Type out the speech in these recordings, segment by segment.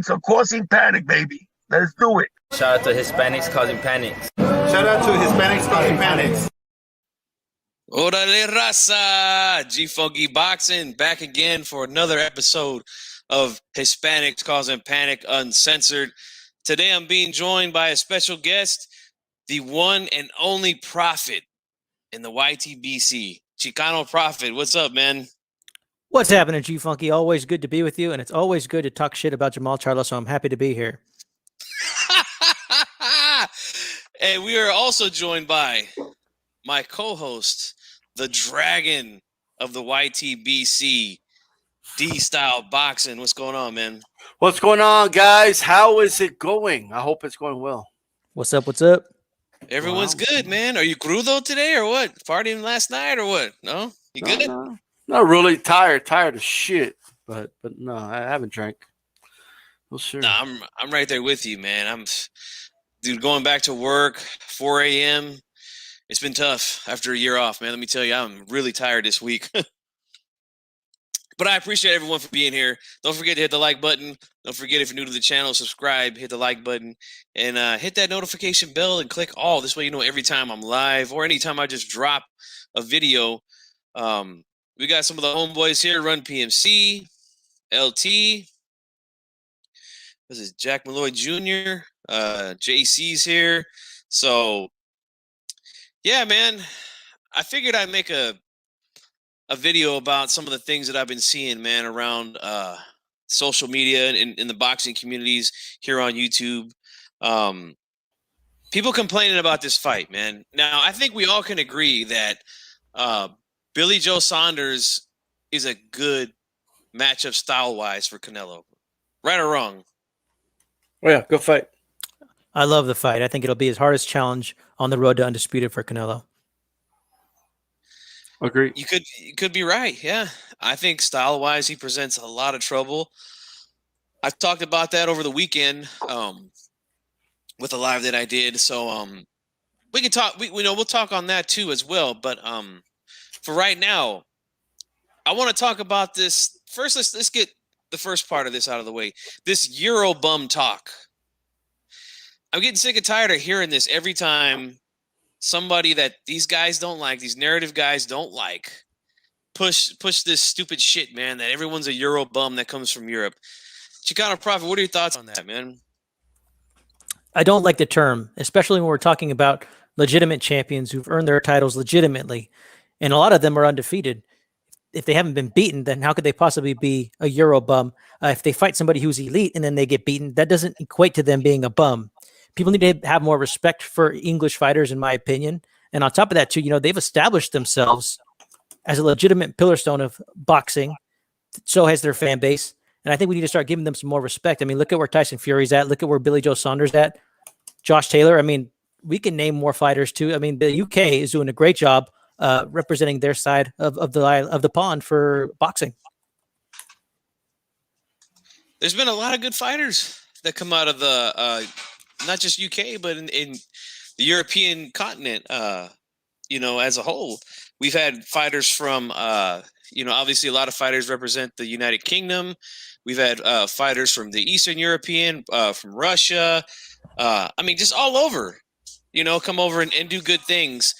Hispanics are causing panic, baby. Let's do it. Shout out to Hispanics causing panics. Shout out to Hispanics causing panics. Orale raza, gfunkyboxing back again for another episode of Hispanics Causing Panic Uncensored. Today I'm being joined by a special guest, the one and only Prophet in the YTBC, Chicano Prophet. What's up, man? What's happening, G-Funky? Always good to be with you, and it's always good to talk shit about Jamal Charlo, so I'm happy to be here. And we are also joined by my co-host, the dragon of the YTBC, D-Style Boxing. What's going on, man? What's going on, guys? How is it going? I hope it's going well. What's up? What's up? Everyone's good, man. Are you crudo today or what? Partying last night or what? No? You good? No, not really tired as shit. But no, I haven't drank. Well, sure. No, I'm right there with you, man. Dude, going back to work, 4 a.m. It's been tough after a year off, man. Let me tell you, I'm really tired this week. But I appreciate everyone for being here. Don't forget to hit the like button. Don't forget, if you're new to the channel, subscribe, hit the like button, and hit that notification bell and click all. This way you know every time I'm live or anytime I just drop a video. We got some of the homeboys here, Run PMC, LT. This is Jack Malloy Jr., JC's here. So, yeah, man, I figured I'd make a video about some of the things that I've been seeing, man, around social media and in the boxing communities here on YouTube. People complaining about this fight, man. Now, I think we all can agree that Billy Joe Saunders is a good matchup style-wise for Canelo. Right or wrong? Oh, yeah, good fight. I love the fight. I think it'll be his hardest challenge on the road to undisputed for Canelo. Agree. You could be right, yeah. I think style-wise he presents a lot of trouble. I've talked about that over the weekend with a live that I did. So we can talk. We'll talk on that too as well. But for right now, I want to talk about this first. Let's get the first part of this out of the way. This Euro bum talk. I'm getting sick and tired of hearing this every time somebody that these guys don't like, these narrative guys don't like, push this stupid shit, man, that everyone's a Euro bum that comes from Europe. Chicano Prophet, what are your thoughts on that, man? I don't like the term, especially when we're talking about legitimate champions who've earned their titles legitimately, and a lot of them are undefeated. If they haven't been beaten, then how could they possibly be a Euro bum? If they fight somebody who's elite and then they get beaten, that doesn't equate to them being a bum. People need to have more respect for English fighters, in my opinion. And on top of that, too, they've established themselves as a legitimate pillarstone of boxing. So has their fan base. And I think we need to start giving them some more respect. I mean, look at where Tyson Fury's at. Look at where Billy Joe Saunders at. Josh Taylor. I mean, we can name more fighters, too. I mean, the UK is doing a great job representing their side of the pond for boxing. There's been a lot of good fighters that come out of the not just UK, but in the European continent, as a whole. We've had fighters from, obviously a lot of fighters represent the United Kingdom. We've had fighters from the Eastern European, from Russia. Just all over, come over and do good things.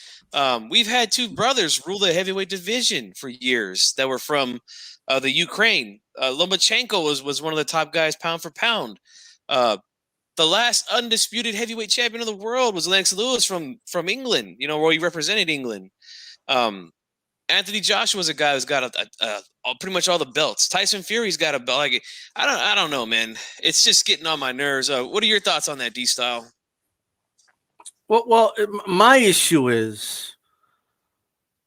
We've had two brothers rule the heavyweight division for years that were from the Ukraine. Lomachenko was one of the top guys pound for pound. The last undisputed heavyweight champion of the world was Lennox Lewis from England, where he represented England. Anthony Joshua's a guy who's got pretty much all the belts. Tyson Fury's got a belt. Like, I don't know, man. It's just getting on my nerves. What are your thoughts on that, D-Style? Well, my issue is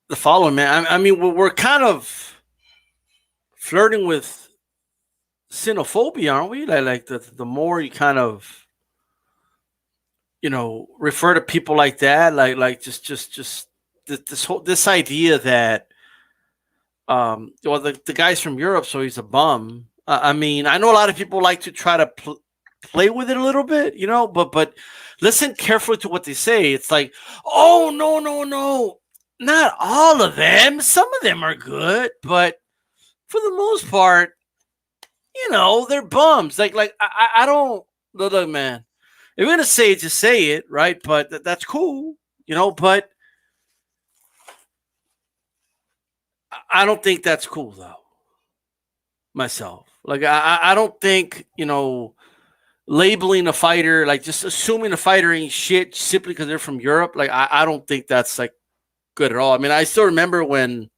the following, man. I mean, we're kind of flirting with xenophobia, aren't we? Like the more you kind of refer to people like that, like just this idea that the guy's from Europe, so he's a bum. I mean, I know a lot of people like to try to play with it a little bit, but listen carefully to what they say. It's like, oh, no, not all of them. Some of them are good, but for the most part, you know, they're bums. I don't look, man. If you're gonna say it, just say it, right? But that's cool, you know. But I don't think that's cool though. Myself, I don't think, you know, labeling a fighter, like just assuming a fighter ain't shit simply because they're from Europe. Like I don't think that's like good at all. I mean, I still remember when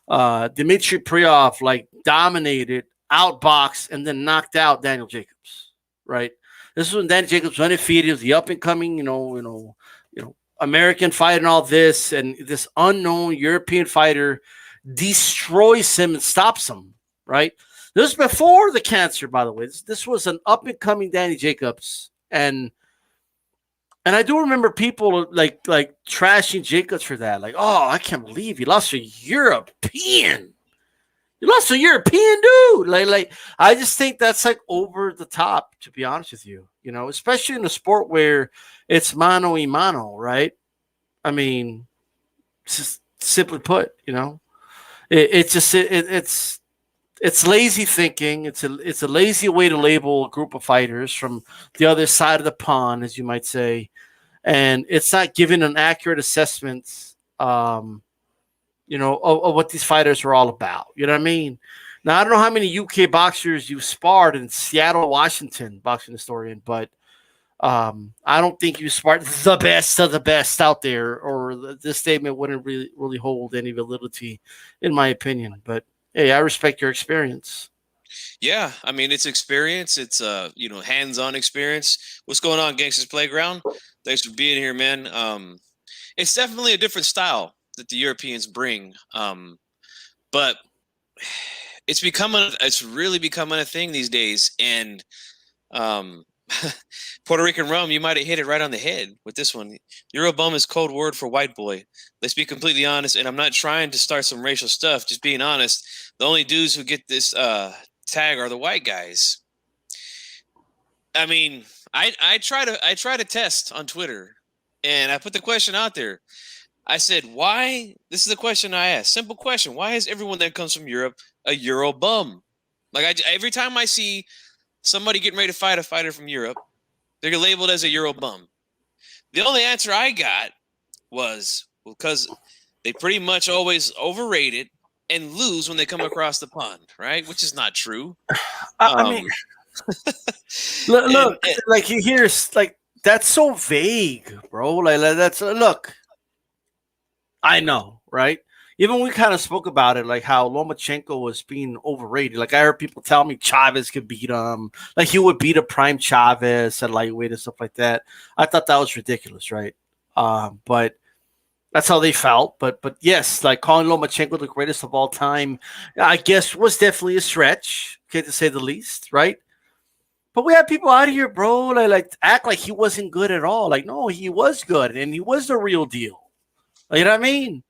Dmitry Priyov like dominated, outboxed, and then knocked out Daniel Jacobs. Right. This is when Daniel Jacobs was undefeated. He was the up and coming, you know, American fighter and all this, and this unknown European fighter destroys him and stops him. Right. This was before the cancer, by the way. This was an up and coming Danny Jacobs, and I do remember people like trashing Jacobs for that. Like, oh, I can't believe he lost to European. You lost to European dude. Like I just think that's like over the top, to be honest with you. You know, especially in a sport where it's mano y mano, right? I mean, just simply put, you know, it's lazy thinking. It's a lazy way to label a group of fighters from the other side of the pond, as you might say, and it's not giving an accurate assessment, you know, of what these fighters are all about. You know what I mean? Now I don't know how many UK boxers you've sparred in Seattle, Washington, boxing historian, but I don't think you sparred the best of the best out there, or this statement wouldn't really hold any validity, in my opinion. But hey, I respect your experience. Yeah, I mean, it's experience. It's you know, hands-on experience. What's going on, Gangsters Playground? Thanks for being here, man. It's definitely a different style that the Europeans bring, but it's really becoming a thing these days. And Puerto Rican rum, you might have hit it right on the head with this one. Eurobum is code word for white boy. Let's be completely honest, and I'm not trying to start some racial stuff, just being honest. The only dudes who get this tag are the white guys. I mean, I try to test on Twitter, and I put the question out there. I said, why? This is the question I asked. Simple question. Why is everyone that comes from Europe a Euro bum? Like every time I see somebody getting ready to fight a fighter from Europe, they're labeled as a Euro bum. The only answer I got was, well, because they pretty much always overrated and lose when they come across the pond, right? Which is not true. I mean, look, like you hear, like that's so vague, bro. Like that's look. I know, right? Even we kind of spoke about it, like how Lomachenko was being overrated. Like I heard people tell me Chavez could beat him, like he would beat a prime Chavez at lightweight and stuff like that. I thought that was ridiculous, right? But that's how they felt. But yes, like calling Lomachenko the greatest of all time, I guess was definitely a stretch, okay, to say the least, right? But we have people out here, bro, like act like he wasn't good at all. Like, no, he was good, and he was the real deal. You know what I mean?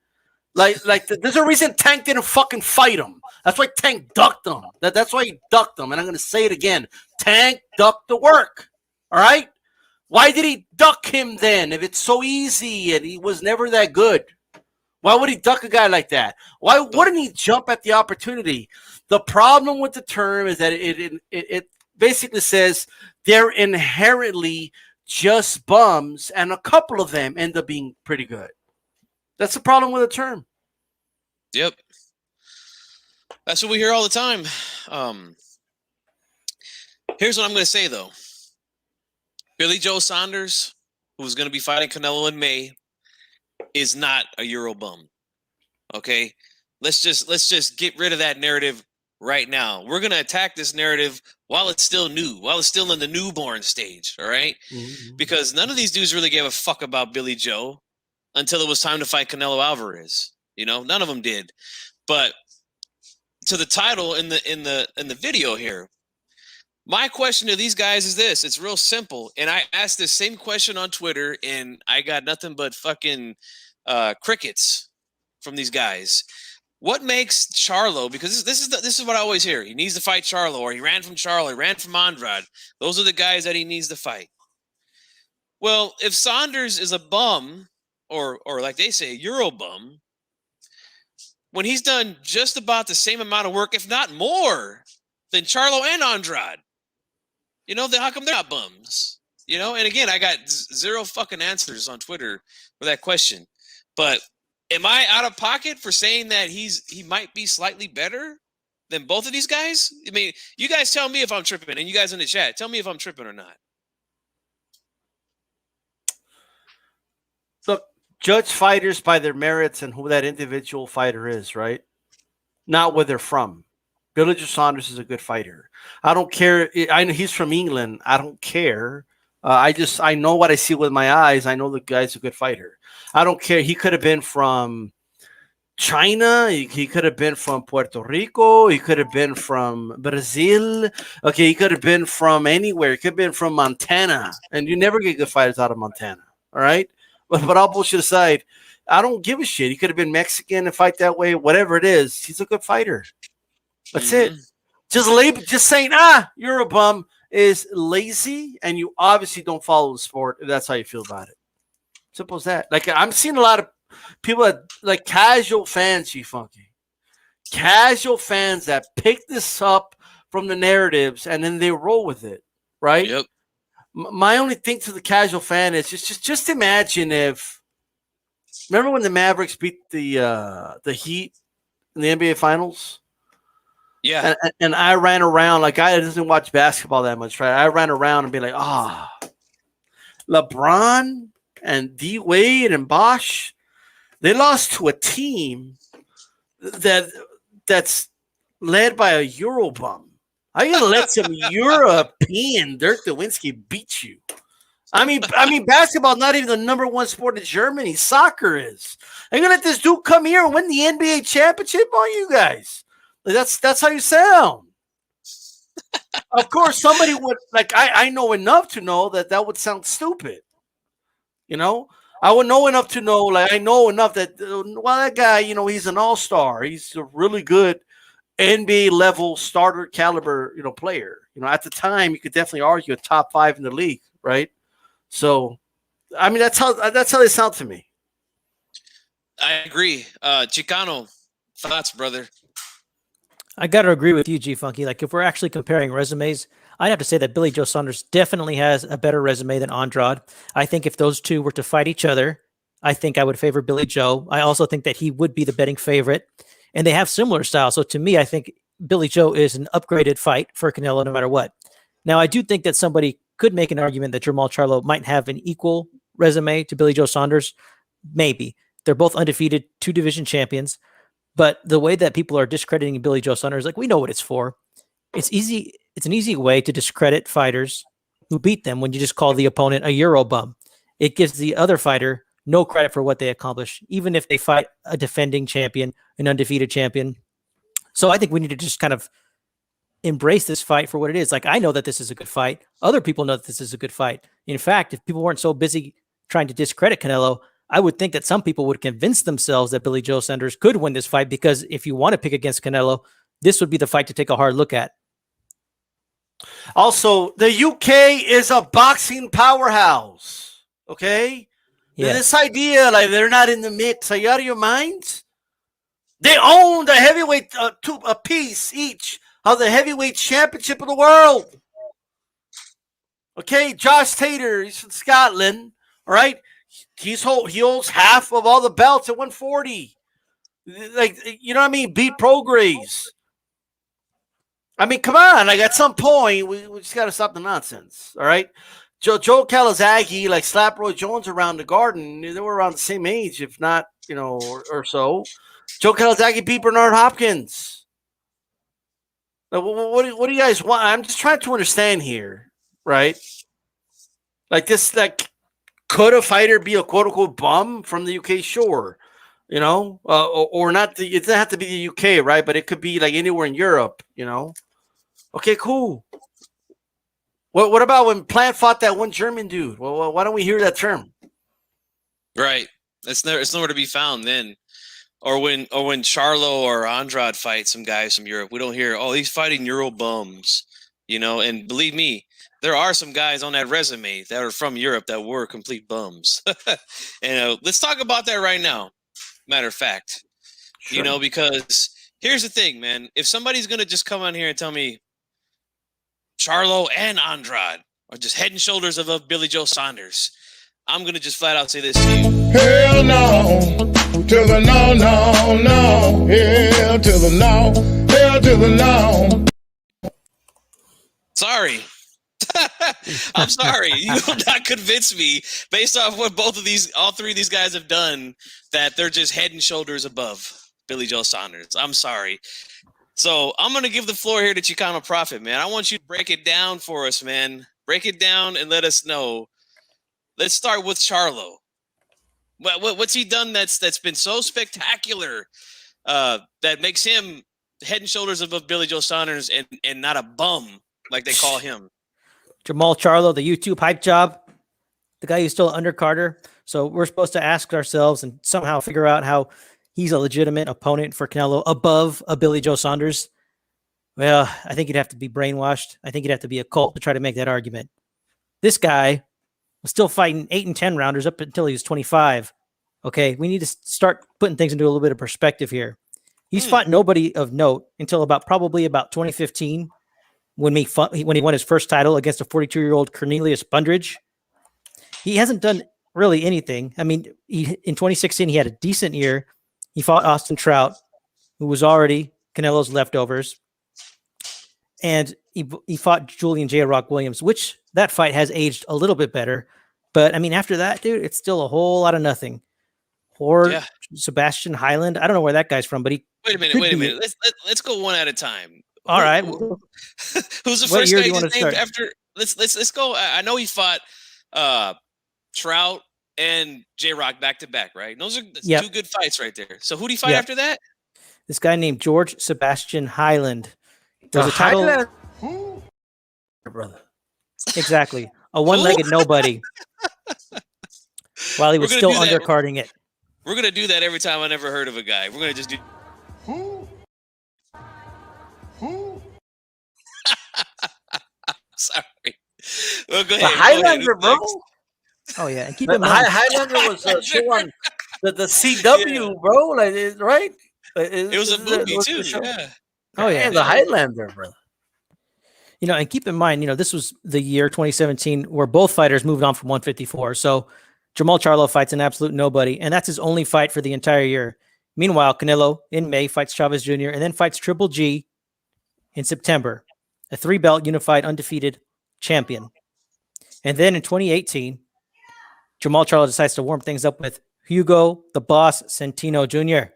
Like there's a reason Tank didn't fucking fight him. That's why Tank ducked him. That's why he ducked him. And I'm going to say it again. Tank ducked the work. All right? Why did he duck him then if it's so easy and he was never that good? Why would he duck a guy like that? Why wouldn't he jump at the opportunity? The problem with the term is that it basically says they're inherently just bums, and a couple of them end up being pretty good. That's the problem with the term. Yep. That's what we hear all the time. Here's what I'm going to say, though. Billy Joe Saunders, who's going to be fighting Canelo in May, is not a Euro bum. Okay? Let's just get rid of that narrative right now. We're going to attack this narrative while it's still new, while it's still in the newborn stage, all right? Mm-hmm. Because none of these dudes really gave a fuck about Billy Joe until it was time to fight Canelo Alvarez. You know, none of them did. But to the title in the video here, my question to these guys is this. It's real simple. And I asked this same question on Twitter, and I got nothing but fucking crickets from these guys. What makes Charlo, because this is what I always hear. He needs to fight Charlo, or he ran from Charlo, he ran from Andrade. Those are the guys that he needs to fight. Well, if Saunders is a bum, or like they say, Euro bum, when he's done just about the same amount of work, if not more, than Charlo and Andrade. You know, then how come they're not bums? You know, and again, I got zero fucking answers on Twitter for that question. But am I out of pocket for saying that he might be slightly better than both of these guys? I mean, you guys tell me if I'm tripping, and you guys in the chat, tell me if I'm tripping or not. Look, judge fighters by their merits and who that individual fighter is, right? Not where they're from. Billy Joe Saunders is a good fighter. I don't care. I know he's from England. I don't care. I know what I see with my eyes. I know the guy's a good fighter. I don't care. He could have been from China. He could have been from Puerto Rico. He could have been from Brazil. Okay, he could have been from anywhere. He could have been from Montana. And you never get good fighters out of Montana. All right? But all bullshit aside, I don't give a shit. He could have been Mexican and fight that way. Whatever it is, he's a good fighter. That's it. Just saying, you're a bum is lazy, and you obviously don't follow the sport. If that's how you feel about it. Simple as that. Like, I'm seeing a lot of people that, like, casual fans, G-Funky. Casual fans that pick this up from the narratives and then they roll with it, right? Yep. My only thing to the casual fan is just imagine if, remember when the Mavericks beat the Heat in the NBA Finals? Yeah. And I ran around, like, I doesn't watch basketball that much, right? I ran around and be like, LeBron and D Wade and Bosh, they lost to a team that's led by a Eurobum. How are you gonna let some European Dirk Nowitzki beat you? I mean, basketball not even the number one sport in Germany. Soccer is. Are you gonna let this dude come here and win the NBA championship on you guys? That's how you sound. Of course, somebody would, like, I know enough to know that would sound stupid. You know, I would know enough to know, like, I know enough that, well, that guy, you know, he's an all-star. He's a really good NBA level starter caliber, you know, player. You know, at the time, you could definitely argue a top 5 in the league, right? So, I mean, that's how they sound to me. I agree. Chicano, thoughts, brother? I got to agree with you, G-Funky. Like, if we're actually comparing resumes, I'd have to say that Billy Joe Saunders definitely has a better resume than Andrade. I think if those two were to fight each other, I think I would favor Billy Joe. I also think that he would be the betting favorite, and they have similar styles. So to me, I think Billy Joe is an upgraded fight for Canelo no matter what. Now, I do think that somebody could make an argument that Jermall Charlo might have an equal resume to Billy Joe Saunders. Maybe. They're both undefeated, 2 division champions. But the way that people are discrediting Billy Joe Saunders, like, we know what it's for. It's easy. It's an easy way to discredit fighters who beat them when you just call the opponent a Euro bum. It gives the other fighter no credit for what they accomplish, even if they fight a defending champion, an undefeated champion. So I think we need to just kind of embrace this fight for what it is. Like, I know that this is a good fight. Other people know that this is a good fight. In fact, if people weren't so busy trying to discredit Canelo, I would think that some people would convince themselves that Billy Joe Saunders could win this fight, because if you want to pick against Canelo, this would be the fight to take a hard look at. Also, the UK is a boxing powerhouse. Okay? Yeah. This idea, like, they're not in the mix, are you out of your minds? They own the heavyweight, a piece each of the heavyweight championship of the world. Okay? Josh Taylor, he's from Scotland. All right? He holds half of all the belts at 140. Like, you know what I mean? Beat Prograis. I mean, come on. Like, at some point, we just got to stop the nonsense. All right? Joe Calzaghe, like, slapped Roy Jones around the garden. They were around the same age, if not, you know, or so. Joe Calzaghe beat Bernard Hopkins. Like, what do you guys want? I'm just trying to understand here, right? Like, this, like, could a fighter be a quote-unquote bum from the UK? Sure. You know, or not. It doesn't have to be the UK, right? But it could be, like, anywhere in Europe, you know? Okay, cool. What about when Plant fought that one German dude? Well, why don't we hear that term? Right. It's nowhere to be found then. Or when Charlo or Andrade fight some guys from Europe, we don't hear, oh, he's fighting Euro bums, you know. And believe me, there are some guys on that resume that are from Europe that were complete bums. And let's talk about that right now. Matter of fact, sure. You know, because here's the thing, man. If somebody's going to just come on here and tell me, Charlo and Andrade are just head and shoulders above Billy Joe Saunders. I'm going to just flat out say this to you. Hell no. To the no, no, no. Hell to the no. Hell to the no. Sorry. I'm sorry. You will not convince me based off what all three of these guys have done that they're just head and shoulders above Billy Joe Saunders. I'm sorry. So I'm going to give the floor here to Chicano Prophet, man. I want you to break it down for us, man. Break it down and let us know. Let's start with Charlo. What's he done that's been so spectacular that makes him head and shoulders above Billy Joe Saunders and not a bum like they call him? Jamal Charlo, the YouTube hype job, the guy who's still undercarder. So we're supposed to ask ourselves and somehow figure out how he's a legitimate opponent for Canelo above a Billy Joe Saunders. Well, I think you'd have to be brainwashed. I think you'd have to be a cult to try to make that argument. This guy was still fighting 8 and 10 rounders up until he was 25. Okay, we need to start putting things into a little bit of perspective here. He's fought nobody of note until probably about 2015 when he won his first title against a 42-year-old Cornelius Bundridge. He hasn't done really anything. I mean, in 2016, he had a decent year. He fought Austin Trout, who was already Canelo's leftovers. And he fought Julian J. Rock Williams, which that fight has aged a little bit better. But, I mean, after that, dude, it's still a whole lot of nothing. Sebastian Highland. I don't know where that guy's from, but he... Wait a minute. Let's go one at a time. All right. Who's the first guy you named after? Let's go. I know he fought Trout and J-Rock back-to-back, right? Those are two good fights right there. So who did he fight after that? This guy named George Sebastian Highland. There's a title... Brother. Exactly. A one-legged nobody. While he was still undercarding it. We're going to do that every time I never heard of a guy. We're going to just do... Who? Sorry. Well, go ahead. The Highlander, bro. Oh, yeah. And keep in mind... Highlander was a show on the CW, bro. Like, right? It was a movie, too. Yeah. Oh, yeah. The Highlander, brother. You know, and keep in mind, this was the year 2017 where both fighters moved on from 154. So Jamal Charlo fights an absolute nobody, and that's his only fight for the entire year. Meanwhile, Canelo in May fights Chavez Jr. and then fights Triple G in September, a 3-belt unified undefeated champion. And then in 2018, Jamal Charlo decides to warm things up with Hugo the Boss Centino Jr.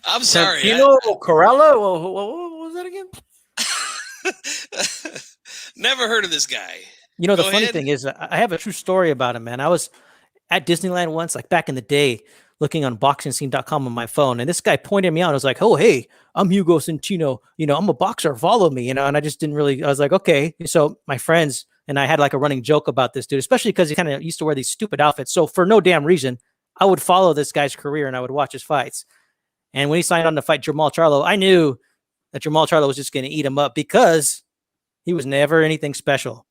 I'm sorry. Santino Corella? What was that again? Never heard of this guy. The funny thing is, I have a true story about him, man. I was at Disneyland once, like back in the day, looking on boxingscene.com on my phone, and this guy pointed me out. I was like, "Oh, hey, I'm Hugo Centino. I'm a boxer. Follow me." And I just didn't really. I was like, "Okay." So my friends and I had like a running joke about this dude, especially because he kind of used to wear these stupid outfits. So for no damn reason, I would follow this guy's career and I would watch his fights. And when he signed on to fight Jamal Charlo, I knew that Jamal Charlo was just going to eat him up because he was never anything special.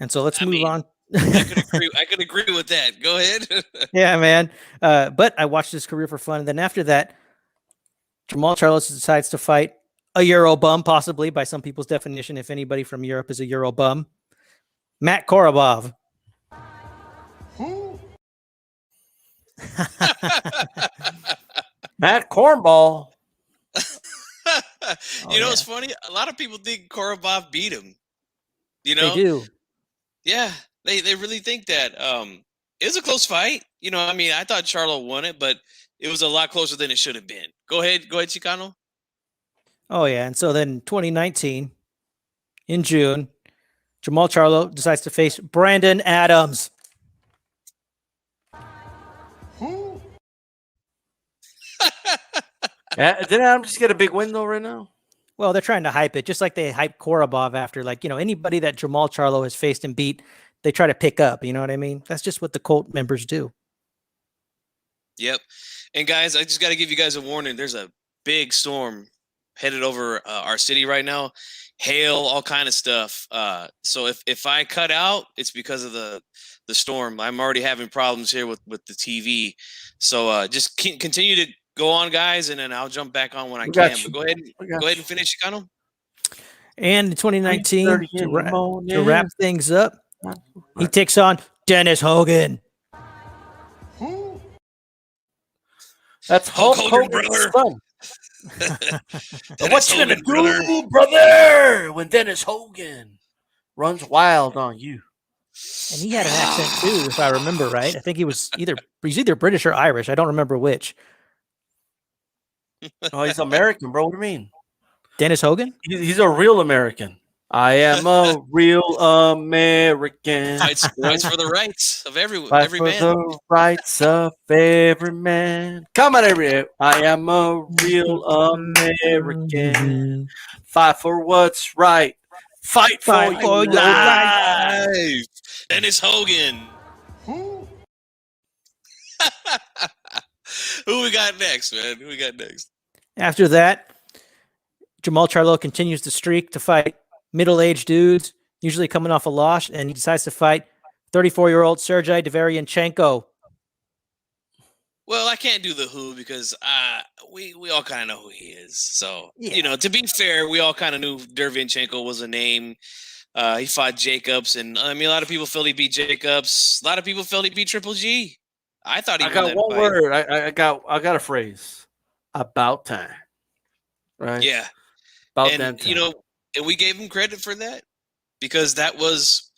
And so let's move on. I could agree with that. Go ahead. Yeah, man. But I watched his career for fun. And then after that, Jamal Charlo decides to fight a Euro bum, possibly by some people's definition, if anybody from Europe is a Euro bum, Matt Korobov. Matt Cornball. It's funny. A lot of people think Korobov beat him. They do. Yeah, they really think that. It was a close fight. I thought Charlo won it, but it was a lot closer than it should have been. Go ahead, Chicano. Oh, yeah. And so then 2019, in June, Jamal Charlo decides to face Brandon Adams. Didn't Adams just get a big win, though, right now? Well, they're trying to hype it, just like they hype Korobov after, anybody that Jamal Charlo has faced and beat, they try to pick up. You know what I mean? That's just what the cult members do. Yep. And guys, I just got to give you guys a warning. There's a big storm headed over our city right now. Hail, all kind of stuff. So if I cut out, it's because of the storm. I'm already having problems here with the TV. So just continue to go on, guys, and then I'll jump back on when I can. But go ahead and finish, Chicano. And in 2019, to wrap things up, he takes on Dennis Hogan. That's Hulk Hogan, brother. What you gonna do, brother, when Dennis Hogan runs wild on you? And he had an accent too, if I remember right. I think he's either British or Irish. I don't remember which. Oh, he's American, bro. What do you mean? Dennis Hogan? He's a real American. I am a real American. Fights for the rights of every man. The rights of every man. Come on, I am a real American. Fight for what's right. Fight for your life. Dennis Hogan. Who we got next, man? Who we got next? After that, Jamal Charlo continues to streak to fight middle-aged dudes, usually coming off a loss, and he decides to fight 34-year-old Sergey Deveryanchenko. Well, I can't do the who because we all kind of know who he is. So, to be fair, we all kind of knew Derevyanchenko was a name. He fought Jacobs, and I mean, a lot of people felt he beat Jacobs. A lot of people felt he beat Triple G. I thought he. I got one word. I got a phrase. About time. Right. Yeah. About that time. And we gave him credit for that because that was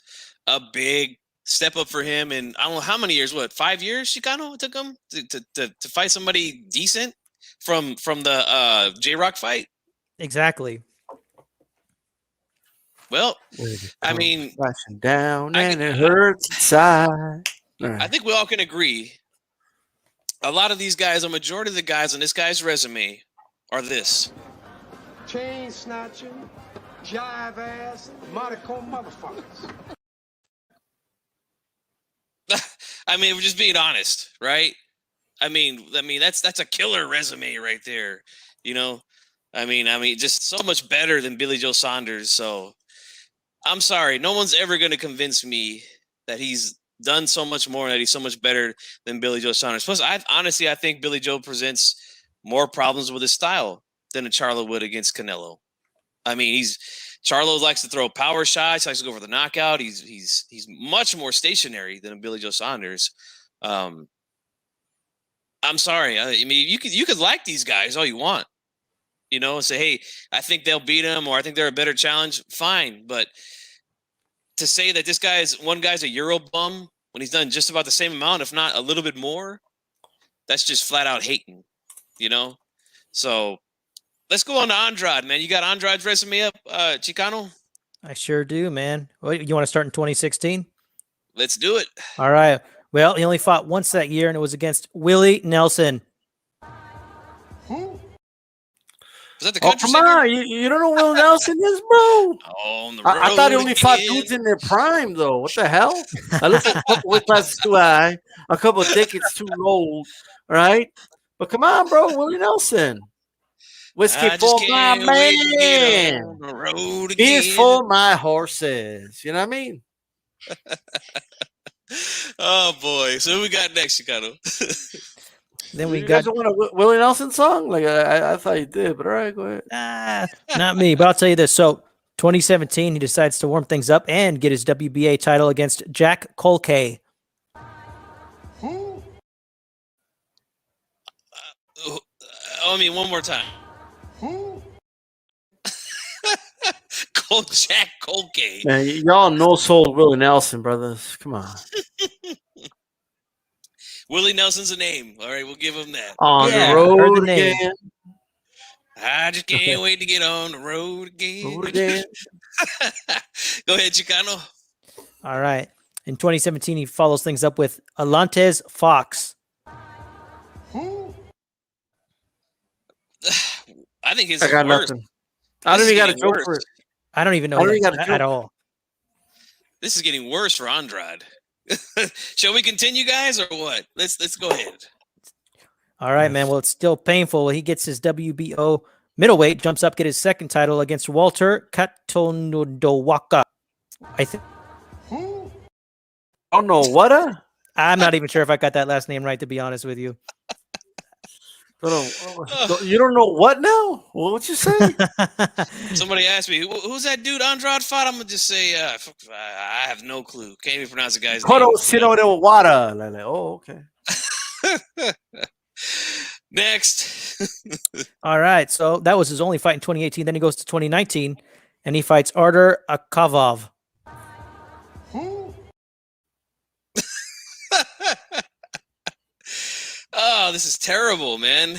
a big step up for him. And I don't know how many years, 5 years, Chicano, it took him to fight somebody decent from the J-Rock fight? Exactly. Well, I mean, flashing down and it hurts inside. Right. I think we all can agree. A lot of these guys, a majority of the guys on this guy's resume are this. Chain snatching, jive ass, monochrome motherfuckers. I mean, we're just being honest, right? I mean, that's a killer resume right there. I mean, just so much better than Billy Joe Saunders. So I'm sorry, no one's ever going to convince me that he's done so much more, that he's so much better than Billy Joe Saunders. Plus, I think Billy Joe presents more problems with his style than a Charlo would against Canelo. I mean, Charlo likes to throw power shots, likes to go for the knockout. He's much more stationary than a Billy Joe Saunders. I'm sorry. I mean, you could like these guys all you want, and say, hey, I think they'll beat him, or I think they're a better challenge. Fine, but to say that one guy's a Euro bum when he's done just about the same amount, if not a little bit more, that's just flat out hating, So let's go on to Andrade, man. You got Andrade's resume up, Chicano? I sure do, man. Well, you want to start in 2016? Let's do it. All right. Well, he only fought once that year, and it was against Willie Nelson. Who? Was that the country come on. You don't know who Will Nelson is, bro? On the road I thought he only fought dudes in their prime, though. What the hell? I looked at a couple weight classes too high, a couple of tickets too low, right? But come on, bro. Willie Nelson. Whiskey for my man. Beers for my horses. You know what I mean? Oh, boy. So who we got next, Chicano? Then we you got guys want a Willie Nelson song? Like I thought you did, but all right, go ahead. Not me, but I'll tell you this. So 2017, he decides to warm things up and get his WBA title against Jack Colkay. Who? I mean, one more time. Who? Jack Colkay. Man, y'all no-soul Willie Nelson, brothers. Come on. Willie Nelson's a name. All right, we'll give him that. On the road again. I just can't wait to get on the road again. Go ahead, Chicano. All right. In 2017, he follows things up with Alantez Fox. Who? I think his I got worse. nothing. I don't even got a joke for it. I don't even know that at all. This is getting worse for Andrade. Shall we continue, guys, or what? Let's go ahead. All right, man. Well, it's still painful. He gets his WBO Middleweight jumps up, get his second title against Walter Katonodowaka. I think. Oh no, what? I'm not even sure if I got that last name right, to be honest with you. You don't know what now? What would you say? Somebody asked me, who's that dude Andrade fought? I'm going to just say, I have no clue. Can't even pronounce the guy's name. Like, oh, okay. Next. All right. So that was his only fight in 2018. Then he goes to 2019 and he fights Artur Akavov. Oh, this is terrible, man.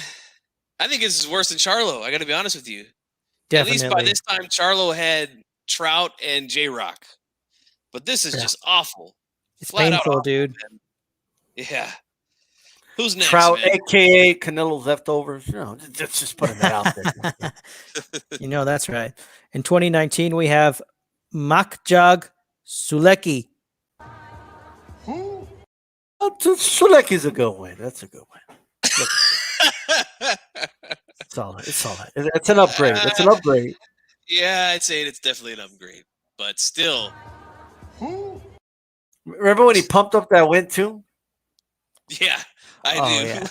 I think this is worse than Charlo. I got to be honest with you. Definitely. At least by this time, Charlo had Trout and J-Rock. But this is just awful. It's Flat painful, out awful, dude. man. Yeah. Who's next, Trout, man? a.k.a. Canelo's leftovers. Just putting that out there. That's right. In 2019, we have Makjag Sulecki. Suleki's a good win. That's a good win. It's all right. It's an upgrade. It's an upgrade. Yeah, I'd say it's definitely an upgrade. But still. Remember when he pumped up that win too? Yeah, I do. Yeah.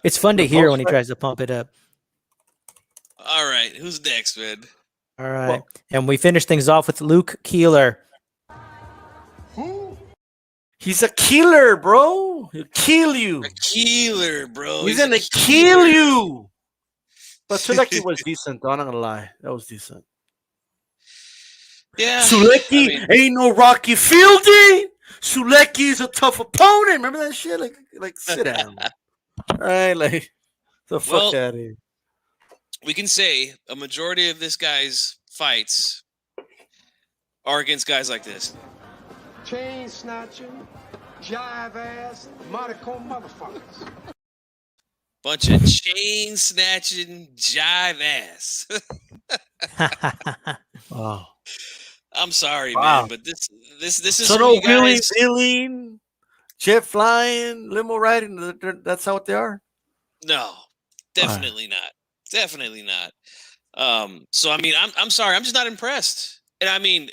It's fun to hear when he tries to pump it up. All right. Who's next, man? All right. And we finish things off with Luke Keeler. He's a killer, bro. He'll kill you. A killer, bro. He's gonna kill you. But Sulecki was decent, though. I'm not gonna lie. That was decent. Yeah. Sulecki ain't no Rocky Fielding. Sulecki's a tough opponent. Remember that shit? Like sit down. All right, like the fuck out of here. We can say a majority of this guy's fights are against guys like this. Chain snatching, jive ass, Maricon motherfuckers. Bunch of chain snatching jive ass. Wow. I'm sorry, man, but this is so what no you guys... wheeling, jet flying, limo riding. That's how they are. No, definitely not. Definitely not. So I mean, I'm sorry, I'm just not impressed. And I mean,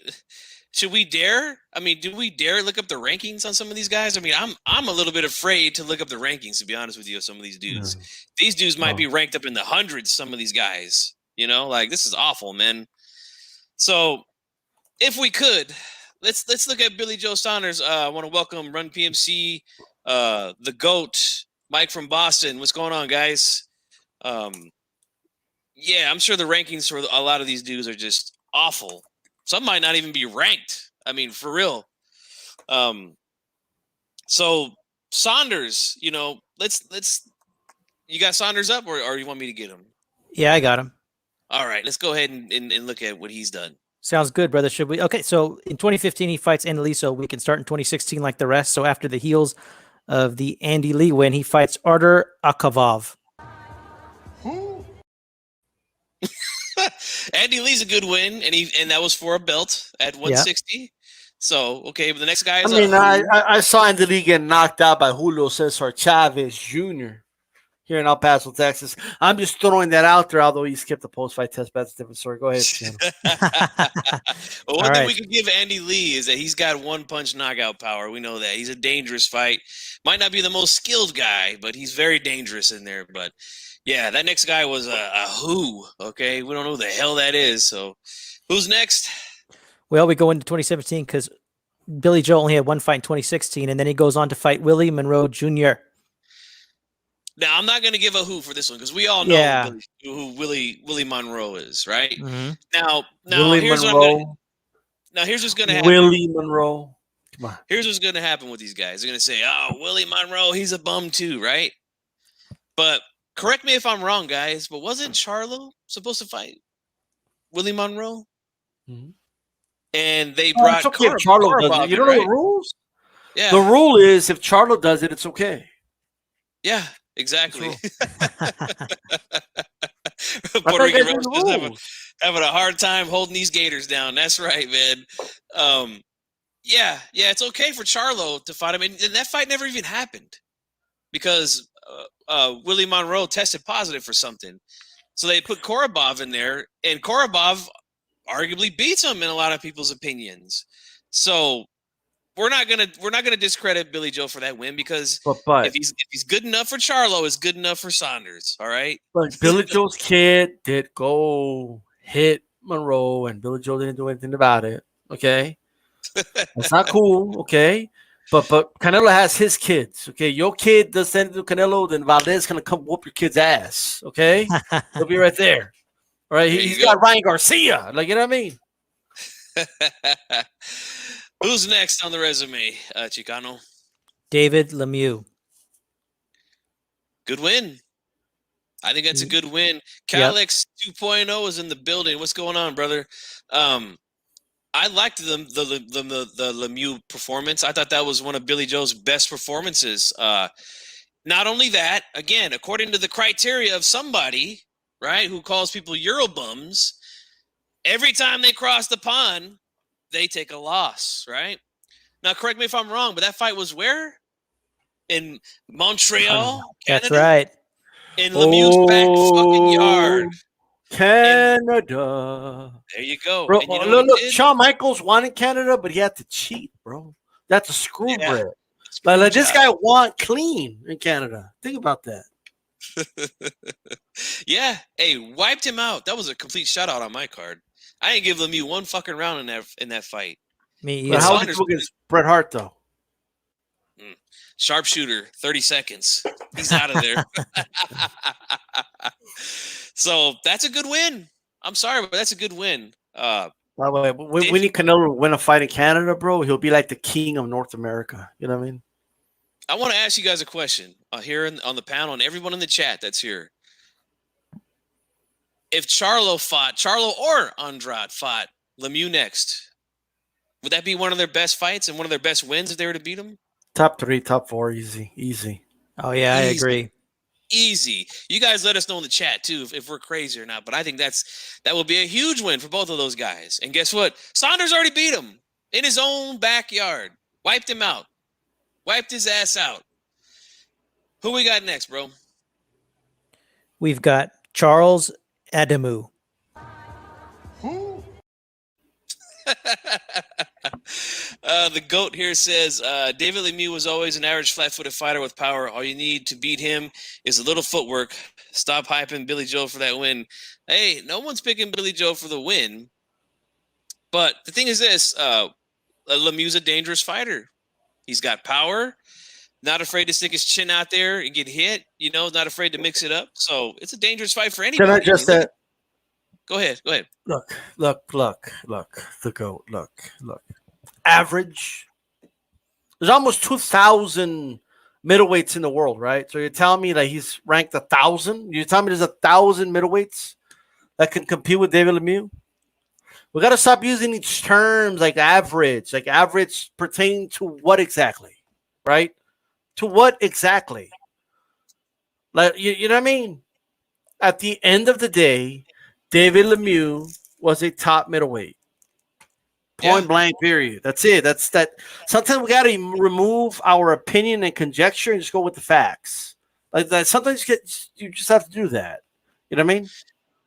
should we dare? I mean, do we dare look up the rankings on some of these guys? I mean, I'm a little bit afraid to look up the rankings, to be honest with you, of some of these dudes. No. These dudes might be ranked up in the hundreds, some of these guys. Like this is awful, man. So if we could, let's look at Billy Joe Saunders. I want to welcome Run PMC, the GOAT, Mike from Boston. What's going on, guys? Yeah, I'm sure the rankings for a lot of these dudes are just awful. Some might not even be ranked. I mean, for real. So Saunders, let's. You got Saunders up, or you want me to get him? Yeah, I got him. All right, let's go ahead and look at what he's done. Sounds good, brother. Should we? Okay, so in 2015 he fights Andy Lee, so we can start in 2016 like the rest. So after the heels of the Andy Lee win, he fights Artur Akavov. Andy Lee's a good win, and that was for a belt at 160. Yeah. So okay, but the next guy is. I saw Andy Lee get knocked out by Julio Cesar Chavez Jr. here in El Paso, Texas. I'm just throwing that out there, although he skipped the post-fight test. That's a different story. Go ahead, Sam. Well, one thing we can give Andy Lee is that he's got one-punch knockout power. We know that. He's a dangerous fight. Might not be the most skilled guy, but he's very dangerous in there. But, yeah, that next guy was a who, okay? We don't know who the hell that is. So, who's next? Well, we go into 2017 because Billy Joe only had one fight in 2016, and then he goes on to fight Willie Monroe Jr. Now, I'm not going to give a who for this one because we all know who Willie Monroe is, right? Mm-hmm. Now Willie here's Monroe. Here's what's going to happen. Willie Monroe. Come on. Here's what's going to happen with these guys. They're going to say, oh, Willie Monroe, he's a bum too, right? But correct me if I'm wrong, guys, but wasn't Charlo supposed to fight Willie Monroe? Mm-hmm. And they brought it's okay if Charlo does it. You don't know the rules? Yeah. The rule is if Charlo does it, it's okay. Yeah. Exactly. Puerto Rican wrestlers having a hard time holding these Gators down. That's right, man. Yeah, it's okay for Charlo to fight him, and that fight never even happened because Willie Monroe tested positive for something. So they put Korobov in there, and Korobov arguably beats him in a lot of people's opinions. So we're not gonna discredit Billy Joe for that win, because But if he's good enough for Charlo, it's good enough for Saunders. All right. But Billy Joe's kid did go hit Monroe, and Billy Joe didn't do anything about it. Okay, that's not cool. Okay, but Canelo has his kids. Okay, your kid does anything to Canelo, then Valdez gonna come whoop your kid's ass. Okay, he'll be right there. All right, he's got Ryan Garcia. Like, you know what I mean? Who's next on the resume, Chicano? David Lemieux. Good win. I think that's a good win. Calix 2.0 is in the building. What's going on, brother? I liked the Lemieux performance. I thought that was one of Billy Joe's best performances. Not only that, again, according to the criteria of somebody, right, who calls people Eurobums, every time they cross the pond, they take a loss, right? Now, correct me if I'm wrong, but that fight was where? In Montreal, That's Canada? right. In Lemieux's back fucking yard. Canada. There you go. Bro, And you know look, Shawn Michaels wanted Canada, but he had to cheat, bro. That's a screw bread. Like this guy won clean in Canada. Think about that. Yeah. Hey, wiped him out. That was a complete shutout on my card. I didn't give Lemieux one fucking round in that fight. Me But either. how did you against Bret Hart, though? Sharpshooter, 30 seconds. He's out of there. So that's a good win. I'm sorry, but that's a good win. By the way, we need Canelo to win a fight in Canada, bro. He'll be like the king of North America. You know what I mean? I want to ask you guys a question here on the panel, and everyone in the chat that's here. If Charlo or Andrade fought Lemieux next, would that be one of their best fights and one of their best wins if they were to beat him? Top 3, top 4, easy. Oh, yeah, I agree. Easy. You guys let us know in the chat, too, if we're crazy or not. But I think that would be a huge win for both of those guys. And guess what? Saunders already beat him in his own backyard. Wiped him out. Wiped his ass out. Who we got next, bro? We've got Charles Adamu. Who? The GOAT here says, David Lemieux was always an average flat-footed fighter with power. All you need to beat him is a little footwork. Stop hyping Billy Joe for that win. Hey, no one's picking Billy Joe for the win. But the thing is this, Lemieux's a dangerous fighter. He's got power, not afraid to stick his chin out there and get hit, not afraid to mix it up. So it's a dangerous fight for anybody. Can I just say? Go ahead. Look, the GOAT, look. Average. There's almost 2,000 middleweights in the world, right? So you're telling me that he's ranked 1,000? You're telling me there's 1,000 middleweights that can compete with David Lemieux? We got to stop using these terms like average pertaining to what exactly, right? To what exactly? Like, you know what I mean? At the end of the day, David Lemieux was a top middleweight. Point blank, period. That's it. That's that. Sometimes we got to remove our opinion and conjecture and just go with the facts. Like that. Sometimes you just have to do that. You know what I mean?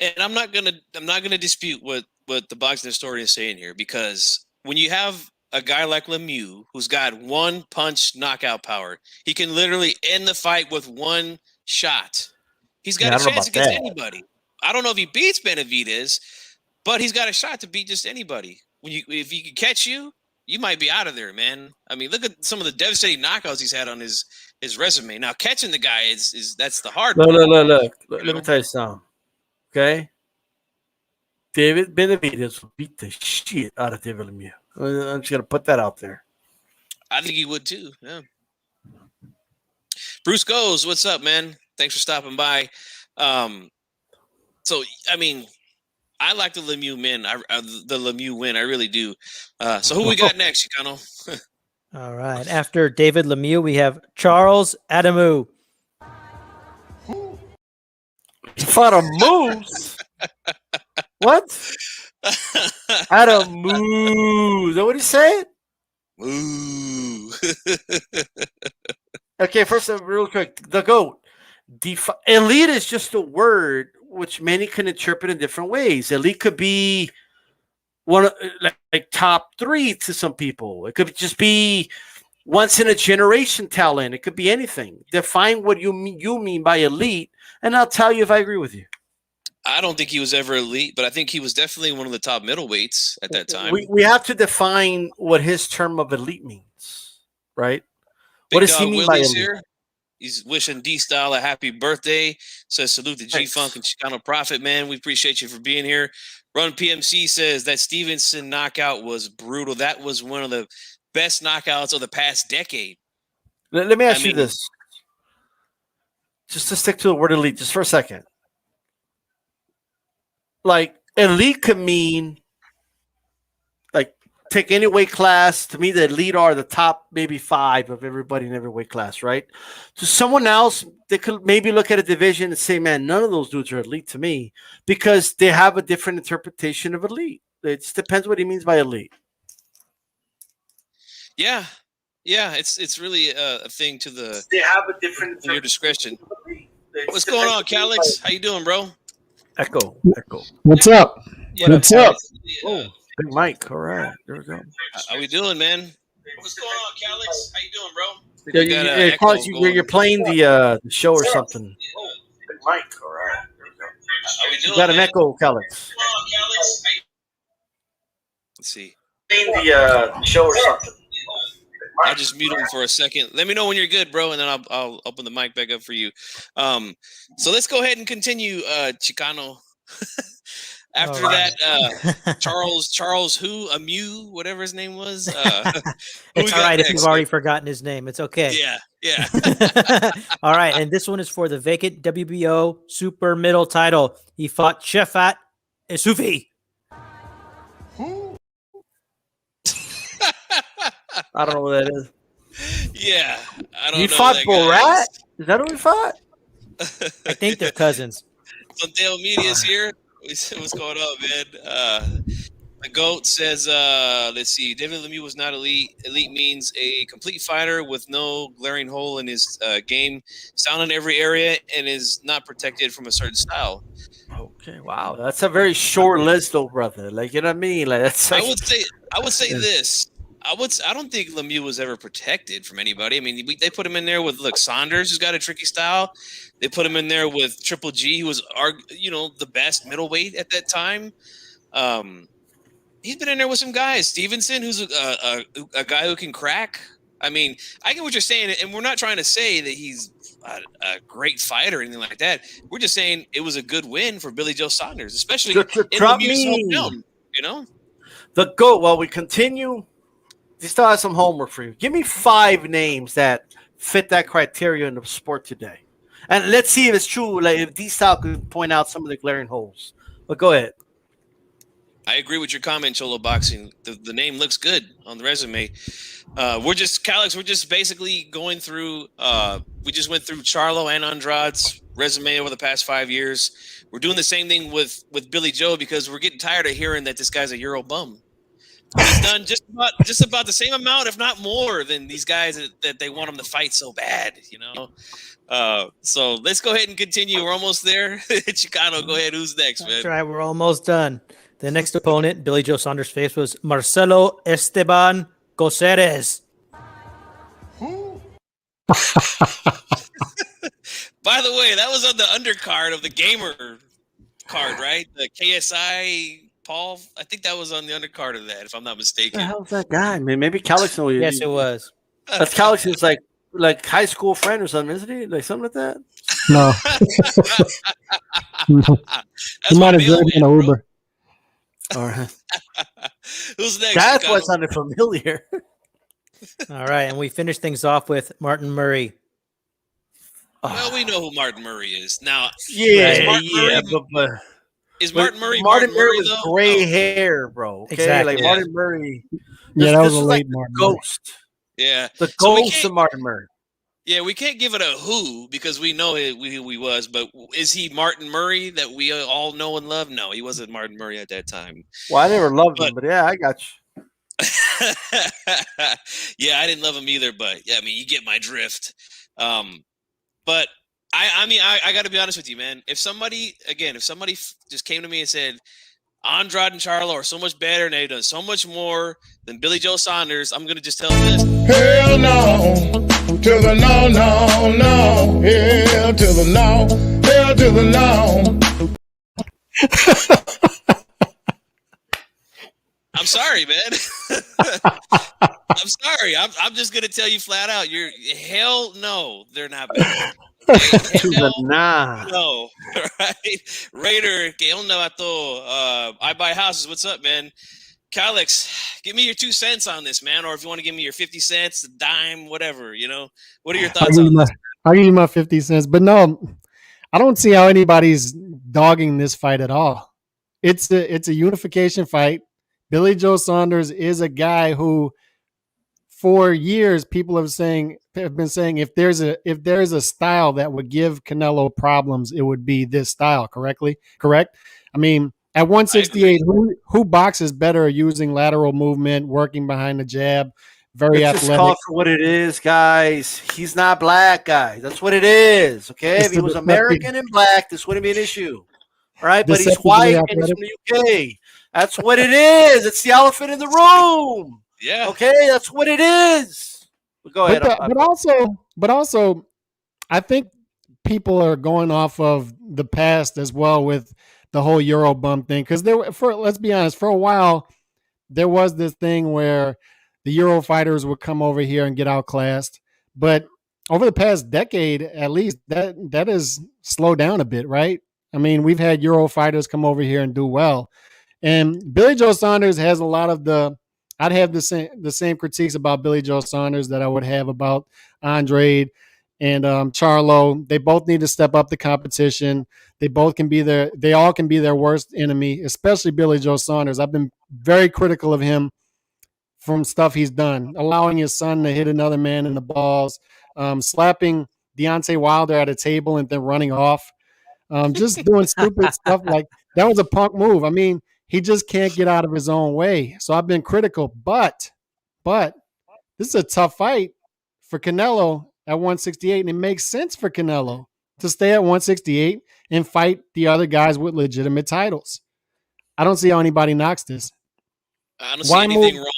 And I'm not gonna dispute what the boxing historian is saying here, because when you have a guy like Lemieux who's got one punch knockout power, he can literally end the fight with one shot. He's got a chance against anybody. I don't know if he beats Benavidez, but he's got a shot to beat just anybody. If he can catch you, you might be out of there, man. I mean, look at some of the devastating knockouts he's had on his resume. Now, catching the guy is that's the hard part. Look. Let me tell you something. Okay? David Benavidez will beat the shit out of David Lemieux. I'm just going to put that out there. I think he would too, yeah. Bruce Goes, what's up, man? Thanks for stopping by. So, I mean, I like the Lemieux win. I really do. So who we got next, Chicano? All right. After David Lemieux, we have Charles Adamu. He fought a moose. What? Adamu. Is that what he said? Ooh. Okay, first, real quick. The GOAT. elite is just a word which many can interpret in different ways. Elite could be one of, like top 3 to some people. It could just be once in a generation talent. It could be anything. Define what you mean by elite, and I'll tell you if I agree with you. I don't think he was ever elite, but I think he was definitely one of the top middleweights at that time. We have to define what his term of elite means, right? Big What does Dog he mean by Willie's elite? here. He's wishing D-Style a happy birthday. Says salute to G-Funk and Chicano Prophet, man. We appreciate you for being here. Run PMC says that Stevenson knockout was brutal. That was one of the best knockouts of the past decade. Let me ask you this. Just to stick to the word elite just for a second. Like, elite could mean, like, take any weight class. To me, the elite are the top maybe 5 of everybody in every weight class, right? To someone else, they could maybe look at a division and say, man, none of those dudes are elite to me, because they have a different interpretation of elite. It just depends what he means by elite. Yeah. Yeah, it's really a thing to the They have a different your discretion. What's going on, Calix? How you doing, bro? Echo. What's up? What's up? Oh, big mic. All right, there we go. How we doing, man? What's going on, Calix? How you doing, bro? You're playing the show or something. Big mic. All right, there we go. How we doing? You got an echo, Calix. Let's see. Playing the show or something. I'll just mute him for a second. Let me know when you're good, bro, and then I'll open the mic back up for you. So let's go ahead and continue, Chicano. After that, Charles Amu, whatever his name was. It's all right if you've already forgotten his name. It's okay. Yeah. All right, and this one is for the vacant WBO super middle title. He fought Shafat Isufi. I don't know what that is. Yeah, I don't know. You fought Borat? Is that who we fought? I think they're cousins. Santiago Media's here. What's going on, man? The GOAT says, let's see, David Lemieux was not elite. Elite means a complete fighter with no glaring hole in his game, sound in every area, and is not protected from a certain style. Okay, wow. That's a very short list, though, brother. Like, you know what I mean? Like, that's like, I would say this. I don't think Lemieux was ever protected from anybody. I mean, they put him in there with Saunders, who's got a tricky style. They put him in there with Triple G, who was the best middleweight at that time. He's been in there with some guys. Stevenson, who's a guy who can crack. I mean, I get what you're saying, and we're not trying to say that he's a great fighter or anything like that. We're just saying it was a good win for Billy Joe Saunders, especially in Lemieux's hometown. You know, the GOAT. While we continue, he still has some homework for you. Give me 5 names that fit that criteria in the sport today, and let's see if it's true. Like, if D-Style could point out some of the glaring holes. But go ahead. I agree with your comment, Cholo Boxing. The name looks good on the resume. We're just basically going through. We just went through Charlo and Andrade's resume over the past 5 years. We're doing the same thing with Billy Joe because we're getting tired of hearing that this guy's a Euro bum. He's done just about the same amount, if not more, than these guys that they want him to fight so bad. You know. So let's go ahead and continue. We're almost there. Chicano, go ahead. Who's next, man? That's right. We're almost done. The next opponent Billy Joe Saunders faced was Marcelo Esteban Coceres. By the way, that was on the undercard of the Gamer card, right? The KSI Paul. I think that was on the undercard of that, if I'm not mistaken. What the hell's that guy? Man, maybe Calix knows. Yes, it was. That's Calix's like high school friend or something, isn't he? Like something like that. No. He might have driven in an Uber. All right. Who's next? That's why it sounded familiar. All right, and we finished things off with Martin Murray. Well, we know who Martin Murray is now. Yeah, but is Martin Murray? Martin Murray was though? gray hair, bro. Okay, Exactly. like Martin Murray. Yeah, that was a is late like the Martin Murray. ghost. Yeah, The So we ghost can't- of Martin Murray. Yeah, we can't give it a who because we know who he was. But is he Martin Murray that we all know and love? No, he wasn't Martin Murray at that time. Well, I never loved him, but yeah, I got you. Yeah, I didn't love him either, but yeah, I mean, you get my drift. But I got to be honest with you, man. If somebody just came to me and said Andrade and Charlo are so much better and they've done so much more than Billy Joe Saunders, I'm gonna just tell them this. Hell no, to the no, no, no. Hell to the no, hell to the no. I'm sorry, man. I'm sorry. I'm just gonna tell you flat out. Hell no, they're not better. To the nah. No, right? Raider, que onda, vato? I buy houses. What's up, man? Calix, give me your 2 cents on this, man. Or if you want to give me your 50 cents, a dime, whatever, What are your thoughts on this? I'll give you my 50 cents. But no, I don't see how anybody's dogging this fight at all. It's a unification fight. Billy Joe Saunders is a guy who, for years, people have been saying if there's a style that would give Canelo problems, it would be this style. Correct? I mean, at 168, who boxes better using lateral movement, working behind the jab, very Let's athletic? just call it for what it is, guys. He's not black, guys. That's what it is. Okay, if he was American and black, this wouldn't be an issue. All right, but he's white and he's from the UK. That's what it is. It's the elephant in the room. Yeah. Okay, that's what it is. But go ahead. But also, I think people are going off of the past as well with the whole Euro bump thing. Because let's be honest, for a while there was this thing where the Euro fighters would come over here and get outclassed. But over the past decade, at least, that has slowed down a bit, right? I mean, we've had Euro fighters come over here and do well. And Billy Joe Saunders has a lot of I'd have the same critiques about Billy Joe Saunders that I would have about Andrade and Charlo. They both need to step up the competition. They all can be their worst enemy, especially Billy Joe Saunders. I've been very critical of him from stuff he's done, allowing his son to hit another man in the balls, slapping Deontay Wilder at a table and then running off, just doing stupid stuff like that was a punk move. I mean, he just can't get out of his own way. So I've been critical, but this is a tough fight for Canelo at 168, and it makes sense for Canelo to stay at 168 and fight the other guys with legitimate titles. I don't see how anybody knocks this. I don't see anything wrong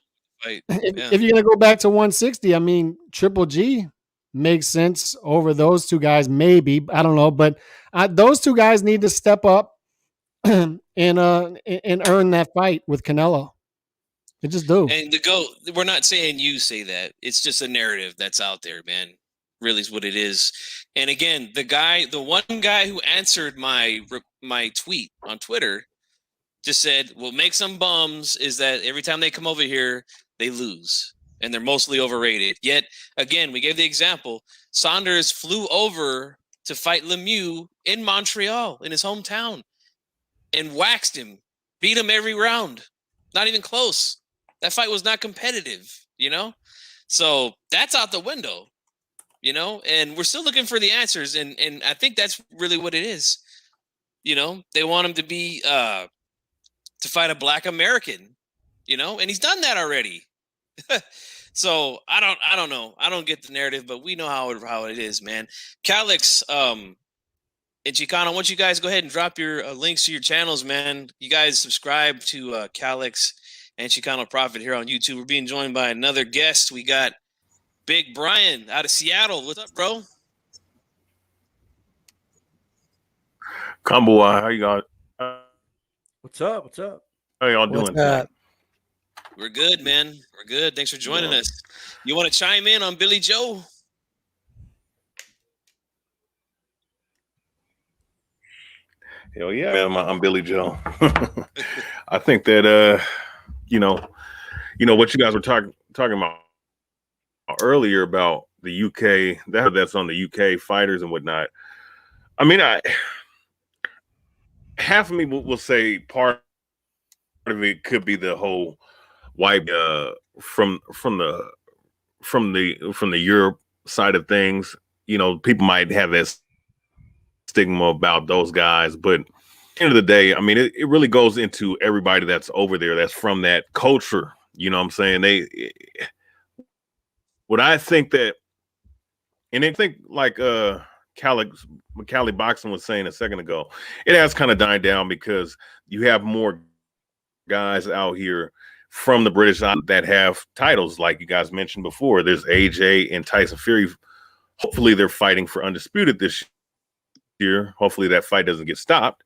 with the fight. If you're going to go back to 160, I mean, Triple G makes sense over those two guys, maybe. I don't know, but those two guys need to step up and earn that fight with Canelo. They just do. And we're not saying you say that. It's just a narrative that's out there, man. Really is what it is. And again, the one guy who answered my tweet on Twitter just said, "What makes them bums is that every time they come over here, they lose, and they're mostly overrated." Yet again, we gave the example. Saunders flew over to fight Lemieux in Montreal, in his hometown, and waxed him, beat him every round. Not even close. That fight was not competitive, So that's out the window, and we're still looking for the answers. And I think that's really what it is. They want him to be to fight a black American, and he's done that already. So I don't know. I don't get the narrative, but we know how it is, man. Calix, and Chicano, I want you guys go ahead and drop your links to your channels, man. You guys subscribe to Calix and Chicano Prophet here on YouTube. We're being joined by another guest. We got Big Brian out of Seattle. What's up, bro? Combo, how you got? What's up? How y'all doing? We're good, man. We're good. Thanks for joining us. You want to chime in on Billy Joe? Hell yeah, man. I'm Billy Joe. I think that what you guys were talking about earlier about the UK, that's on the UK fighters and whatnot. I mean, half of me will say part of it could be the whole white from the Europe side of things. People might have that stigma about those guys, but at the end of the day, I mean, it really goes into everybody that's over there that's from that culture. You know what I'm saying? What I think that, and they think like McCallie Boxing was saying a second ago, it has kind of died down because you have more guys out here from the British that have titles, like you guys mentioned before. There's AJ and Tyson Fury. Hopefully they're fighting for undisputed this year. Hopefully that fight doesn't get stopped.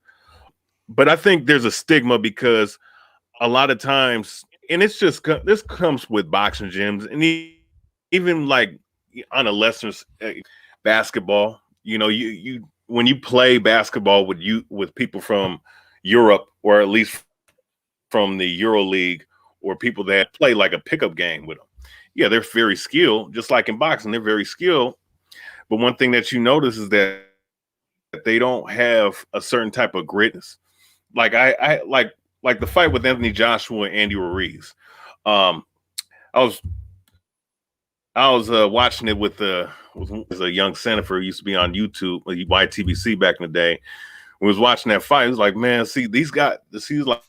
But I think there's a stigma because a lot of times, and it's just, this comes with boxing gyms, and even like on a lesser basketball, you know, you when you play basketball with people from Europe, or at least from the Euro League, or people that play like a pickup game with them. Yeah, they're very skilled, just like in boxing, they're very skilled. But one thing that you notice is that they don't have a certain type of gritness. Like I like the fight with Anthony Joshua and Andy Ruiz. I was watching it with a young senator who used to be on YouTube, YTBC back in the day. We was watching that fight. He was like, man, see these guys. He's like,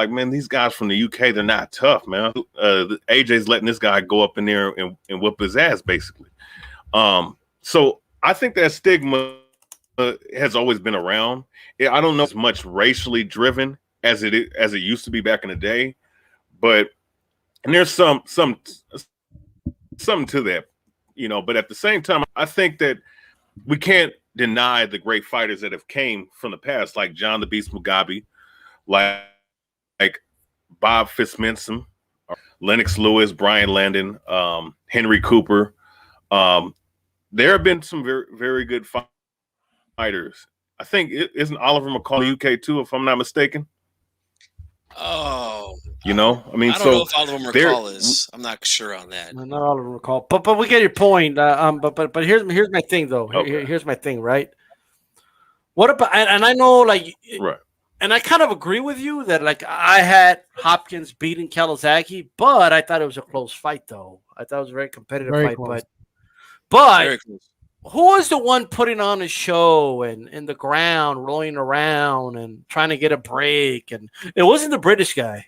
man, these guys from the UK, they're not tough, man. AJ's letting this guy go up in there and whip his ass, basically. So I think that stigma has always been around. I don't know as much racially driven as it used to be back in the day, but and there's something to that, you know. But at the same time, I think that we can't deny the great fighters that have came from the past, like John the Beast Mugabe, like Bob Fitzmaurice, Lennox Lewis, Brian Landon, Henry Cooper. There have been some very, very good fighters. I think isn't Oliver McCall UK too, if I'm not mistaken. Oh, you know, I mean, I don't know if Oliver McCall is. I'm not sure on that. Not Oliver McCall, but we get your point. But here's my thing though. Okay. Here's my thing, right? What about and I know like right. And I kind of agree with you that, like, I had Hopkins beating Kawasaki, but I thought it was a close fight, though. I thought it was a very competitive fight. Close. But who was the one putting on a show and in the ground, rolling around and trying to get a break? And it wasn't the British guy.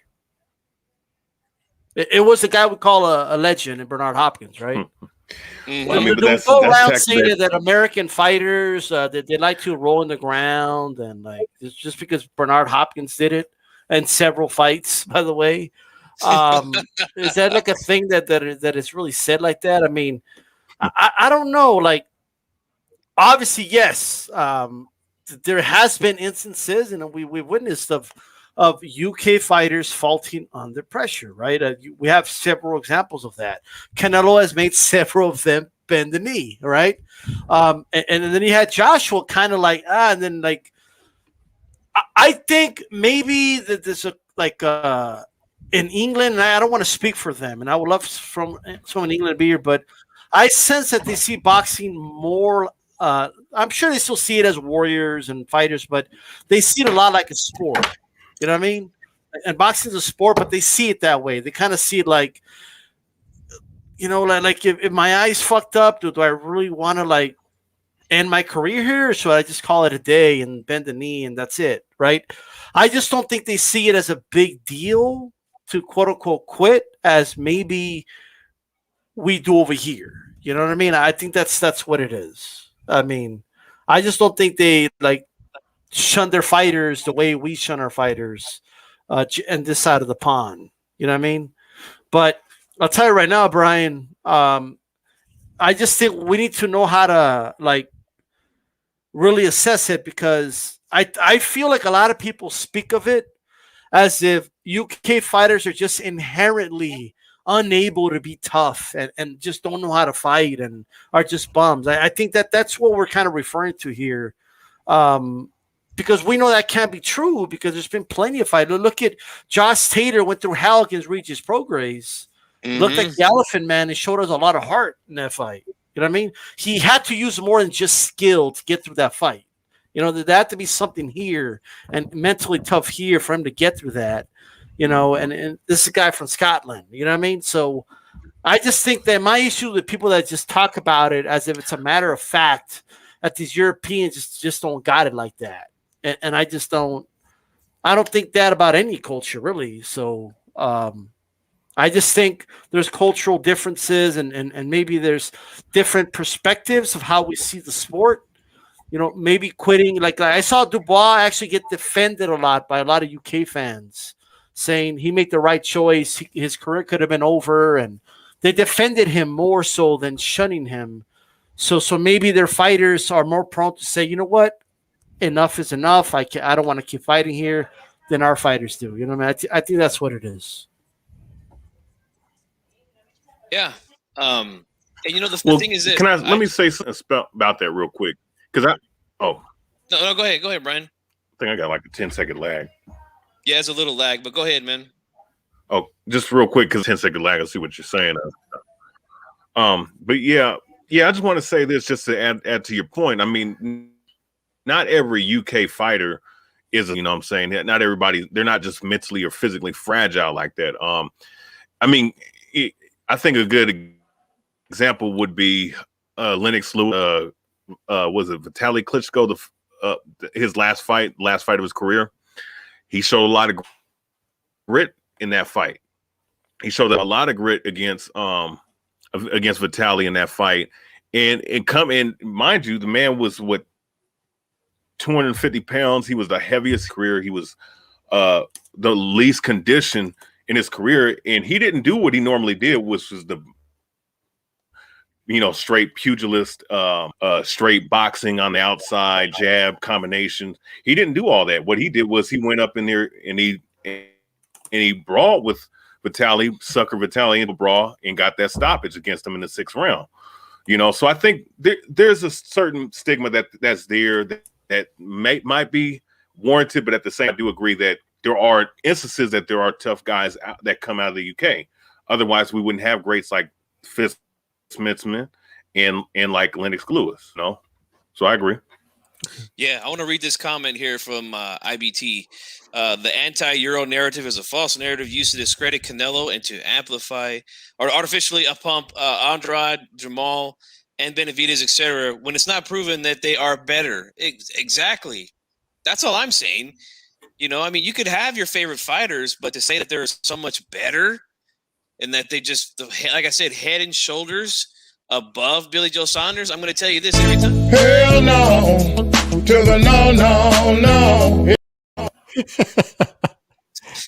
It was the guy we call a legend, in Bernard Hopkins, right? Mm-hmm. I mean, but they go around saying that American fighters that they like to roll in the ground, and like it's just because Bernard Hopkins did it, and several fights, by the way. Is that like a thing that is really said like that? I mean, I don't know. Like, obviously, yes, there has been instances, and we witnessed of UK fighters faulting under pressure, right? We have several examples of that. Canelo has made several of them bend the knee, right? And then you had Joshua kind of like, and then like, I think maybe that there's in England, and I don't want to speak for them, and I would love from someone in England to be here, but I sense that they see boxing more. I'm sure they still see it as warriors and fighters, but they see it a lot like a sport. You know what I mean? And boxing is a sport, but they see it that way. They kind of see it like, you know, like if my eye's fucked up, do I really want to like end my career here, or should I just call it a day and bend the knee and that's it, right? I just don't think they see it as a big deal to quote unquote quit as maybe we do over here. You know what I mean? I think that's what it is. I mean, I just don't think they like shun their fighters the way we shun our fighters and this side of the pond. You know what I mean? But I'll tell you right now, Brian, I just think we need to know how to like really assess it, because I feel like a lot of people speak of it as if UK fighters are just inherently unable to be tough and just don't know how to fight and are just bums. I think that's what we're kind of referring to here. Because we know that can't be true, because there's been plenty of fighters. Look at Josh Taylor went through hell against Regis Prograis. Looked like the Elephant Man and showed us a lot of heart in that fight. You know what I mean? He had to use more than just skill to get through that fight. You know, there had to be something here and mentally tough here for him to get through that. You know, and this is a guy from Scotland. You know what I mean? So I just think that my issue with people that just talk about it as if it's a matter of fact that these Europeans just don't got it like that. And I just don't think that about any culture, really. So, I just think there's cultural differences and maybe there's different perspectives of how we see the sport. Maybe quitting. Like I saw Dubois actually get defended a lot by a lot of UK fans, saying he made the right choice. His career could have been over, and they defended him more so than shunning him. So maybe their fighters are more prone to say, you know what, enough is enough. I don't want to keep fighting here than our fighters do. You know what I mean? I think that's what it is. Yeah. And the thing is that let me say something about that real quick. Because no, go ahead, Brian. I think I got like a 10-second lag. Yeah, it's a little lag, but go ahead, man. Oh, just real quick, because 10-second lag, I'll see what you're saying. But yeah, I just want to say this just to add to your point. I mean, not every UK fighter is, you know what I'm saying? Not everybody, they're not just mentally or physically fragile like that. I mean, I think a good example would be Lennox Lewis. Was it Vitaly Klitschko? His last fight of his career. He showed a lot of grit in that fight. He showed a lot of grit against Vitaly in that fight, and mind you, the man was 250 pounds. He was the heaviest career. He was the least conditioned in his career, and he didn't do what he normally did, which was the straight pugilist, straight boxing on the outside, jab combinations. He didn't do all that. What he did was he went up in there and he brawled with Vitaly, sucker Vitaly in the brawl, and got that stoppage against him in the 6th round. So I think there's a certain stigma that's there that might be warranted, but at the same time, I do agree that there are instances that there are tough guys that come out of the UK. Otherwise, we wouldn't have greats like Smithsman and like Lennox Lewis, So I agree. Yeah, I want to read this comment here from IBT. The anti-Euro narrative is a false narrative used to discredit Canelo and to amplify or artificially pump Andrade, Jamal, and Benavidez, etc. when it's not proven that they are better. Exactly. That's all I'm saying. I mean, you could have your favorite fighters, but to say that they're so much better and that they just, like I said, head and shoulders above Billy Joe Saunders, I'm going to tell you this every time. Hell no, to the no.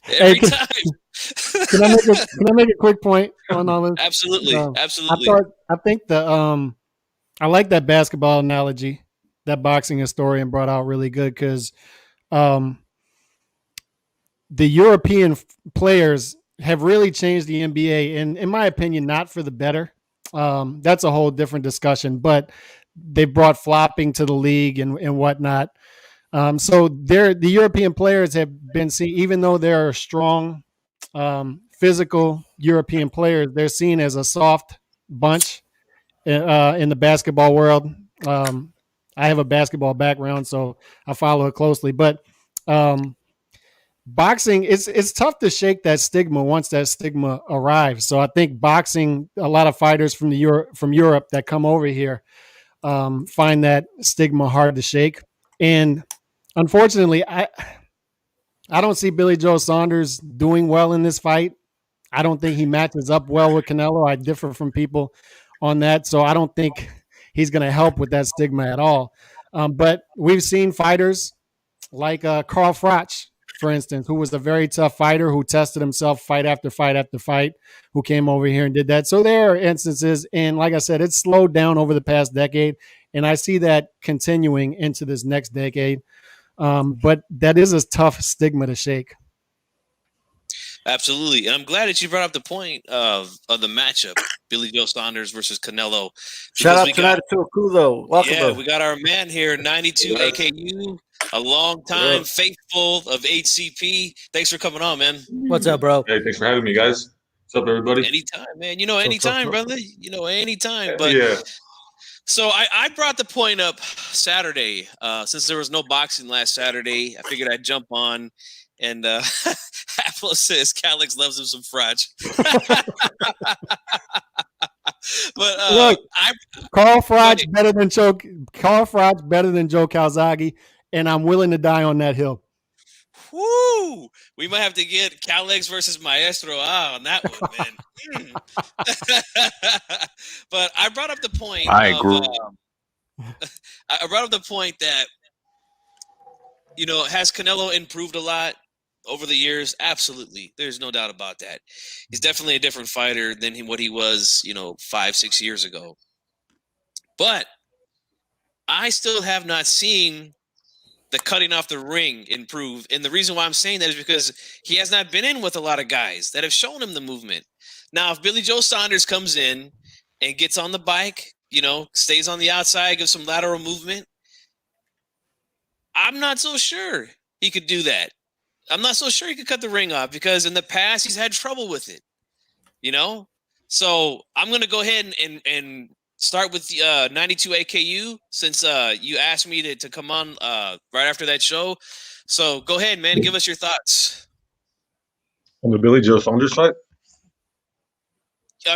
Every time. Can I make a quick point on all this? Absolutely. I think I like that basketball analogy that boxing historian brought out really good because the European players have really changed the NBA, and in my opinion, not for the better. That's a whole different discussion, but they brought flopping to the league and whatnot. So the European players have been seen, even though they're strong, physical European players, they're seen as a soft bunch in the basketball world. I have a basketball background, so I follow it closely, but boxing, it's tough to shake that stigma once that stigma arrives. So I think boxing, a lot of fighters from Europe that come over here find that stigma hard to shake. And unfortunately, I don't see Billy Joe Saunders doing well in this fight. I don't think he matches up well with Canelo. I differ from people on that. So I don't think he's going to help with that stigma at all. But we've seen fighters like Carl Froch, for instance, who was a very tough fighter who tested himself fight after fight after fight, who came over here and did that. So there are instances, and like I said, it's slowed down over the past decade, and I see that continuing into this next decade. But that is a tough stigma to shake. Absolutely. And I'm glad that you brought up the point of the matchup, Billy Joe Saunders versus Canelo. Shout out tonight to Akulo. Welcome. Yeah, we got our man here, 92 AKU, a long time faithful of HCP. Thanks for coming on, man. What's up, bro? Hey, thanks for having me, guys. What's up, everybody? Anytime, man. Anytime, brother. Anytime. But yeah. So I brought the point up Saturday. Since there was no boxing last Saturday, I figured I'd jump on. And Apple says Calix loves him some Froch. But look, Carl Froch better than Joe Calzaghe, and I'm willing to die on that hill. Woo! Woo! We might have to get Calex versus Maestro on that one, man. But I brought up the point. I agree. I brought up the point that has Canelo improved a lot over the years? Absolutely. There's no doubt about that. He's definitely a different fighter than what he was, 5-6 years ago. But I still have not seen the cutting off the ring improve. And the reason why I'm saying that is because he has not been in with a lot of guys that have shown him the movement. Now, if Billy Joe Saunders comes in and gets on the bike, stays on the outside, gives some lateral movement, I'm not so sure he could do that. I'm not so sure he could cut the ring off because in the past he's had trouble with it, So I'm going to go ahead and start with the 92 AKU since you asked me to come on right after that show. So go ahead, man. Give us your thoughts. On the Billy Joe Saunders fight?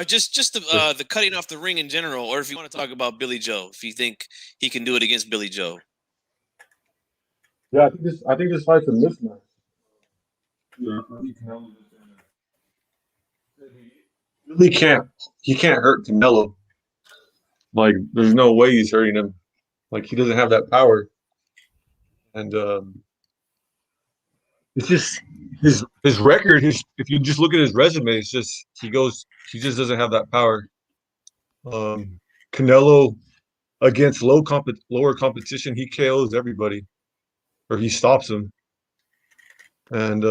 Just the cutting off the ring in general, or if you want to talk about Billy Joe, if you think he can do it against Billy Joe. Yeah, I think this fight's a mismatch. Yeah, he can't hurt Canelo. Like, there's no way he's hurting him. Like, he doesn't have that power. And it's just his record. If you just look at his resume, it's just he just doesn't have that power. Canelo against lower competition, he KOs everybody, or he stops them. And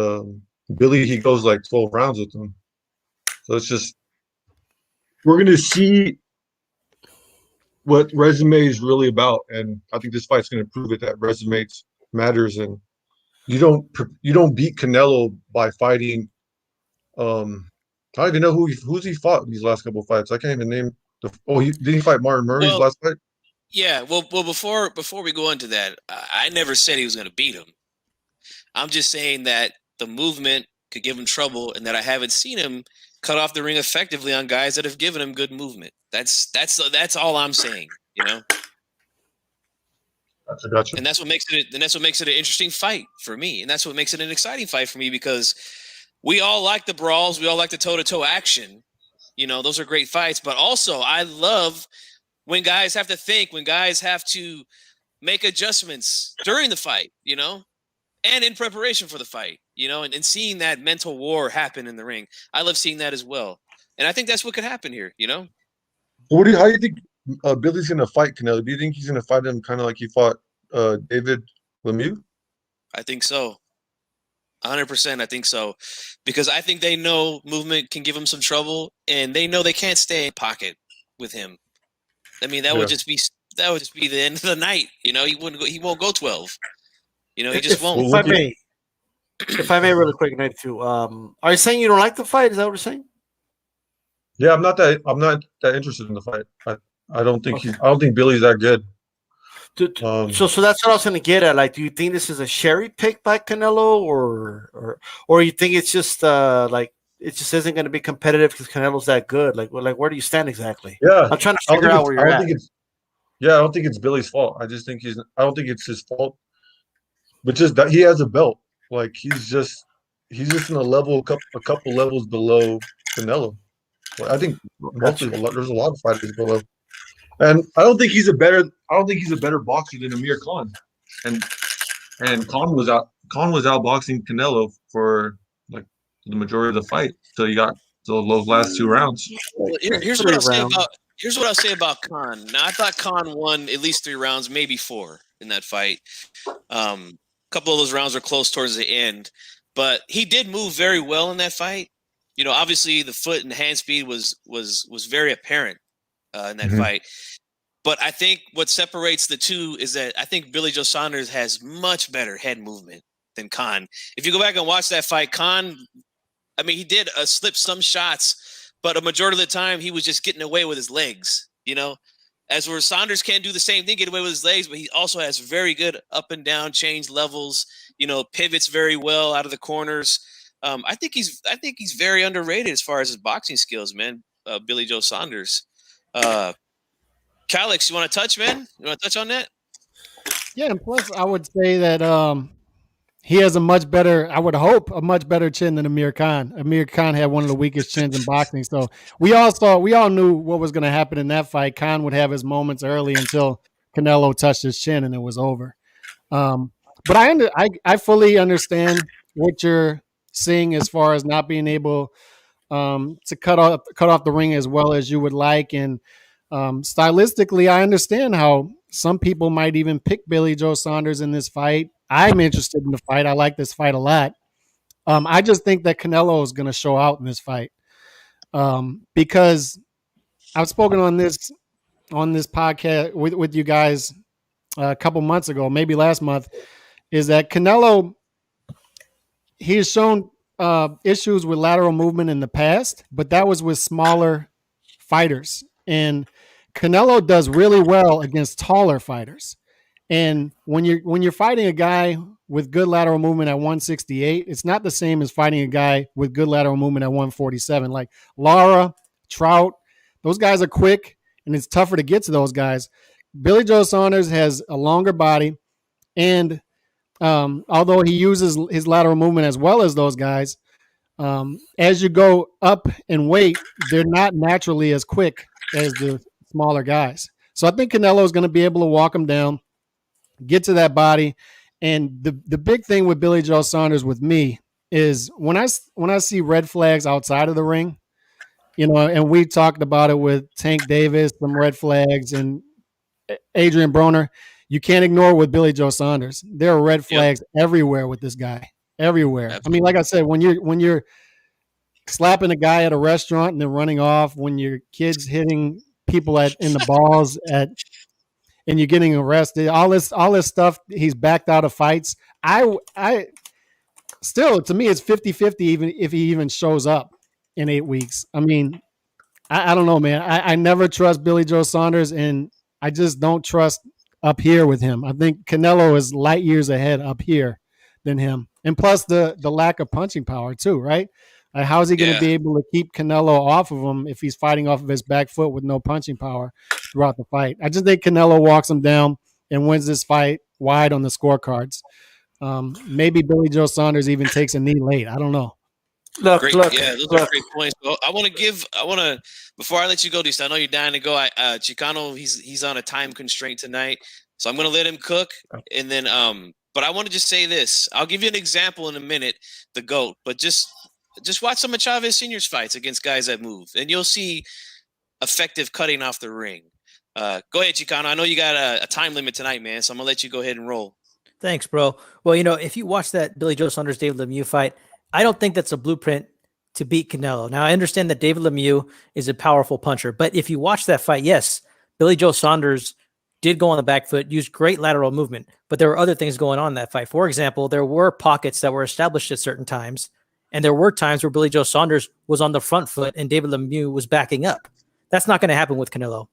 Billy, he goes like 12 rounds with him. So it's just we're gonna see what resume is really about, and I think this fight's going to prove it that resume matters. And you don't beat Canelo by fighting. I don't even know who's he fought these last couple of fights. I can't even name did he fight Martin Murray's last fight? Yeah, well, before we go into that, I never said he was going to beat him. I'm just saying that the movement could give him trouble, and that I haven't seen him cut off the ring effectively on guys that have given him good movement. That's all I'm saying, Gotcha. And that's what makes it an interesting fight for me, and that's what makes it an exciting fight for me because we all like the brawls, we all like the toe-to-toe action. Those are great fights, but also I love when guys have to think, when guys have to make adjustments during the fight, and in preparation for the fight, and seeing that mental war happen in the ring. I love seeing that as well. And I think that's what could happen here, How do you think Billy's going to fight Canelo? Do you think he's going to fight him kind of like he fought David Lemieux? I think so. 100%. I think so. Because I think they know movement can give him some trouble, and they know they can't stay in pocket with him. I mean, that would just be the end of the night. He won't go 12. He just won't. If I may, really quick, 92. Are you saying you don't like the fight? Is that what you're saying? Yeah, I'm not that interested in the fight. I don't think Billy's that good. So that's what I was going to get at. Like, do you think this is a cherry pick by Canelo, or you think it's just like it just isn't going to be competitive because Canelo's that good? Like where do you stand exactly? Yeah, I'm trying to figure out where you're at. I don't think it's Billy's fault. I don't think it's his fault. But just that he has a belt. Like he's just in a couple levels below Canelo. Well, I think mostly there's a lot of fighters below. And I don't think he's a better boxer than Amir Khan. And Khan was outboxing Canelo for like the majority of the fight. So you got those last 2 rounds. Well, here's what I'll say about Khan. Now I thought Khan won at least 3 rounds, maybe 4 in that fight. A couple of those rounds were close towards the end, but he did move very well in that fight. Obviously the foot and hand speed was very apparent in that fight. But I think what separates the two is that I think Billy Joe Saunders has much better head movement than Khan. If you go back and watch that fight, Khan, I mean, he did slip some shots, but a majority of the time he was just getting away with his legs, as where Saunders can't do the same thing, get away with his legs, but he also has very good up and down change levels, pivots very well out of the corners. I think he's very underrated as far as his boxing skills, man. Billy Joe Saunders. Calix, you want to touch, man? You want to touch on that? Yeah, and plus I would say that he has a much better, I would hope, a much better chin than Amir Khan. Amir Khan had one of the weakest chins in boxing. So we all knew what was going to happen in that fight. Khan would have his moments early until Canelo touched his chin and it was over. But I fully understand what you're seeing as far as not being able to cut off the ring as well as you would like. And stylistically, I understand how some people might even pick Billy Joe Saunders in this fight. I'm interested in the fight. I like this fight a lot. I just think that Canelo is going to show out in this fight because I've spoken on this podcast with you guys a couple months ago, maybe last month, is that Canelo, he has shown issues with lateral movement in the past, but that was with smaller fighters. And Canelo does really well against taller fighters. And when you're fighting a guy with good lateral movement at 168, it's not the same as fighting a guy with good lateral movement at 147. Like Lara, Trout, those guys are quick, and it's tougher to get to those guys. Billy Joe Saunders has a longer body, and although he uses his lateral movement as well as those guys, as you go up in weight, they're not naturally as quick as the smaller guys. So I think Canelo is going to be able to walk him down, get to that body. And the big thing with Billy Joe Saunders with me is when I see red flags outside of the ring, and we talked about it with Tank Davis, some red flags, and Adrian Broner, you can't ignore it with Billy Joe Saunders. There are red flags everywhere with this guy, everywhere. Absolutely. I mean, like I said, when you're slapping a guy at a restaurant and then running off, when your kid's hitting people in the balls and you're getting arrested, all this stuff, he's backed out of fights. I still, to me, it's 50-50 even if he even shows up in 8 weeks. I mean, I don't know, man. I never trust Billy Joe Saunders, and I just don't trust up here with him. I think Canelo is light years ahead up here than him. And plus the lack of punching power too, right? How is he going to be able to keep Canelo off of him if he's fighting off of his back foot with no punching power throughout the fight? I just think Canelo walks him down and wins this fight wide on the scorecards. Maybe Billy Joe Saunders even takes a knee late. I don't know. Those are great points. So I want to, before I let you go, Deuce, I know you're dying to go. Chicano, he's on a time constraint tonight, so I'm going to let him cook. And then, but I want to just say this. I'll give you an example in a minute, the GOAT, but just watch some of Chavez Sr.'s fights against guys that move, and you'll see effective cutting off the ring. Go ahead, Chicano. I know you got a time limit tonight, man, so I'm going to let you go ahead and roll. Thanks, bro. Well, if you watch that Billy Joe Saunders, David Lemieux fight, I don't think that's a blueprint to beat Canelo. Now, I understand that David Lemieux is a powerful puncher, but if you watch that fight, yes, Billy Joe Saunders did go on the back foot, used great lateral movement, but there were other things going on in that fight. For example, there were pockets that were established at certain times, and there were times where Billy Joe Saunders was on the front foot and David Lemieux was backing up. That's not going to happen with Canelo.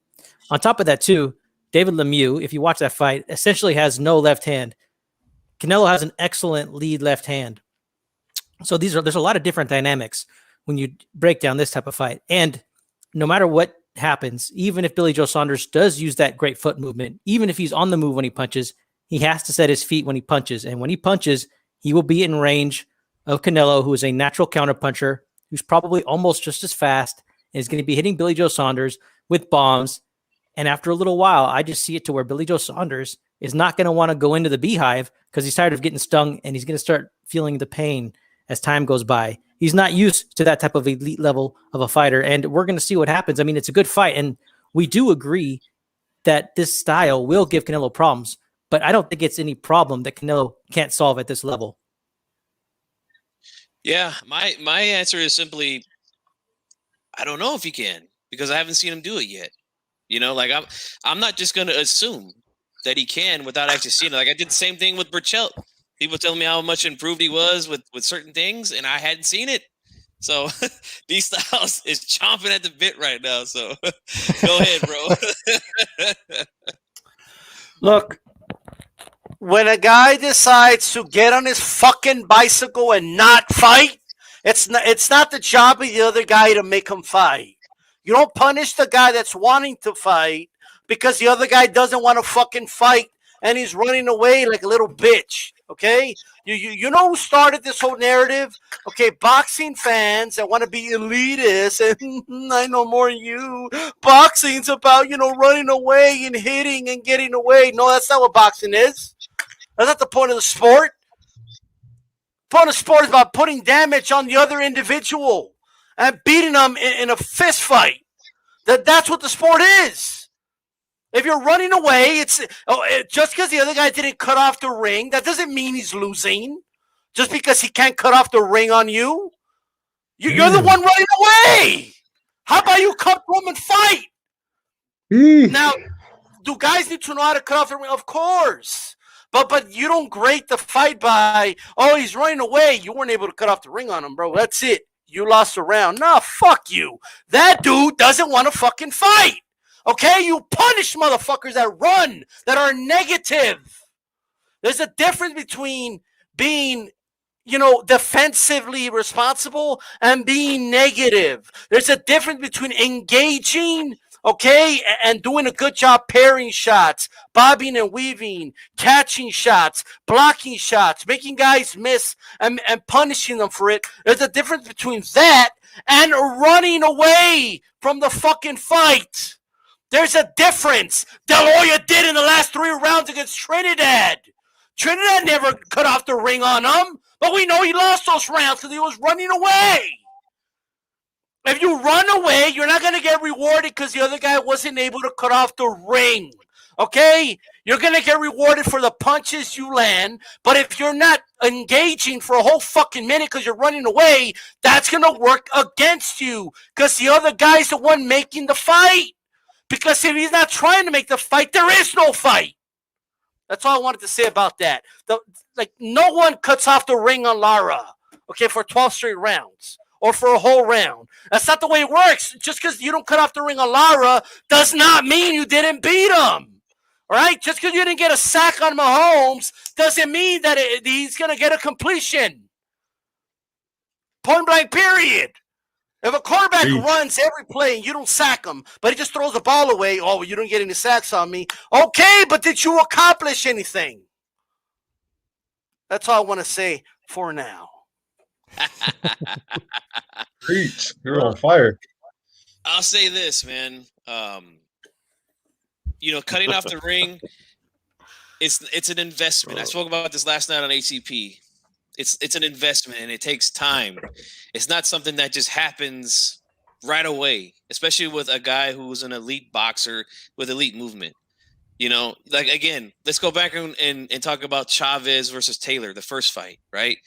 On top of that, too, David Lemieux, if you watch that fight, essentially has no left hand. Canelo has an excellent lead left hand. So there's a lot of different dynamics when you break down this type of fight. And no matter what happens, even if Billy Joe Saunders does use that great foot movement, even if he's on the move when he punches, he has to set his feet when he punches. And when he punches, he will be in range of Canelo, who is a natural counterpuncher, who's probably almost just as fast, and is going to be hitting Billy Joe Saunders with bombs. And after a little while, I just see it to where Billy Joe Saunders is not going to want to go into the beehive because he's tired of getting stung, and he's going to start feeling the pain as time goes by. He's not used to that type of elite level of a fighter, and we're going to see what happens. I mean, it's a good fight, and we do agree that this style will give Canelo problems, but I don't think it's any problem that Canelo can't solve at this level. Yeah, my answer is simply, I don't know if he can, because I haven't seen him do it yet. I'm not just going to assume that he can without actually seeing it. Like I did the same thing with Burchell. People telling me how much improved he was with certain things, and I hadn't seen it. So B Styles is chomping at the bit right now. So go ahead, bro. Look, when a guy decides to get on his fucking bicycle and not fight, it's not the job of the other guy to make him fight. You don't punish the guy that's wanting to fight because the other guy doesn't want to fucking fight and he's running away like a little bitch. Okay, you know who started this whole narrative? Okay, boxing fans that want to be elitist and I know more than you. Boxing's about running away and hitting and getting away. No, that's not what boxing is. That's not the point of the sport. The point of sport is about putting damage on the other individual and beating them in a fist fight. That's what the sport is. If you're running away, just because the other guy didn't cut off the ring, that doesn't mean he's losing. Just because he can't cut off the ring on you, you're the one running away. How about you come to him and fight? Now, do guys need to know how to cut off the ring? Of course. But you don't grade the fight by, he's running away. You weren't able to cut off the ring on him, bro. That's it. You lost a round. Nah, fuck you. That dude doesn't want to fucking fight. Okay, you punish motherfuckers that run, that are negative. There's a difference between being, defensively responsible and being negative. There's a difference between engaging, okay, and doing a good job pairing shots, bobbing and weaving, catching shots, blocking shots, making guys miss and punishing them for it. There's a difference between that and running away from the fucking fight. There's a difference. De La Hoya did in the last 3 rounds against Trinidad. Trinidad never cut off the ring on him, but we know he lost those rounds because he was running away. If you run away, you're not going to get rewarded because the other guy wasn't able to cut off the ring. Okay? You're going to get rewarded for the punches you land, but if you're not engaging for a whole fucking minute because you're running away, that's going to work against you because the other guy's the one making the fight. Because if he's not trying to make the fight, there is no fight. That's all I wanted to say about that. No one cuts off the ring on Lara, okay, for 12 straight rounds or for a whole round. That's not the way it works. Just because you don't cut off the ring on Lara does not mean you didn't beat him. All right? Just because you didn't get a sack on Mahomes doesn't mean that he's going to get a completion. Point blank, period. If a quarterback runs every play and you don't sack him, but he just throws the ball away, you don't get any sacks on me. Okay, but did you accomplish anything? That's all I want to say for now. Preach. You're on fire. I'll say this, man. Cutting off the ring, it's an investment. I spoke about this last night on ACP. It's an investment and it takes time. It's not something that just happens right away, especially with a guy who's an elite boxer with elite movement. Again, let's go back and talk about Chavez versus Taylor, the first fight, right?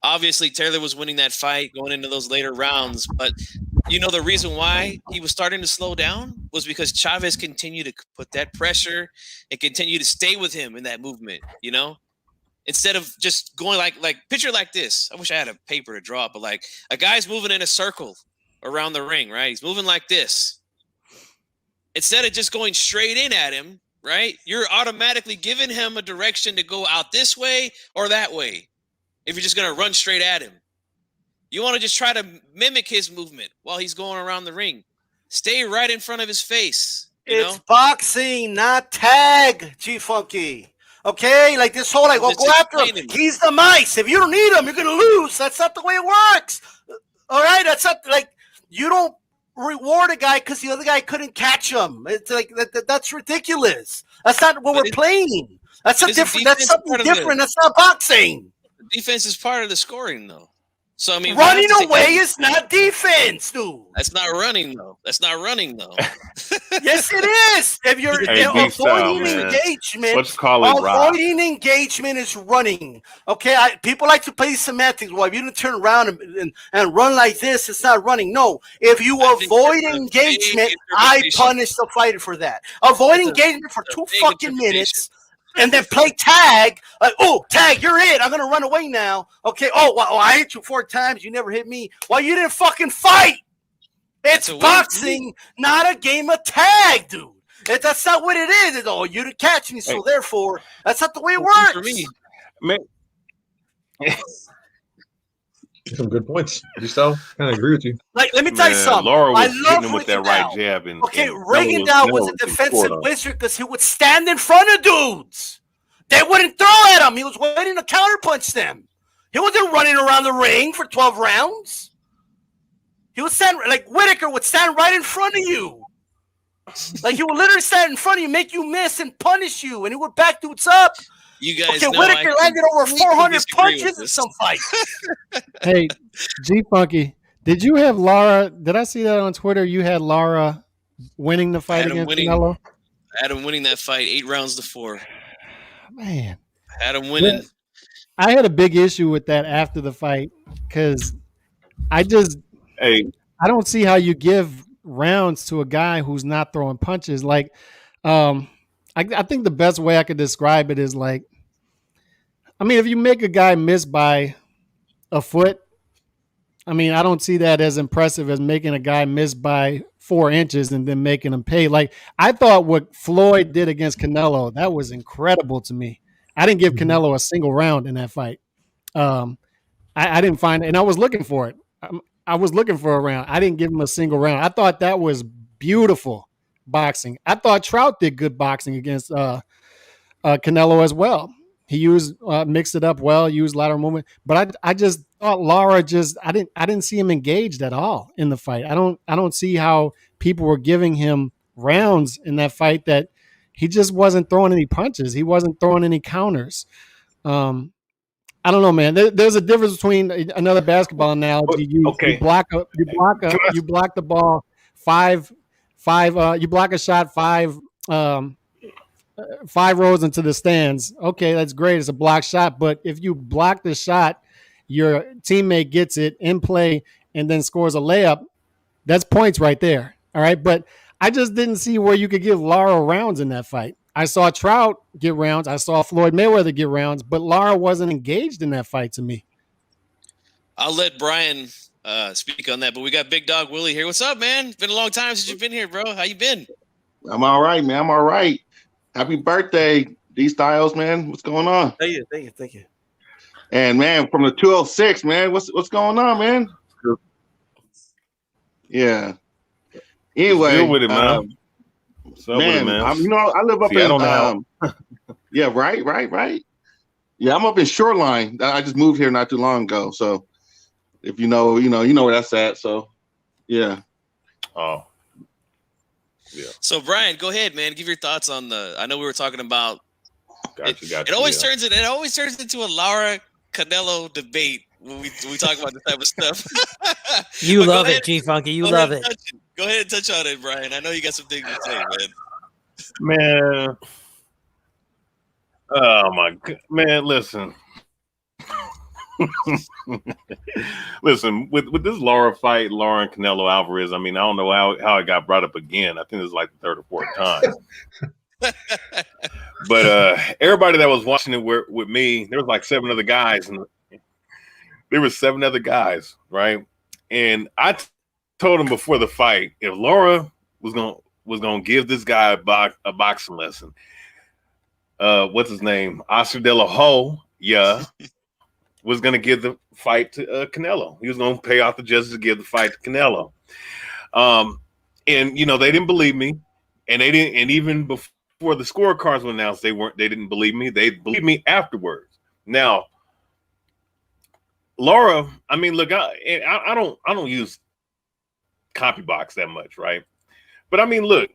Obviously, Taylor was winning that fight going into those later rounds, but the reason why he was starting to slow down was because Chavez continued to put that pressure and continue to stay with him in that movement, Instead of just going like picture like this. I wish I had a paper to draw, but like a guy's moving in a circle around the ring, right? He's moving like this. Instead of just going straight in at him, right? You're automatically giving him a direction to go out this way or that way. If you're just going to run straight at him. You want to just try to mimic his movement while he's going around the ring. Stay right in front of his face. It's boxing, not tag, G-Funky. Okay, like this whole go after him. He's the mice. If you don't need him, you're gonna lose. That's not the way it works. All right, that's not you don't reward a guy because the other guy couldn't catch him. It's that's ridiculous. That's not what we're playing. That's a different. That's something different. That's not boxing. Defense is part of the scoring, though. So I mean, running away is not defense, dude. That's not running, though. Yes, it is. If you're avoiding engagement, let's call it avoiding engagement is running. Okay, people like to play semantics. Well, if you don't turn around and run like this, it's not running. No, if you avoid engagement, I punish the fighter for that. Avoid engagement for 2 fucking minutes. And then play tag. Tag, you're it. I'm going to run away now. Okay. I hit you 4 times. You never hit me. Well, you didn't fucking fight. It's boxing, not a game of tag, dude. That's not what it is. You didn't catch me, so therefore, that's not the way it works. For me, man. Some good points. Kind of agree with you. Let me tell you something. Laura was hitting him with that right jab. Reagandow was a defensive wizard because he would stand in front of dudes. They wouldn't throw at him. He was waiting to counterpunch them. He wasn't running around the ring for 12 rounds. He was standing like Whitaker would stand right in front of you. Like he would literally stand in front of you, make you miss and punish you, and he would back dudes up. You guys okay, know Whitaker landed over 400 punches in some fights. Hey, G Funky, did you have Lara? Did I see that on Twitter? You had Lara winning the fight against Canelo? I had him winning that fight 8 rounds to 4. Man. I had him winning. I had a big issue with that after the fight because I don't see how you give rounds to a guy who's not throwing punches. Like, I think the best way I could describe it is like, I mean, if you make a guy miss by a foot, I mean, I don't see that as impressive as making a guy miss by 4 inches and then making him pay. Like, I thought what Floyd did against Canelo, that was incredible to me. I didn't give Canelo a single round in that fight. I didn't find it, and I was looking for it. I was looking for a round. I didn't give him a single round. I thought that was beautiful boxing. I thought Trout did good boxing against Canelo as well. He mixed it up well, used lateral movement. But I just thought Lara I didn't see him engaged at all in the fight. I don't see how people were giving him rounds in that fight that he just wasn't throwing any punches. He wasn't throwing any counters. I don't know, man. There's a difference between another basketball analogy. You block the ball you block a shot 5 rows into the stands. Okay, that's great. It's a block shot. But if you block the shot, your teammate gets it in play and then scores a layup, that's points right there. All right. But I just didn't see where you could give Lara rounds in that fight. I saw Trout get rounds. I saw Floyd Mayweather get rounds, but Lara wasn't engaged in that fight to me. I'll let Brian speak on that, but we got Big Dog Willie here. What's up, man? It's been a long time since you've been here, bro. How you been? I'm all right, man. I'm all right. Happy birthday, D Styles, man. What's going on? Thank you. And man, from the 206, man, what's going on, man? Yeah. Anyway, deal with it, man. Man, I live up in yeah, right. Yeah, I'm up in Shoreline. I just moved here not too long ago. So if you know where that's at. So yeah. Oh. Yeah. So Brian, go ahead, man. Give your thoughts on I know we were talking about Gotcha. It always turns into a Lara Canelo debate when we talk about this type of stuff. You love it, G Funky. You love it. Go ahead and touch on it, Brian. I know you got some things to say, man. Man. Oh my God. Man, listen. Listen, with this Lara fight, Lara and Canelo Alvarez, I mean, I don't know how it got brought up again. I think it's like the 3rd or 4th time. But everybody that was watching it with me, there was like 7 other guys, and there were 7 other guys, right? And I told him before the fight, if Lara was gonna give this guy a boxing lesson, what's his name? Oscar De La Hoya, was gonna give the fight to Canelo. He was gonna pay off the judges to give the fight to Canelo. And they didn't believe me, and they didn't. And even before the scorecards were announced, they didn't believe me. They believed me afterwards. Now, Lara, I mean, look, I don't use CompuBox that much, right? But I mean, look.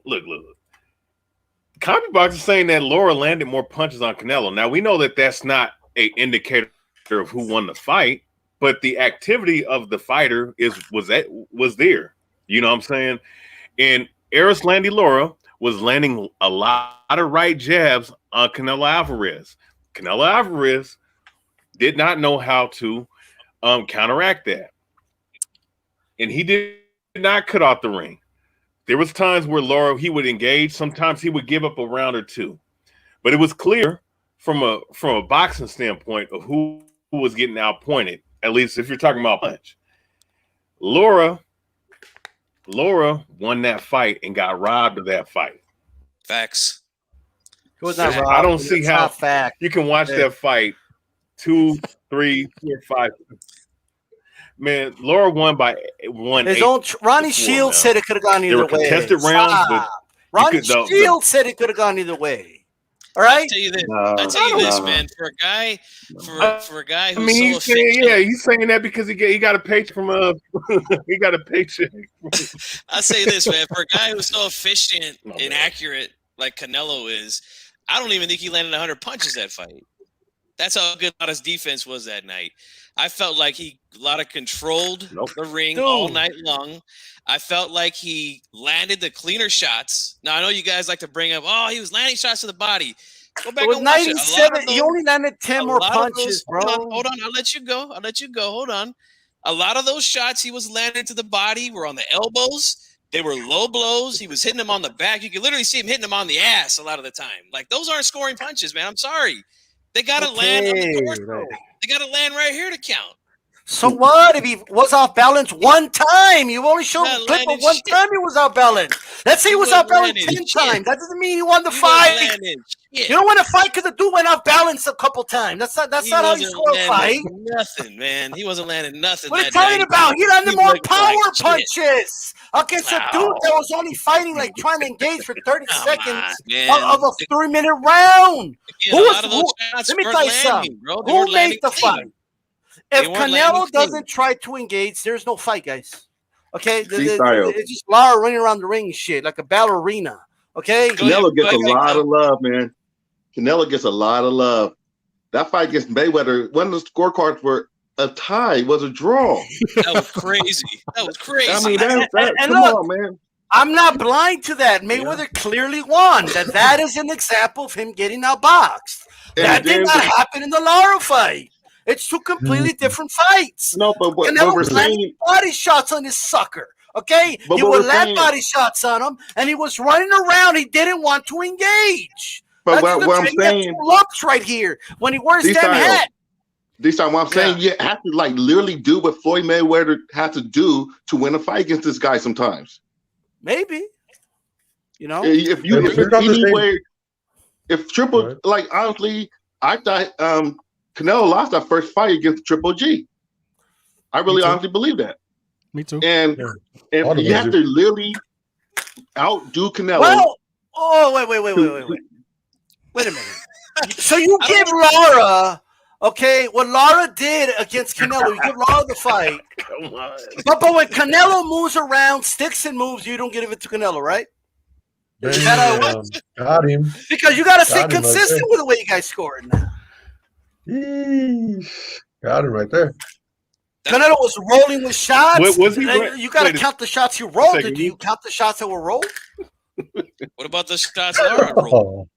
CompuBox is saying that Lara landed more punches on Canelo. Now we know that that's not an indicator of who won the fight, but the activity of the fighter was there. You know what I'm saying? And Landy Lara was landing a lot of right jabs on Canelo Alvarez. Canelo Alvarez did not know how to counteract that, and he did not cut off the ring. There was times where Lara, he would engage. Sometimes he would give up a round or two, but it was clear from a boxing standpoint of who was getting outpointed. At least if you're talking about punch, Lara won that fight and got robbed of that fight. Facts. It was not robbed. I don't see how fact. You can watch that fight 2, 3, 4, 5. Man, Lara won by 1. His own Ronnie Shields said it could have gone either way. Contested rounds, but Ronnie Shields said it could have gone either way. All right. I'll tell you this. I'll tell you this, man. For a guy, for a guy who's he's saying, he's saying that because he got a paycheck from he got a paycheck. I'll say this, man. For a guy who's so efficient and accurate like Canelo is, I don't even think he landed 100 punches that fight. That's how good Lotta's defense was that night. I felt like Lotta controlled the ring all night long. I felt like he landed the cleaner shots. Now, I know you guys like to bring up, he was landing shots to the body. Go back and watch 97. He only landed 10 more punches, bro. Hold on. I'll let you go. Hold on. A lot of those shots he was landing to the body were on the elbows. They were low blows. He was hitting them on the back. You could literally see him hitting them on the ass a lot of the time. Like, those aren't scoring punches, man. I'm sorry. They got to land on the torso. Right. They got to land right here to count. So what if he was off balance one time? You only showed the clip of one time he was off balance. Let's say he was off balance 10 times. That doesn't mean he won the fight. You don't win a fight because the dude went off balance a couple times. That's not how you score a fight. Nothing, man. He wasn't landing nothing. What are you talking about? He landed more power punches against a dude that was only fighting, like trying to engage for 30 seconds of a 3-minute round. Let me tell you something. Who made the fight? If Canelo doesn't try to engage, there's no fight, guys. Okay? It's just Lara running around the ring and shit like a ballerina. Okay? Canelo gets a lot of love, man. Canelo gets a lot of love. That fight against Mayweather, one of the scorecards were a tie, was a draw. That was crazy. I mean, come on, man. I'm not blind to that. Mayweather clearly won. That is an example of him getting outboxed. That did not happen in the Lara fight. It's two completely different fights. No, but what we're saying, body shots on this sucker. Okay, he would land body shots on him, and he was running around. He didn't want to engage. But what I'm saying, lumps right here when he wears damn hat. This time, what I'm saying, you have to like literally do what Floyd Mayweather had to do to win a fight against this guy. Sometimes, maybe, you know, if Triple, like honestly, I thought Canelo lost that first fight against Triple G. I really honestly believe that. Me too. And you have to literally outdo Canelo. Well, wait a minute. So you give Lara, what Lara did against Canelo, you give Lara the fight. Come on. But when Canelo moves around, sticks and moves, you don't give it to Canelo, right? Got him. Because you got to stay consistent with the way you guys scored now. Got him right there. Canelo was rolling with shots. You got to count the shots he rolled. Did you count the shots that were rolled? What about the shots Lara rolled?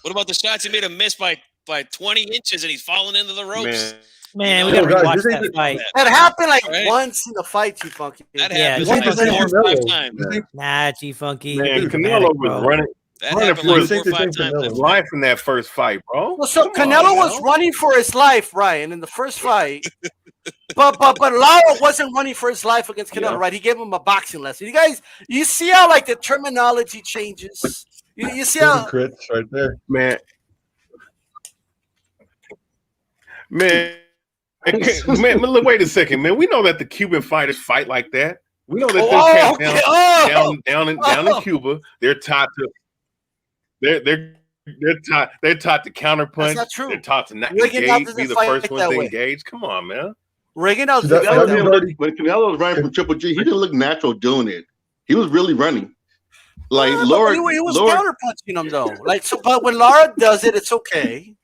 What about the shots he made him miss by 20 inches and he's falling into the ropes? Man, we got to watch that fight. That happened once in the fight, G-Funky. That happened like 4 or 5 times. Nah, G-Funky. Man, Canelo was running for his life in that first fight, bro. Well, so Canelo was running for his life, Ryan, in the first fight. but Lara wasn't running for his life against Canelo, right? He gave him a boxing lesson. You see how like the terminology changes? You see how crits right there, man. Wait a second, man. We know that the Cuban fighters fight like that. We know that down in Cuba, they're taught to they're taught to counterpunch. That's not true. They're taught to not engage, be the first one to engage. Come on, man. When Canelo was running from Triple G, he didn't look natural doing it. He was really running. Like Laura, he was counterpunching him though. But when Lara does it, it's okay,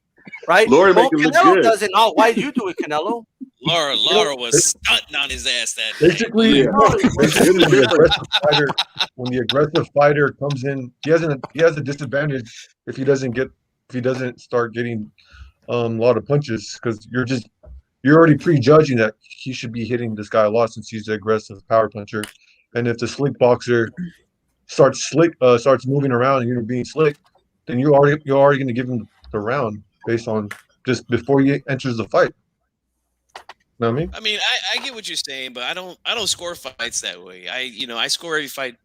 right? Laura make him look Canelo good. doesn't. Why did you do it, Canelo? Laura was stunting on his ass that day. Basically, when the aggressive fighter comes in, he has a disadvantage if he doesn't start getting a lot of punches, because you're already prejudging that he should be hitting this guy a lot since he's an aggressive power puncher. And if the slick boxer starts moving around and you're being slick, then you're already going to give him the round based on just before he enters the fight. Know what I mean? I get what you're saying, but I don't score fights that way. I score every fight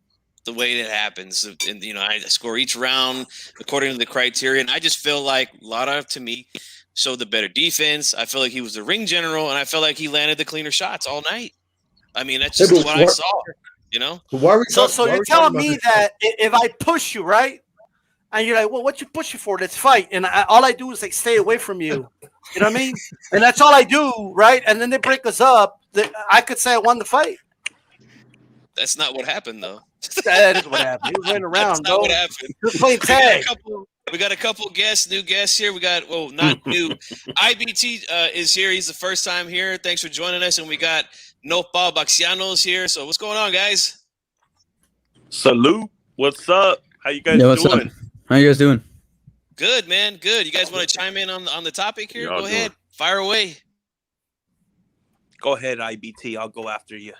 the way that happens, and I score each round according to the criteria. And I just feel like Lara, to me, showed the better defense. I feel like he was the ring general, and I felt like he landed the cleaner shots all night. That's just what I saw. So you're telling me that if I push you, right, and you're like, well, what you pushing for? Let's fight. And all I do is like stay away from you. You know what I mean? And that's all I do, right? And then they break us up. I could say I won the fight. That's not what happened, though. That is what happened. He was running around. That's not what happened. He was playing tag. We got a couple new guests here. We got, well, not new. IBT is here. He's the first time here. Thanks for joining us. And we got Nopal Baxianos here. So what's going on, guys? Salute. What's up? How you guys doing? Up? How you guys doing? Good, man. Good. You guys want to chime in on the topic here? Go ahead. Fire away. Go ahead, IBT. I'll go after you.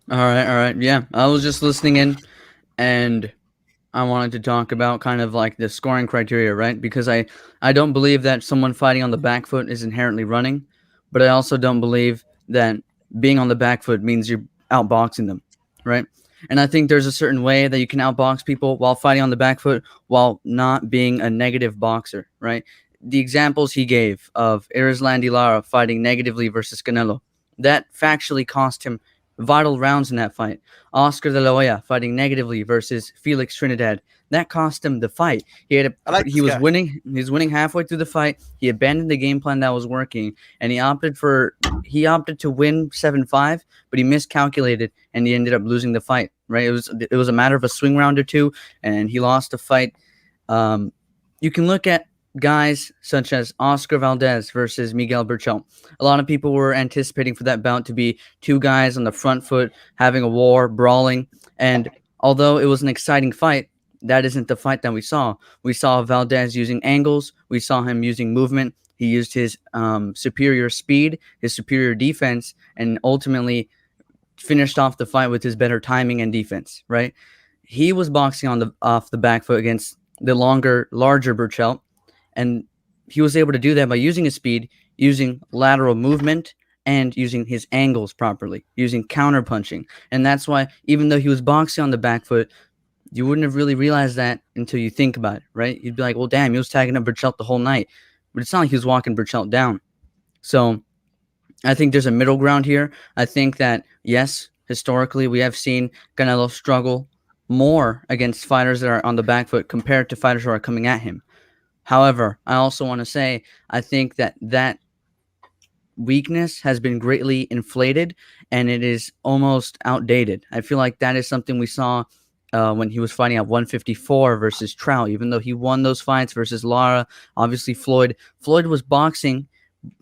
All right. Yeah, I was just listening in, and I wanted to talk about kind of like the scoring criteria, right? Because I don't believe that someone fighting on the back foot is inherently running, but I also don't believe that being on the back foot means you're outboxing them, right? And I think there's a certain way that you can outbox people while fighting on the back foot while not being a negative boxer, right? The examples he gave of Erislandy Lara fighting negatively versus Canelo, that factually cost him vital rounds in that fight. Oscar De La Hoya fighting negatively versus Felix Trinidad, that cost him the fight. He was winning halfway through the fight. He abandoned the game plan that was working, and he opted to win 7-5, but he miscalculated and he ended up losing the fight. Right? It was a matter of a swing round or two, and he lost the fight. You can look at guys such as Oscar Valdez versus Miguel Berchelt. A lot of people were anticipating for that bout to be two guys on the front foot having a war, brawling, and although it was an exciting fight, that isn't the fight that we saw. We saw Valdez using angles. We saw him using movement. He used his superior speed, his superior defense, and ultimately finished off the fight with his better timing and defense, right? He was boxing off the back foot against the larger Berchelt, and he was able to do that by using his speed, using lateral movement, and using his angles properly, using counter punching. And that's why, even though he was boxing on the back foot, you wouldn't have really realized that until you think about it, right? You'd be like, well, damn, he was tagging up Berchelt the whole night. But it's not like he was walking Berchelt down. So I think there's a middle ground here. I think that, yes, historically, we have seen Canelo struggle more against fighters that are on the back foot compared to fighters who are coming at him. However, I also want to say, I think that weakness has been greatly inflated and it is almost outdated. I feel like that is something we saw when he was fighting at 154 versus Trout, even though he won those fights versus Lara. Obviously, Floyd was boxing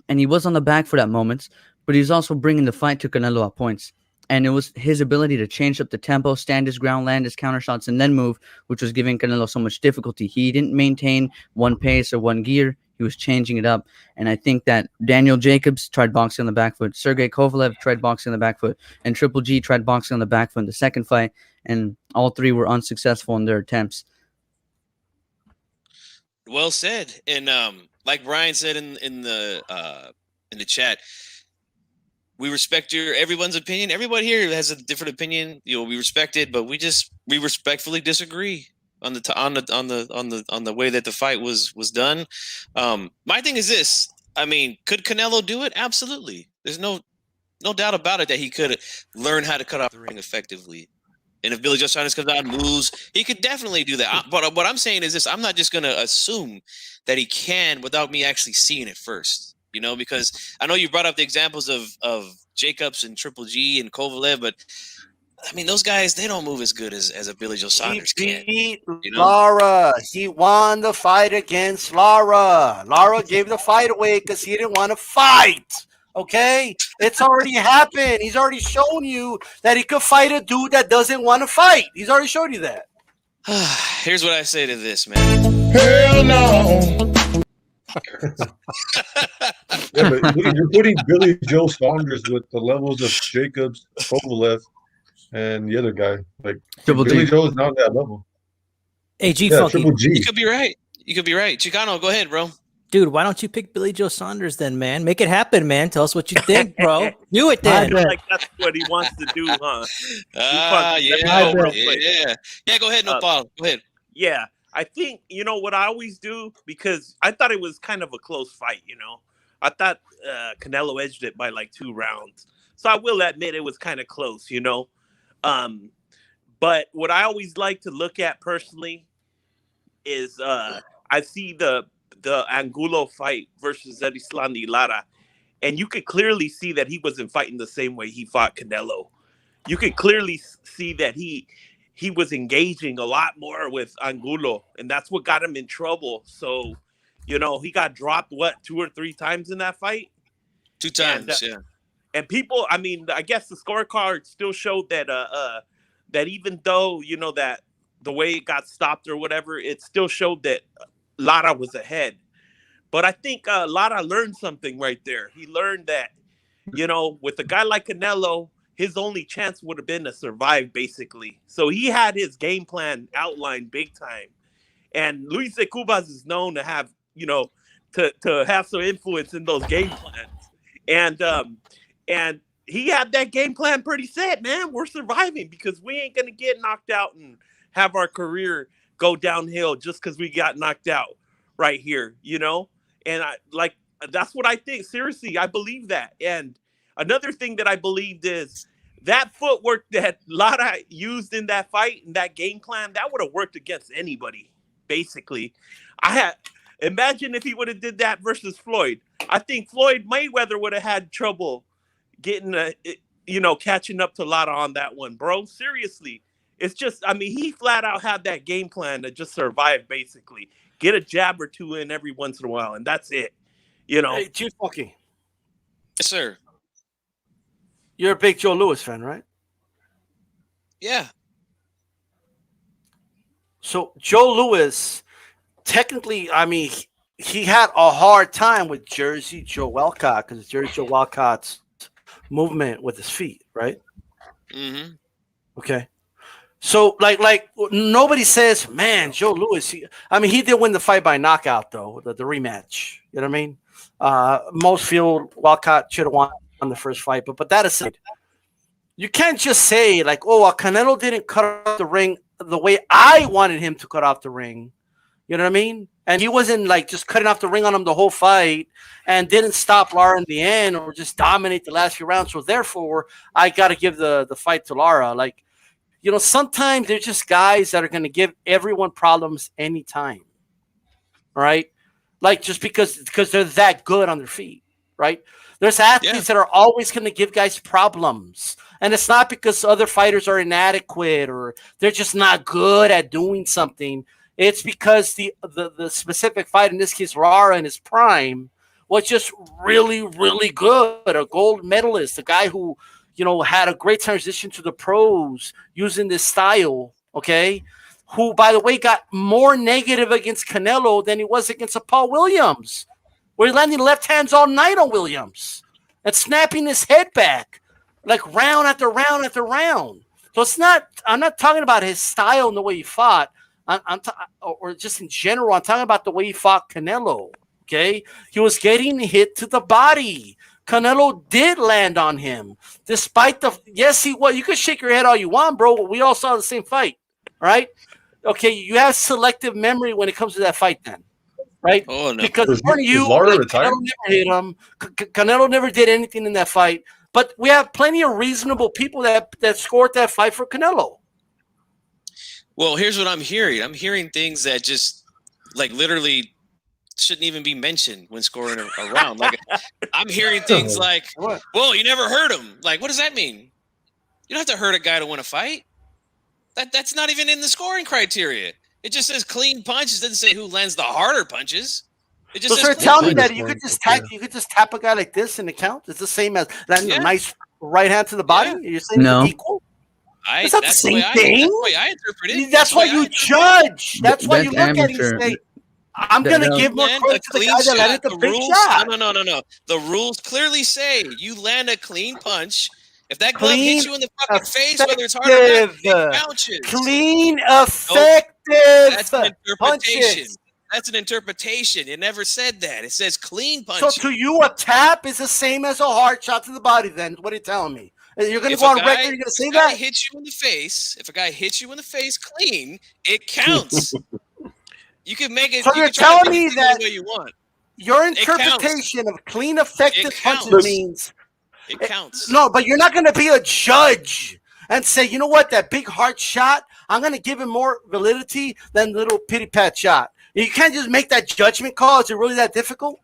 and he was on the back foot at moments, but he was also bringing the fight to Canelo at points. And it was his ability to change up the tempo, stand his ground, land his counter shots, and then move, which was giving Canelo so much difficulty. He didn't maintain one pace or one gear. He was changing it up. And I think that Daniel Jacobs tried boxing on the back foot. Sergey Kovalev tried boxing on the back foot. And Triple G tried boxing on the back foot in the second fight. And all three were unsuccessful in their attempts. Well said. And like Brian said in the chat, we respect everyone's opinion. Everybody here has a different opinion. We respect it, but we respectfully disagree on the way that the fight was done. My thing is this: I mean, could Canelo do it? Absolutely. There's no doubt about it that he could learn how to cut off the ring effectively. And if Billy Joe Saunders comes out and moves, he could definitely do that. But what I'm saying is this: I'm not just going to assume that he can without me actually seeing it first. Because I know you brought up the examples of Jacobs and Triple G and Kovalev, but I mean, those guys, they don't move as good as a Billy Joe Saunders can. He beat Lara. He won the fight against Lara. Lara gave the fight away because he didn't want to fight. Okay? It's already happened. He's already shown you that he could fight a dude that doesn't want to fight. He's already showed you that. Here's what I say to this, man. Hell no. Yeah, but you're putting Billy Joe Saunders with the levels of Jacobs, Kovalev, and the other guy. Like Billy Joe is not at that level. Hey, Funky. Triple G. You could be right. Chicano, go ahead, bro. Dude, why don't you pick Billy Joe Saunders then, man? Make it happen, man. Tell us what you think, bro. Do it then. I feel like that's what he wants to do, huh? Yeah, go ahead, Nopal. Go ahead. Yeah. I think, what I always do, because I thought it was kind of a close fight, I thought Canelo edged it by like 2 rounds. So I will admit it was kind of close, But what I always like to look at personally is I see the Angulo fight versus Erislandy Lara, and you could clearly see that he wasn't fighting the same way he fought Canelo. You could clearly see that he was engaging a lot more with Angulo, and that's what got him in trouble. So, you know, he got dropped, 2 or 3 times in that fight? 2 times, yeah. And people, I mean, I guess the scorecard still showed that that even though, you know, that the way it got stopped or whatever, it still showed that Lara was ahead. But I think Lara learned something right there. He learned that, you know, with a guy like Canelo, his only chance would have been to survive, basically. So he had his game plan outlined big time. And Luis de Cubas is known to have, you know, to have some influence in those game plans. And he had that game plan pretty set, man. We're surviving because we ain't going to get knocked out and have our career go downhill just because we got knocked out right here, you know? And that's what I think. Seriously, I believe that. And another thing that I believed is that footwork that Lara used in that fight and that game plan, that would have worked against anybody, basically. Imagine if he would have did that versus Floyd. I think Floyd Mayweather would have had trouble getting, catching up to Lara on that one, bro. Seriously. It's just, I mean, he flat out had that game plan to just survive, basically. Get a jab or 2 in every once in a while, and that's it. You know? Hey, Chief Funky. Yes, sir. You're a big Joe Louis fan, right? Yeah. So Joe Louis, technically, I mean, he had a hard time with Jersey Joe Walcott because Jersey Joe Walcott's movement with his feet, right? Mm-hmm. Okay. So, like nobody says, man, Joe Louis. He did win the fight by knockout, though, the rematch. You know what I mean? Most feel Walcott should have won the first fight, but that aside, you can't just say like, oh, well, Canelo didn't cut off the ring the way I wanted him to cut off the ring. You know what I mean? And he wasn't like just cutting off the ring on him the whole fight and didn't stop Lara in the end or just dominate the last few rounds. So therefore, I got to give the fight to Lara. Like, you know, sometimes they're just guys that are going to give everyone problems anytime. All right? Like just because they're that good on their feet, right? There's athletes that are always going to give guys problems. And it's not because other fighters are inadequate or they're just not good at doing something. It's because the specific fight, in this case, Lara in his prime, was just really, really good. A gold medalist, a guy who, you know, had a great transition to the pros using this style, okay? Who, by the way, got more negative against Canelo than he was against a Paul Williams, where he's landing left hands all night on Williams and snapping his head back like round after round after round. So I'm not talking about his style and the way he fought, or just in general. I'm talking about the way he fought Canelo, okay? He was getting hit to the body. Canelo did land on him, despite you could shake your head all you want, bro, but we all saw the same fight, all right? Okay, you have selective memory when it comes to that fight then, right? Oh, no. Because Canelo never hit him. Canelo never did anything in that fight, but we have plenty of reasonable people that scored that fight for Canelo. Well, here's what I'm hearing. I'm hearing things that just, like, literally shouldn't even be mentioned when scoring a round. Like, I'm hearing things like, well, you never hurt him. Like, what does that mean? You don't have to hurt a guy to win a fight. That's not even in the scoring criteria. It just says clean punches. It doesn't say who lands the harder punches. It just says tell me that you could just tap a guy like this and it counts. It's the same as landing a nice right hand to the body. Yeah. You're saying it's equal? It's not the same thing. That's the way I interpret it. That's why you judge. That's why you look at it and say, I'm going to give more credit to the guy that landed the big shot. No. The rules clearly say you land a clean punch. If that glove hits you in the fucking face, whether it's hard or not, it bounces. Clean, effective That's an interpretation. punches. That's an interpretation. It never said that. It says clean punch. So to you, a tap is the same as a hard shot to the body then? What are you telling me? You're going to go on record, you're going to say that? If a guy hits you in the face, clean, it counts. You can make it. So you're telling me that the way you want. Your interpretation of clean, effective punches means it counts. No, but you're not going to be a judge and say, you know what, that big hard shot, I'm going to give him more validity than the little pity-pat shot. You can't just make that judgment call. Is it really that difficult?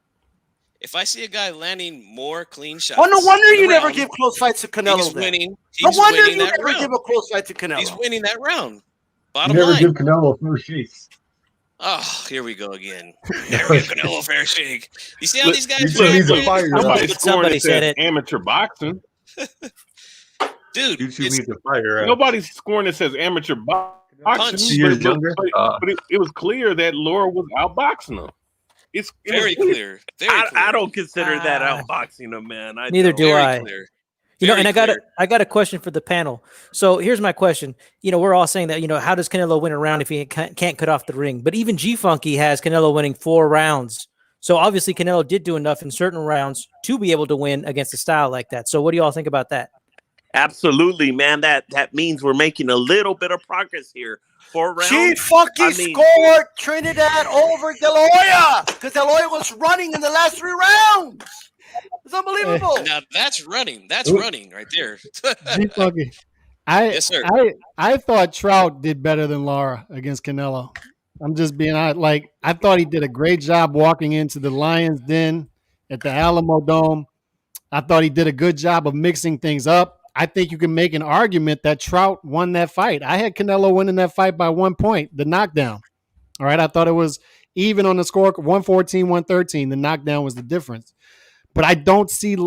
If I see a guy landing more clean shots, no wonder you never give close fights to Canelo. He's winning. No wonder you never give a close fight to Canelo. He's winning that round. You never give Canelo a fair shake. Oh, here we go again. Never give Canelo a fair shake. You see how these guys somebody said it. Amateur boxing. Dude, YouTube needs a fire. Nobody's scoring that says amateur boxing. But it was clear that Laura was outboxing him. It's very clear. I don't consider that outboxing him, man. Neither do I. Clear. You know, and I got a question for the panel. So here's my question. You know, we're all saying that, you know, how does Canelo win a round if he can't cut off the ring? But even G-Funky has Canelo winning 4 rounds. So obviously Canelo did do enough in certain rounds to be able to win against a style like that. So what do you all think about that? Absolutely, man. That means we're making a little bit of progress here. 4 rounds. G-Funky scored Trinidad over De La Hoya because De La Hoya was running in the last 3 rounds. It's unbelievable. Now that's running. That's running right there. G-Funky. Yes, sir. I thought Trout did better than Lara against Canelo. I'm just being honest. Like, I thought he did a great job walking into the Lions Den at the Alamo Dome. I thought he did a good job of mixing things up. I think you can make an argument that Trout won that fight. I had Canelo winning that fight by 1 point, the knockdown. All right, I thought it was even on the score, 114-113. The knockdown was the difference. But I don't see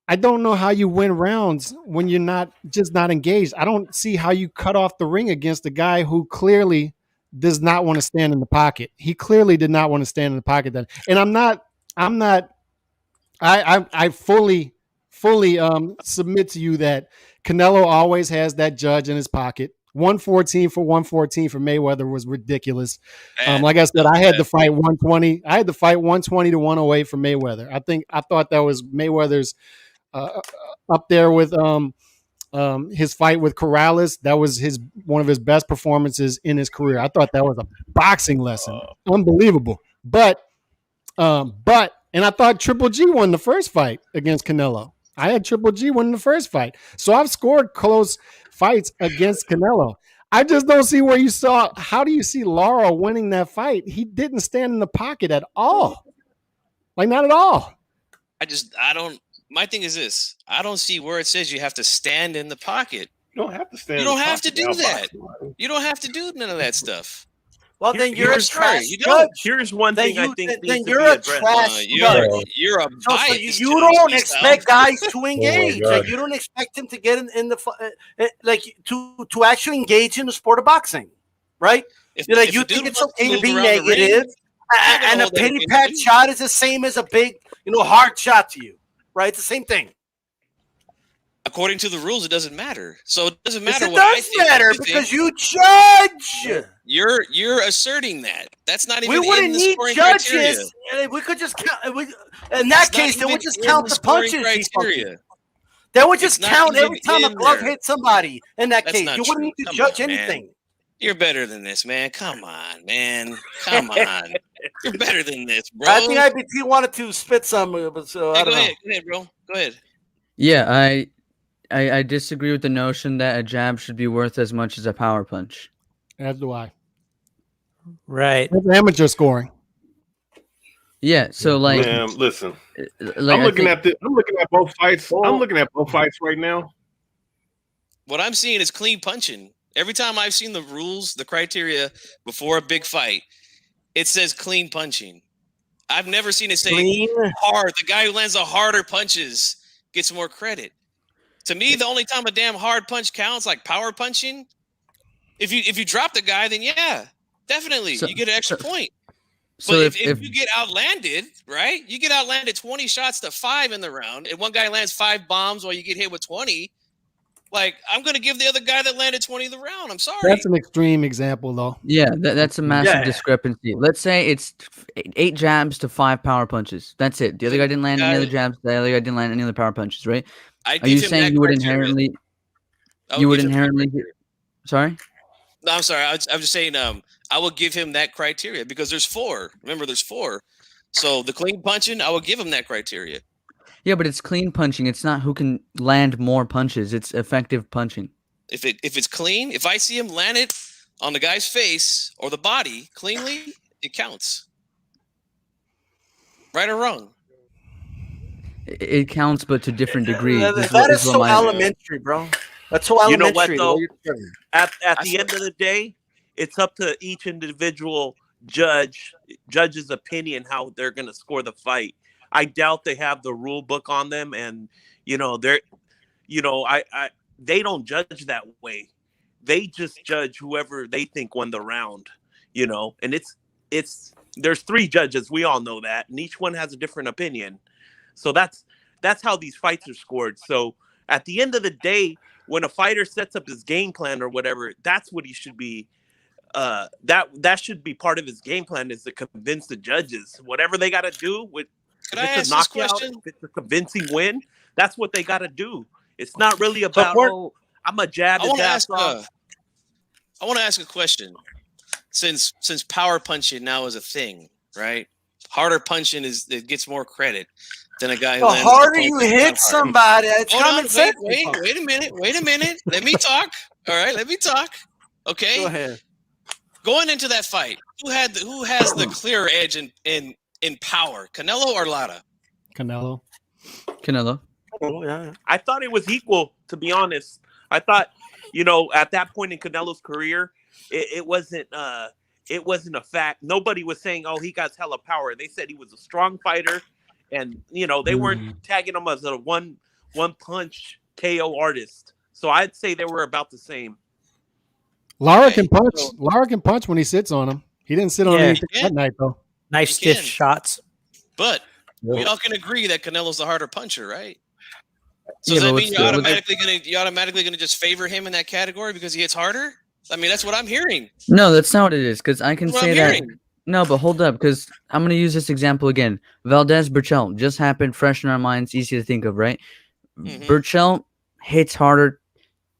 I don't know how you win rounds when you're not engaged. I don't see how you cut off the ring against a guy who clearly does not want to stand in the pocket. He clearly did not want to stand in the pocket then. And I fully submit to you that Canelo always has that judge in his pocket. 114 for Mayweather was ridiculous. Like I said, I had to fight 120. I had to fight 120 to 108 for Mayweather. I thought that was Mayweather's up there with his fight with Corrales. That was one of his best performances in his career. I thought that was a boxing lesson. Unbelievable. But and I thought Triple G won the first fight against Canelo. I had Triple G winning the first fight. So I've scored close fights against Canelo. I just don't see where you saw. How do you see Lara winning that fight? He didn't stand in the pocket at all. Like, not at all. My thing is this. I don't see where it says you have to stand in the pocket. You don't have to stand. You don't have to do that. You don't have to do none of that stuff. Well, then you're a trash judge. Here's one thing I think then you're a trash judge. You're a biased. You don't expect guys to engage. Like, you don't expect them to get in the to actually engage in the sport of boxing, right? You think it's okay to be negative, and a pity pat shot is the same as a big, hard shot to you, right? It's the same thing. According to the rules, it doesn't matter. So it doesn't matter what I think. It does matter because you judge. You're asserting that. That's not even. We wouldn't need judges. Criteria. We could just count. In that case, they would just count the punches. They would just count every time a glove hit somebody. In that case, you wouldn't need to judge anything. You're better than this, man. Come on, man. Come on. You're better than this, bro. I think IBT wanted to spit some, but so I don't know. Go ahead, bro. Go ahead. Yeah, I disagree with the notion that a jab should be worth as much as a power punch. As do I. Right. That's amateur scoring. Yeah. So listen. I'm looking at both fights. I'm looking at both fights right now. What I'm seeing is clean punching. Every time I've seen the rules, the criteria before a big fight, it says clean punching. I've never seen it say hard. The guy who lands the harder punches gets more credit. To me, the only time a damn hard punch counts, like power punching, if you drop the guy, then yeah, definitely you get an extra point. But if you get outlanded, right? You get outlanded 20 shots to 5 in the round, and one guy lands 5 bombs while you get hit with 20. Like, I'm going to give the other guy that landed 20 the round. I'm sorry. That's an extreme example, though. Yeah, that's a massive discrepancy. Let's say it's 8 jabs to 5 power punches. That's it. The other guy didn't land any other jabs. The other guy didn't land any other power punches, right? Are you saying you would inherently? Sorry. No, I'm sorry. I'm just saying. I will give him that criteria because there's 4. Remember, there's 4. So the clean punching, I will give him that criteria. Yeah, but it's clean punching. It's not who can land more punches. It's effective punching. If it's clean, if I see him land it on the guy's face or the body cleanly, it counts. Right or wrong? It counts, but to different degrees. That is so elementary, bro. That's so elementary. You know what, though? At the end of the day, it's up to each individual judge's opinion how they're going to score the fight. I doubt they have the rule book on them, and they don't judge that way. They just judge whoever they think won the round, and it's there's 3 judges. We all know that, and each one has a different opinion. So that's how these fights are scored. So at the end of the day, when a fighter sets up his game plan or whatever, that's what he should be. That should be part of his game plan, is to convince the judges whatever they got to do with. Could I ask this question? If it's a convincing win, that's what they got to do. It's not really about I'm a jab his ass off. I want to ask a question. Since power punching now is a thing, right? Harder punching it gets more credit than a guy who lands. The harder you hit somebody, it's common sense. Wait a minute. Let me talk. All right, let me talk. Okay. Go ahead. Going into that fight, who has the clearer edge in power, Canelo or Lara? Canelo. Yeah. I thought it was equal, to be honest. I thought, at that point in Canelo's career, it wasn't a fact. Nobody was saying, "Oh, he got hella power." They said he was a strong fighter, and they weren't tagging him as a one punch KO artist. So I'd say they were about the same. Lara can punch. Lara can punch when he sits on him. He didn't sit on anything that night, though. Nice stiff shots. But we all can agree that Canelo's the harder puncher, right? So Yeah, does that but mean you're automatically gonna just favor him in that category because he hits harder? I mean, that's what I'm hearing. No, that's not what it is. Because I can That's what say I'm that. hearing. No, but hold up. Because I'm going to use this example again. Valdez Burchell just happened, fresh in our minds, easy to think of, right? Burchell hits harder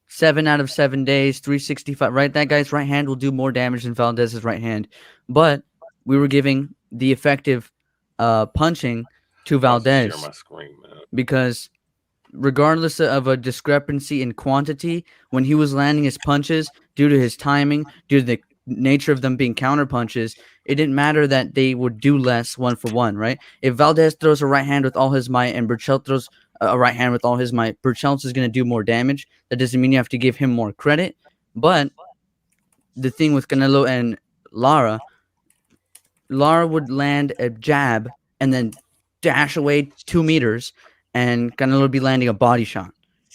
7 out of 7 days, 365, right? That guy's right hand will do more damage than Valdez's right hand. But we were giving the effective punching to Valdez Share my screen, man. because regardless of a discrepancy in quantity, when he was landing his punches, due to his timing, due to the nature of them being counter punches, it didn't matter that they would do less 1-for-1, right? If Valdez throws a right hand with all his might and Burchell throws a right hand with all his might, Burchell is going to do more damage. That doesn't mean you have to give him more credit. But the thing with Canelo and Lara would land a jab and then dash away 2 meters, and Canelo would be landing a body shot.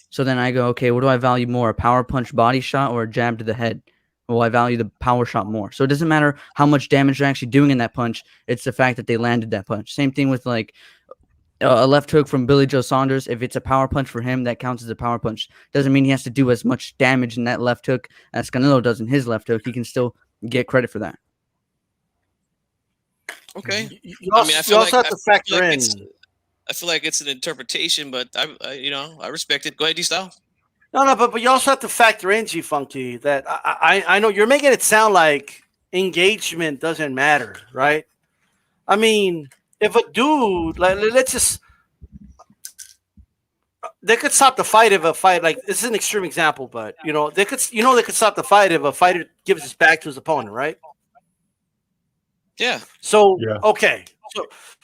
So then I go, okay, what do I value more, a power punch body shot or a jab to the head? Well, I value the power shot more. So it doesn't matter how much damage they're actually doing in that punch. It's the fact that they landed that punch. Same thing with like a left hook from Billy Joe Saunders. If it's a power punch for him, that counts as a power punch. Doesn't mean he has to do as much damage in that left hook as Canelo does in his left hook. He can still get credit for that. Okay. You also have to factor in. I feel like it's an interpretation, but I respect it. Go ahead, D-Style. No, but you also have to factor in, G-Funky, that I know you're making it sound like engagement doesn't matter, right? I mean, if a dude, let's just, they could stop the fight if a fight, like, this is an extreme example, but, they could stop the fight if a fighter gives his back to his opponent, right? Yeah. So, okay.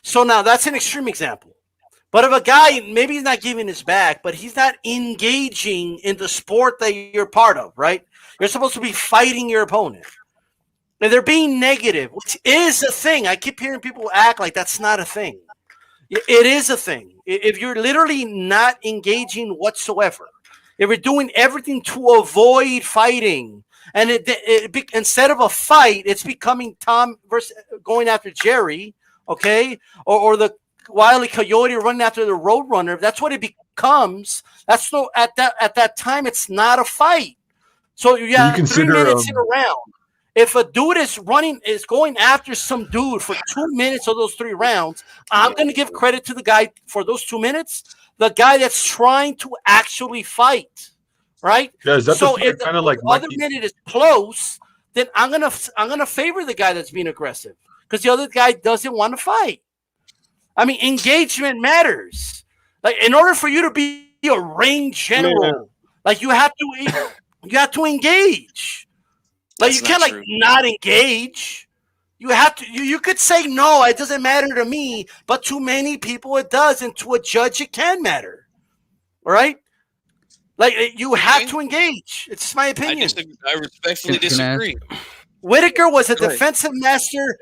So now that's an extreme example. But if a guy, maybe he's not giving his back, but he's not engaging in the sport that you're part of, right? You're supposed to be fighting your opponent. And they're being negative, which is a thing. I keep hearing people act like that's not a thing. It is a thing. If you're literally not engaging whatsoever, if you're doing everything to avoid fighting, and instead of a fight, it's becoming Tom versus going after Jerry, okay? Or the Wile E. Coyote running after the Roadrunner. That's what it becomes. That's so at that time, it's not a fight. So you have 3 minutes in a round. If a dude is going after some dude for 2 minutes of those 3 rounds, I'm going to give credit to the guy for those 2 minutes, the guy that's trying to actually fight, right? Yeah, so if the like other minute is close, then I'm gonna favor the guy that's being aggressive because the other guy doesn't want to fight. I mean, engagement matters. Like, in order for you to be a ring general, like you have to engage. Like, you can't not engage. You have to. You could say no. It doesn't matter to me, but to many people it does, and to a judge it can matter. All right. Like, you have to engage. It's my opinion. I respectfully disagree. Whitaker was a defensive master.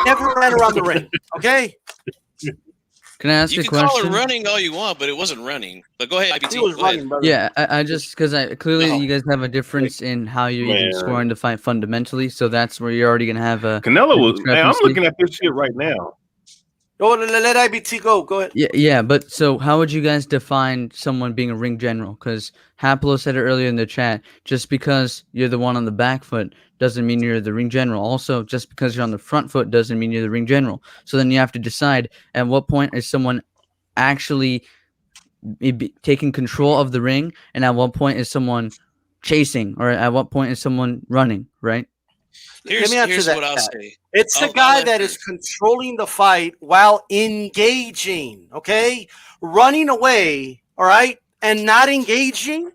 Never ran around the ring. Okay. Can I ask you a can question? call it running all you want, but it wasn't running. But go ahead, IBT. He was running, brother. Yeah, I just because clearly you guys have a difference in how you're even scoring the fight fundamentally, so that's where you're already gonna have a Canelo was. Man, I'm discrepancy. looking at this shit right now. Oh, let IBT go. Go ahead. Yeah, but so how would you guys define someone being a ring general? Because Haplo said it earlier in the chat. Just because you're the one on the back foot doesn't mean you're the ring general. Also, just because you're on the front foot doesn't mean you're the ring general. So then you have to decide at what point is someone actually taking control of the ring, and at what point is someone chasing, or at what point is someone running, right? Let me answer here's that. what I'll say. It's the guy that is controlling the fight while engaging, okay? Running away, all right, and not engaging,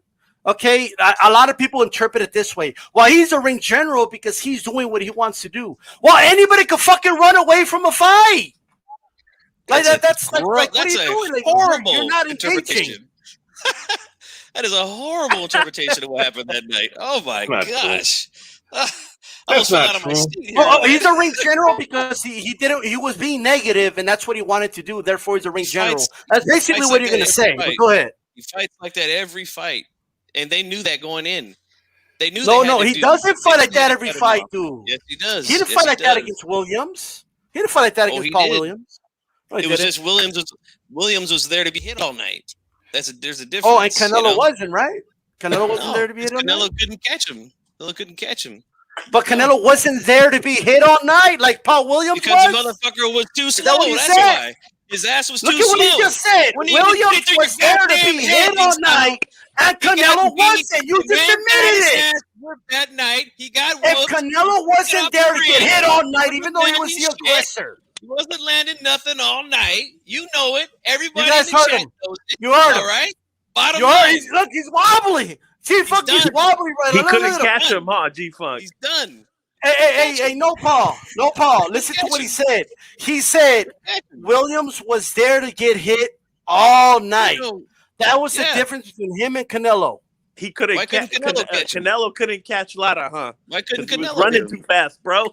okay? A lot of people interpret it this way. Well, he's a ring general because he's doing what he wants to do. Well, anybody could fucking run away from a fight. Like that's like what are you doing? Like, horrible you're not interpretation. That is a horrible interpretation of what happened that night. Oh my gosh. That's not true. He's a ring general because he didn't. He was being negative, and that's what he wanted to do. Therefore, he's a ring general. That's basically what you're going to say. But go ahead. He fights like that every fight, and they knew that going in. They knew. No, he doesn't fight like that every fight, dude. Yes, he does. He didn't fight like that against Williams. He didn't fight like that against Paul Williams. It was just Williams was there to be hit all night. There's a difference. Oh, and Canelo wasn't, right? Canelo wasn't there to be hit all night. Canelo couldn't catch him. Canelo couldn't catch him. But Canelo wasn't there to be hit all night like Paul Williams because was. the motherfucker was too slow. That what he That's said? why. His ass was too slow. Look at what he just said. Williams was there to be hit all night, and Canelo wasn't. You just admitted it. That night, he got if whooped. Canelo wasn't there to get hit all night, even though he was the aggressor. He wasn't landing nothing all night. You know it. Everybody you guys in the heard chat him. knows it. You heard him. All right? Bottom you line. Look, he's wobbly. G-Funk is wobbly right now. He couldn't catch him, huh, G-Funk? He's done. Hey, no, Paul. No, Paul. Listen to what he said. He said Williams was there to get hit all night. That was the difference between him and Canelo. He couldn't catch Canelo couldn't catch Lara, huh? Why couldn't Canelo? He was running too fast, bro.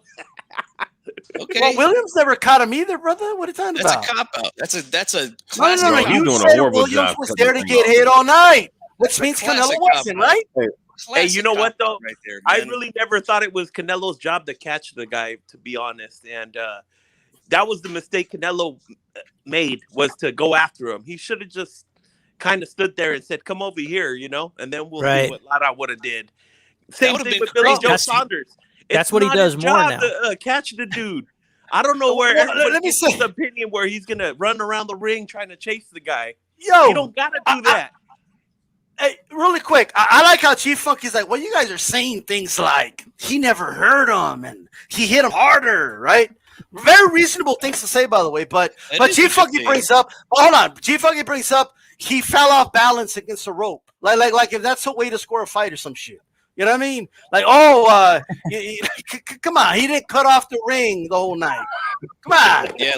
Okay. Well, Williams never caught him either, brother. What are you talking about? That's a cop out. That's a classic. No. He's You doing said a horrible Williams job. was there to get hit all night, which means Canelo wasn't, right? Hey, you know what though? Right there, I really never thought it was Canelo's job to catch the guy, to be honest. And that was the mistake Canelo made, was to go after him. He should have just kind of stood there and said, "Come over here," and then we'll see what Lara would have did. Same thing with Billy Joe Saunders. That's what he does more now. To catch the dude. I don't know where. Let me say his opinion where he's gonna run around the ring trying to chase the guy. Yo, you don't gotta do that. Hey, really quick, I like how Chief Funky's like, well, you guys are saying things like he never hurt him and he hit him harder, right? Very reasonable things to say, by the way. But Chief Funky brings up, hold on, Chief Funky brings up he fell off balance against a rope, like if that's a way to score a fight or some shit. You know what I mean? Like, come on, he didn't cut off the ring the whole night. Come on. Yeah,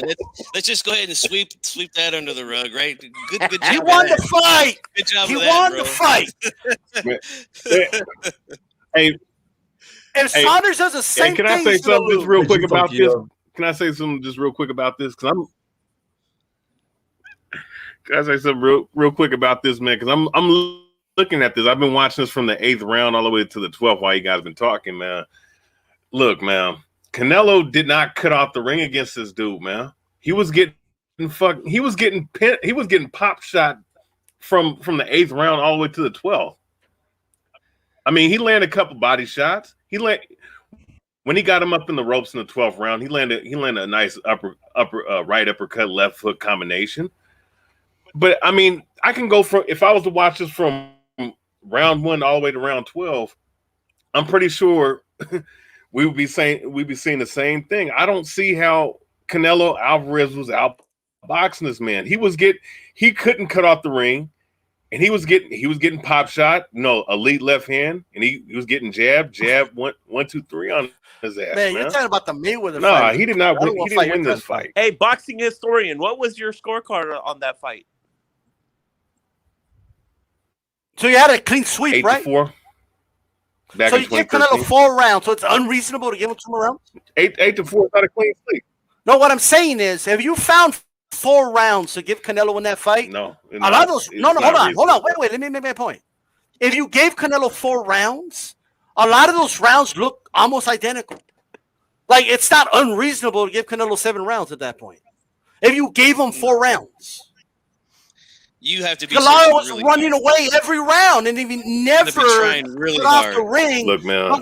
let's just go ahead and sweep that under the rug, right? Good job. He won the fight. Good job. He won the fight. Hey, if Saunders does the same thing, can I say something just real quick about this? Can I say something just real quick about this? Can I say something real quick about this, man? Because I'm looking at this. I've been watching this from the 8th round all the way to the 12th while you guys been talking, man. Look, man, Canelo did not cut off the ring against this dude, man. He was getting fucked. He was getting pop shot from the 8th round all the way to the 12th. I mean, he landed a couple body shots. When he got him up in the ropes in the 12th round, he landed a nice upper right uppercut left hook combination. But I mean, I can go from, if I was to watch this from round 1 all the way to round 12, I'm pretty sure we'd be seeing the same thing. I don't see how Canelo Alvarez was boxing this man. He couldn't cut off the ring, and he was getting pop shot, elite left hand, and he was getting jab, 1, 2, 3 on his ass. Man, you're talking about the Mayweather fight. No, he did not win. He didn't win this fight. Hey, boxing historian, what was your scorecard on that fight? So you had a clean sweep, 8-4. So you gave Canelo 4 rounds, so it's unreasonable to give him 2 more rounds? 8-4 is not a clean sweep. No, what I'm saying is, have you found 4 rounds to give Canelo in that fight? No. A lot of those. No, hold on. Wait. Let me make my point. If you gave Canelo 4 rounds, a lot of those rounds look almost identical. Like, it's not unreasonable to give Canelo 7 rounds at that point. If you gave him 4 rounds. You have to be. Galaro was really running away every round, and he never really cut off the ring. Look, man.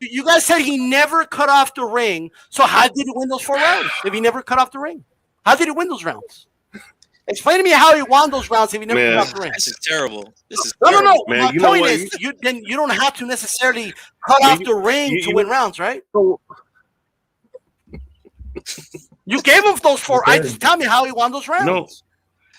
You guys said he never cut off the ring. So how did he win those 4 rounds if he never cut off the ring? How did he win those rounds? Explain to me how he won those rounds if he never cut off the ring. This is terrible. No. Man, my point is, you don't have to necessarily cut off the ring to win rounds, right? You gave him those 4. Just tell me how he won those rounds.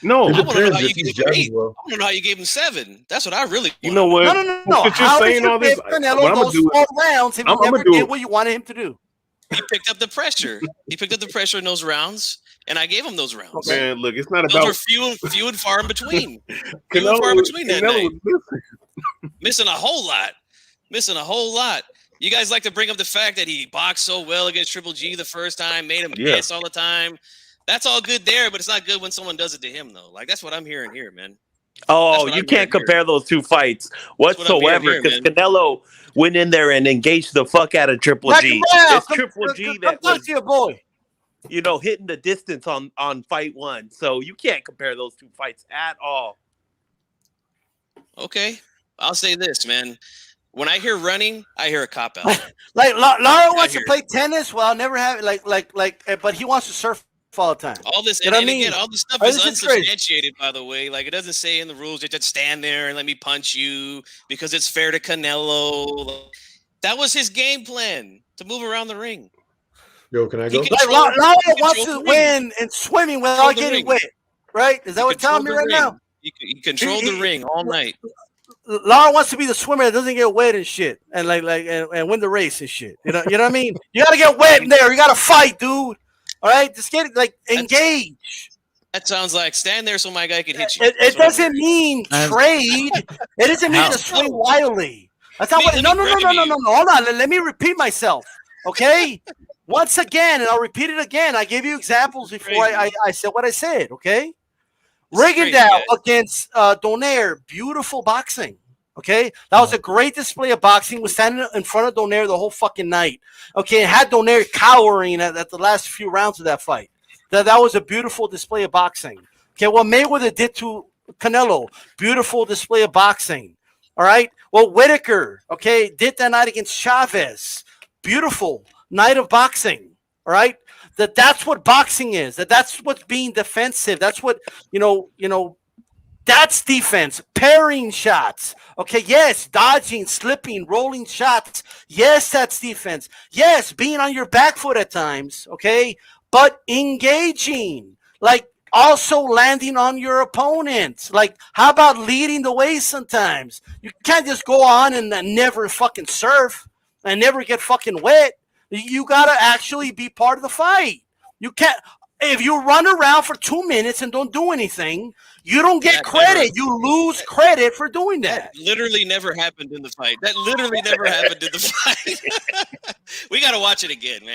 No. I want to know how you gave him 8. I want to know how you gave him 7. That's what I really want. You know what? No. How did you give Canelo those 4 rounds if he never did what you wanted him to do? He picked up the pressure. He picked up the pressure in those rounds, and I gave him those rounds. Man, look, it's not those about. Those were few and far in between. Few and far in between that night. Missing a whole lot. You guys like to bring up the fact that he boxed so well against Triple G the first time, made him miss all the time. That's all good there, but it's not good when someone does it to him, though. Like, that's what I'm hearing here, man. Oh, you can't compare those 2 fights whatsoever, because Canelo went in there and engaged the fuck out of Triple G. It's Triple G that was, your boy. Hitting the distance on fight 1. So you can't compare those 2 fights at all. Okay, I'll say this, man. When I hear running, I hear a cop out. Like Lara wants to play tennis. Well, I'll never have it. But he wants to surf all the time. All this, again, all this stuff is unsubstantiated, by the way. Like, it doesn't say in the rules that just stand there and let me punch you because it's fair to Canelo. That was his game plan, to move around the ring. Yo, can I go? Lara wants to win in swimming without getting wet, right? Is that what you're telling me right now? He controlled the ring all night. Lara wants to be the swimmer that doesn't get wet and shit, and and win the race and shit. You know what I mean? You gotta get wet in there. You gotta fight, dude. All right, just get engage. That sounds like stand there so my guy can hit you. It doesn't mean trade. It doesn't mean to swing wildly. That's not what. No. Hold on. Let me repeat myself. Okay. Once again, and I'll repeat it again. I gave you examples before I said what I said. Okay. Rigondeaux against Donaire, beautiful boxing. Okay, that was a great display of boxing. Was standing in front of Donaire the whole fucking night. Okay, and had Donaire cowering at the last few rounds of that fight. That was a beautiful display of boxing. Okay, what Mayweather did to Canelo, beautiful display of boxing. All right, well Whitaker, okay, did that night against Chavez, beautiful night of boxing. All right, that's what boxing is. That's what's being defensive. That's what you know. That's defense, parrying shots. Okay, yes, dodging, slipping, rolling shots. Yes, that's defense. Yes, being on your back foot at times, okay? But engaging, like also landing on your opponent. Like, how about leading the way sometimes? You can't just go on and never fucking surf and never get fucking wet. You got to actually be part of the fight. You can't. If you run around for 2 minutes and don't do anything, you don't get credit. You lose credit for doing that. Literally never happened in the fight. That literally never happened in the fight. We got to watch it again, man.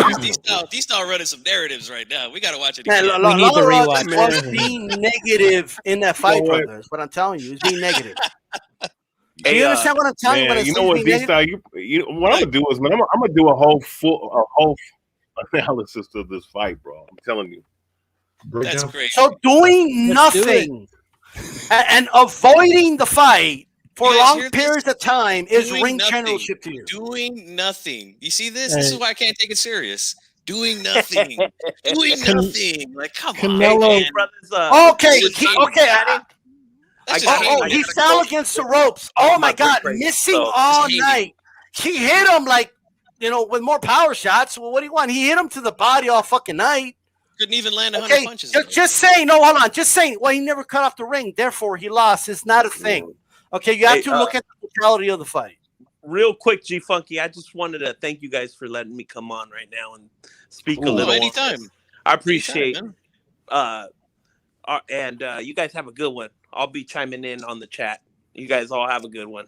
D-Style running some narratiutives right now. We got to watch it again. We need to rewatch. Was being negative in that fight, brothers. What I'm telling you is being negative. Do you understand what I'm telling you? You know what, D-Style? What I'm gonna do is, man, I'm gonna do a whole analysis of this fight, bro. I'm telling you. That's great. So doing nothing and avoiding the fight for long periods of time is ring generalship to you. Doing nothing. You see this? This is why I can't take it serious. Doing nothing. Doing nothing. Like, come on, man. Okay. He fell against the ropes. Oh my God, missing all night. He hit him with more power shots. Well, what do you want? He hit him to the body all fucking night. couldn't even land 100 punches. Just saying. No, hold on. Just saying. Well, he never cut off the ring. Therefore, he lost. It's not a thing. Okay, you have to look at the totality of the fight. Real quick, G Funky, I just wanted to thank you guys for letting me come on right now and speak a little. Anytime. I appreciate. And you guys have a good one. I'll be chiming in on the chat. You guys all have a good one.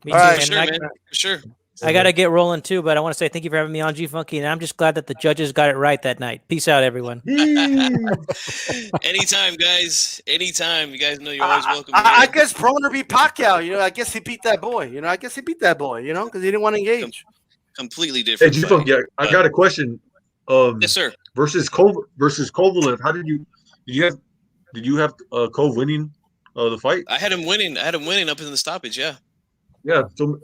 Me All too, right, man. for sure, man. For sure. I got to get rolling too, but I want to say thank you for having me on, G Funky, and I'm just glad that the judges got it right that night. Peace out, everyone. Anytime, guys. Anytime. You guys know you're always welcome. I guess Broner beat Pacquiao. You know, I guess he beat that boy. You know, because he didn't want to engage. Completely different. Hey, G-Funk, I got a question. Yes, sir. Versus Kovalev, did you have Kov winning the fight? I had him winning. up in the stoppage. Yeah. Yeah. So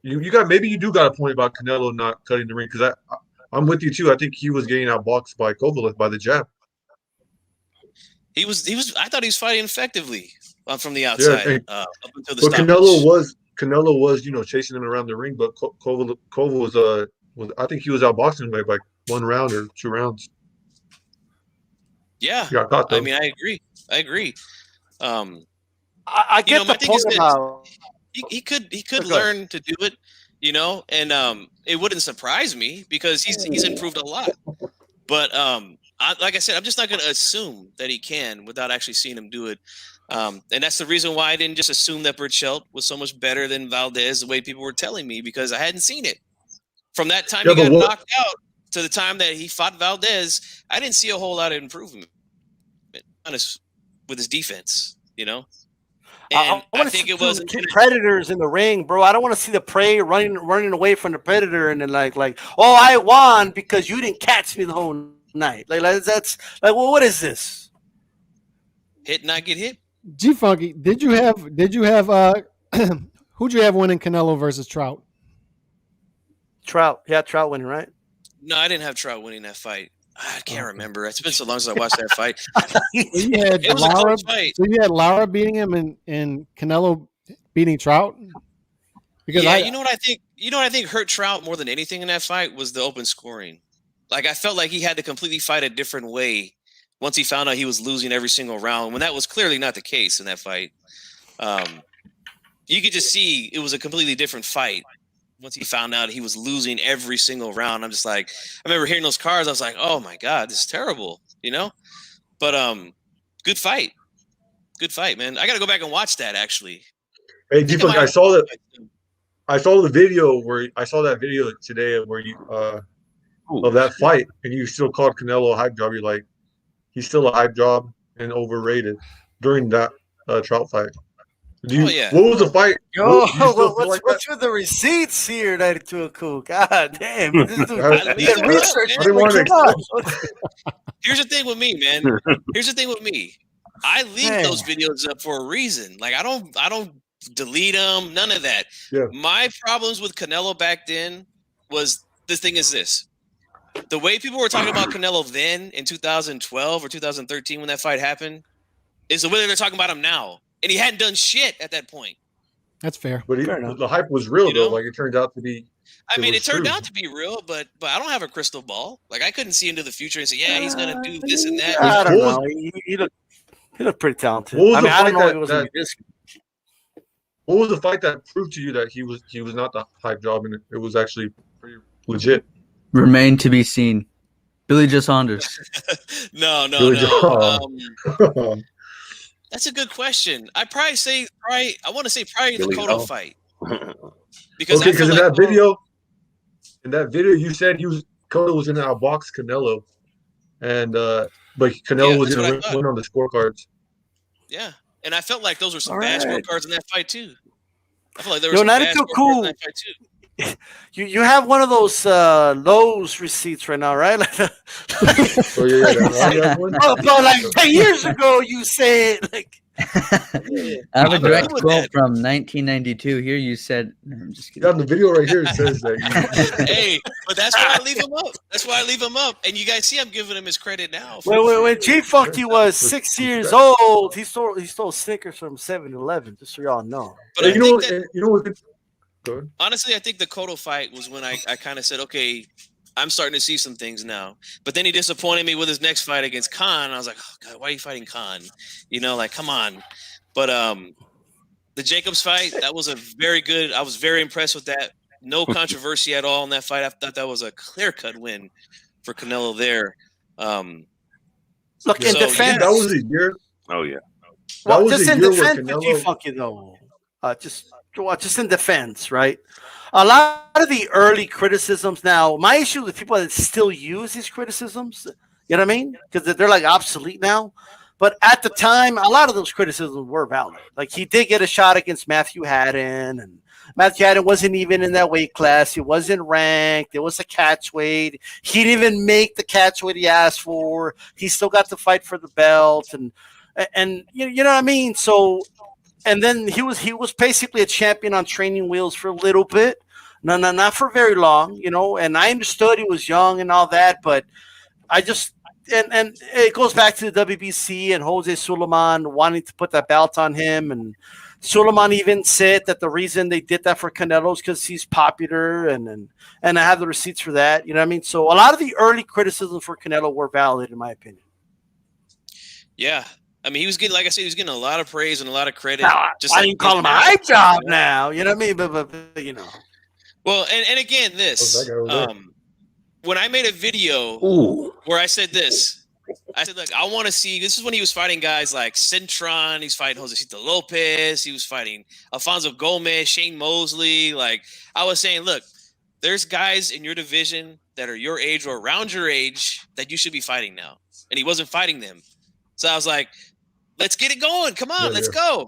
you got, maybe you do got a point about Canelo not cutting the ring, because I'm with you too. I think he was getting outboxed by Kovalev by the jab. He was. I thought he was fighting effectively from the outside up until the stoppage. Canelo was chasing him around the ring, but Kov was I think he was outboxing him by 1 round or 2 rounds. Yeah. He got caught, though. I mean, I agree. I get the point about he could learn to do it, and it wouldn't surprise me because he's improved a lot. But like I said, I'm just not going to assume that he can without actually seeing him do it. And that's the reason why I didn't just assume that Burchelt was so much better than Valdez the way people were telling me, because I hadn't seen it. From that time he got knocked out to the time that he fought Valdez, I didn't see a whole lot of improvement, honest, with his defense, And I think it was two predators in the ring, bro. I don't want to see the prey running away from the predator and then like, oh, I won because you didn't catch me the whole night. Like that's like, well, what is this? Hit not get hit. G Funky, did you have who'd you have winning Canelo versus Trout? Trout winning, right? No, I didn't have Trout winning that fight. I can't remember. It's been so long since I watched that fight. It was a close fight. So you had Lara beating him and Canelo beating Trout? Because you know what I think? You know what I think hurt Trout more than anything in that fight was the open scoring. Like, I felt like he had to completely fight a different way once he found out he was losing every single round, when that was clearly not the case in that fight. You could just see it was a completely different fight once he found out he was losing every single round. I'm just like, I remember hearing those cards. I was like, oh my God, this is terrible, But good fight, man. I got to go back and watch that actually. Hey, Deepak, I saw the video I saw that video today where you of that fight, and you still called Canelo a hype job. You're like, he's still a hype job and overrated during that Trout fight. What was the fight? Yo, what's with the receipts here, 92 Cool? God damn. This dude research. Here's the thing with me, man. I leave those videos up for a reason. Like, I don't delete them, none of that. Yeah. My problems with Canelo back then was this. The way people were talking about Canelo then in 2012 or 2013 when that fight happened is the way they're talking about him now. And he hadn't done shit at that point. That's fair. But the hype was real, though. Like, it turned out to be. It turned out to be real, but I don't have a crystal ball. Like, I couldn't see into the future and say, yeah, he's going to do this and that. I don't know. He looked pretty talented. I don't know if it was going to be this. What was the fight that proved to you that he was not the hype job and it was actually pretty legit? Remain to be seen. Billy Joe Saunders. No. That's a good question. I want to say the Cotto fight. Because in that video you said Cotto was in the outbox Canelo, and but Canelo was going to win on the scorecards. Yeah, and I felt like those were some bad scorecards in that fight too. I feel like there were some bad scorecards in that fight too. You have one of those Lowe's receipts right now, right? Like 10 years ago, you said like. I have a direct quote from 1992. Here you said, I'm just kidding. Yeah, the video right here says that. Hey, but that's why I leave him up. And you guys see, I'm giving him his credit now. When G Funky was 6 years old, he stole Snickers from 7-Eleven. Just so y'all know. But you know what? Honestly, I think the Cotto fight was when I kind of said, okay, I'm starting to see some things now. But then he disappointed me with his next fight against Khan. I was like, oh God, why are you fighting Khan? You know, like, come on. But the Jacobs fight, that was a very good. I was very impressed with that. No controversy at all in that fight. I thought that was a clear-cut win for Canelo there. Look, in defense, that was a year. Oh yeah. Well, was just a in year where defense, Canelo- Funky though. Just in defense, right? A lot of the early criticisms now. My issue with people that still use these criticisms. You know what I mean? Because they're like obsolete now. But at the time, a lot of those criticisms were valid. Like he did get a shot against Matthew Haddon, and Matthew Haddon wasn't even in that weight class. He wasn't ranked. It was a catch weight. He didn't even make the catch weight he asked for. He still got to fight for the belt, and you know what I mean. So, and then he was basically a champion on training wheels for a little bit. No, not for very long, you know. And I understood he was young and all that, but I just. And it goes back to the WBC and Jose Sulaiman wanting to put that belt on him. And Sulaiman even said that the reason they did that for Canelo is because he's popular. And I have the receipts for that. You know what I mean? So a lot of the early criticisms for Canelo were valid, in my opinion. Yeah. I mean, he was getting, like I said, he was getting a lot of praise and a lot of credit. Now, just I like didn't call him a hype job now. You know what I mean? But you know. Well, and again, this. When I made a video where I said this, I said, look, I want to see, this is when he was fighting guys like Cintron, he's fighting Josecito Lopez, he was fighting Alfonso Gomez, Shane Mosley. Like, I was saying, look, there's guys in your division that are your age or around your age that you should be fighting now. And he wasn't fighting them. So I was like, let's get it going. Come on, let's go.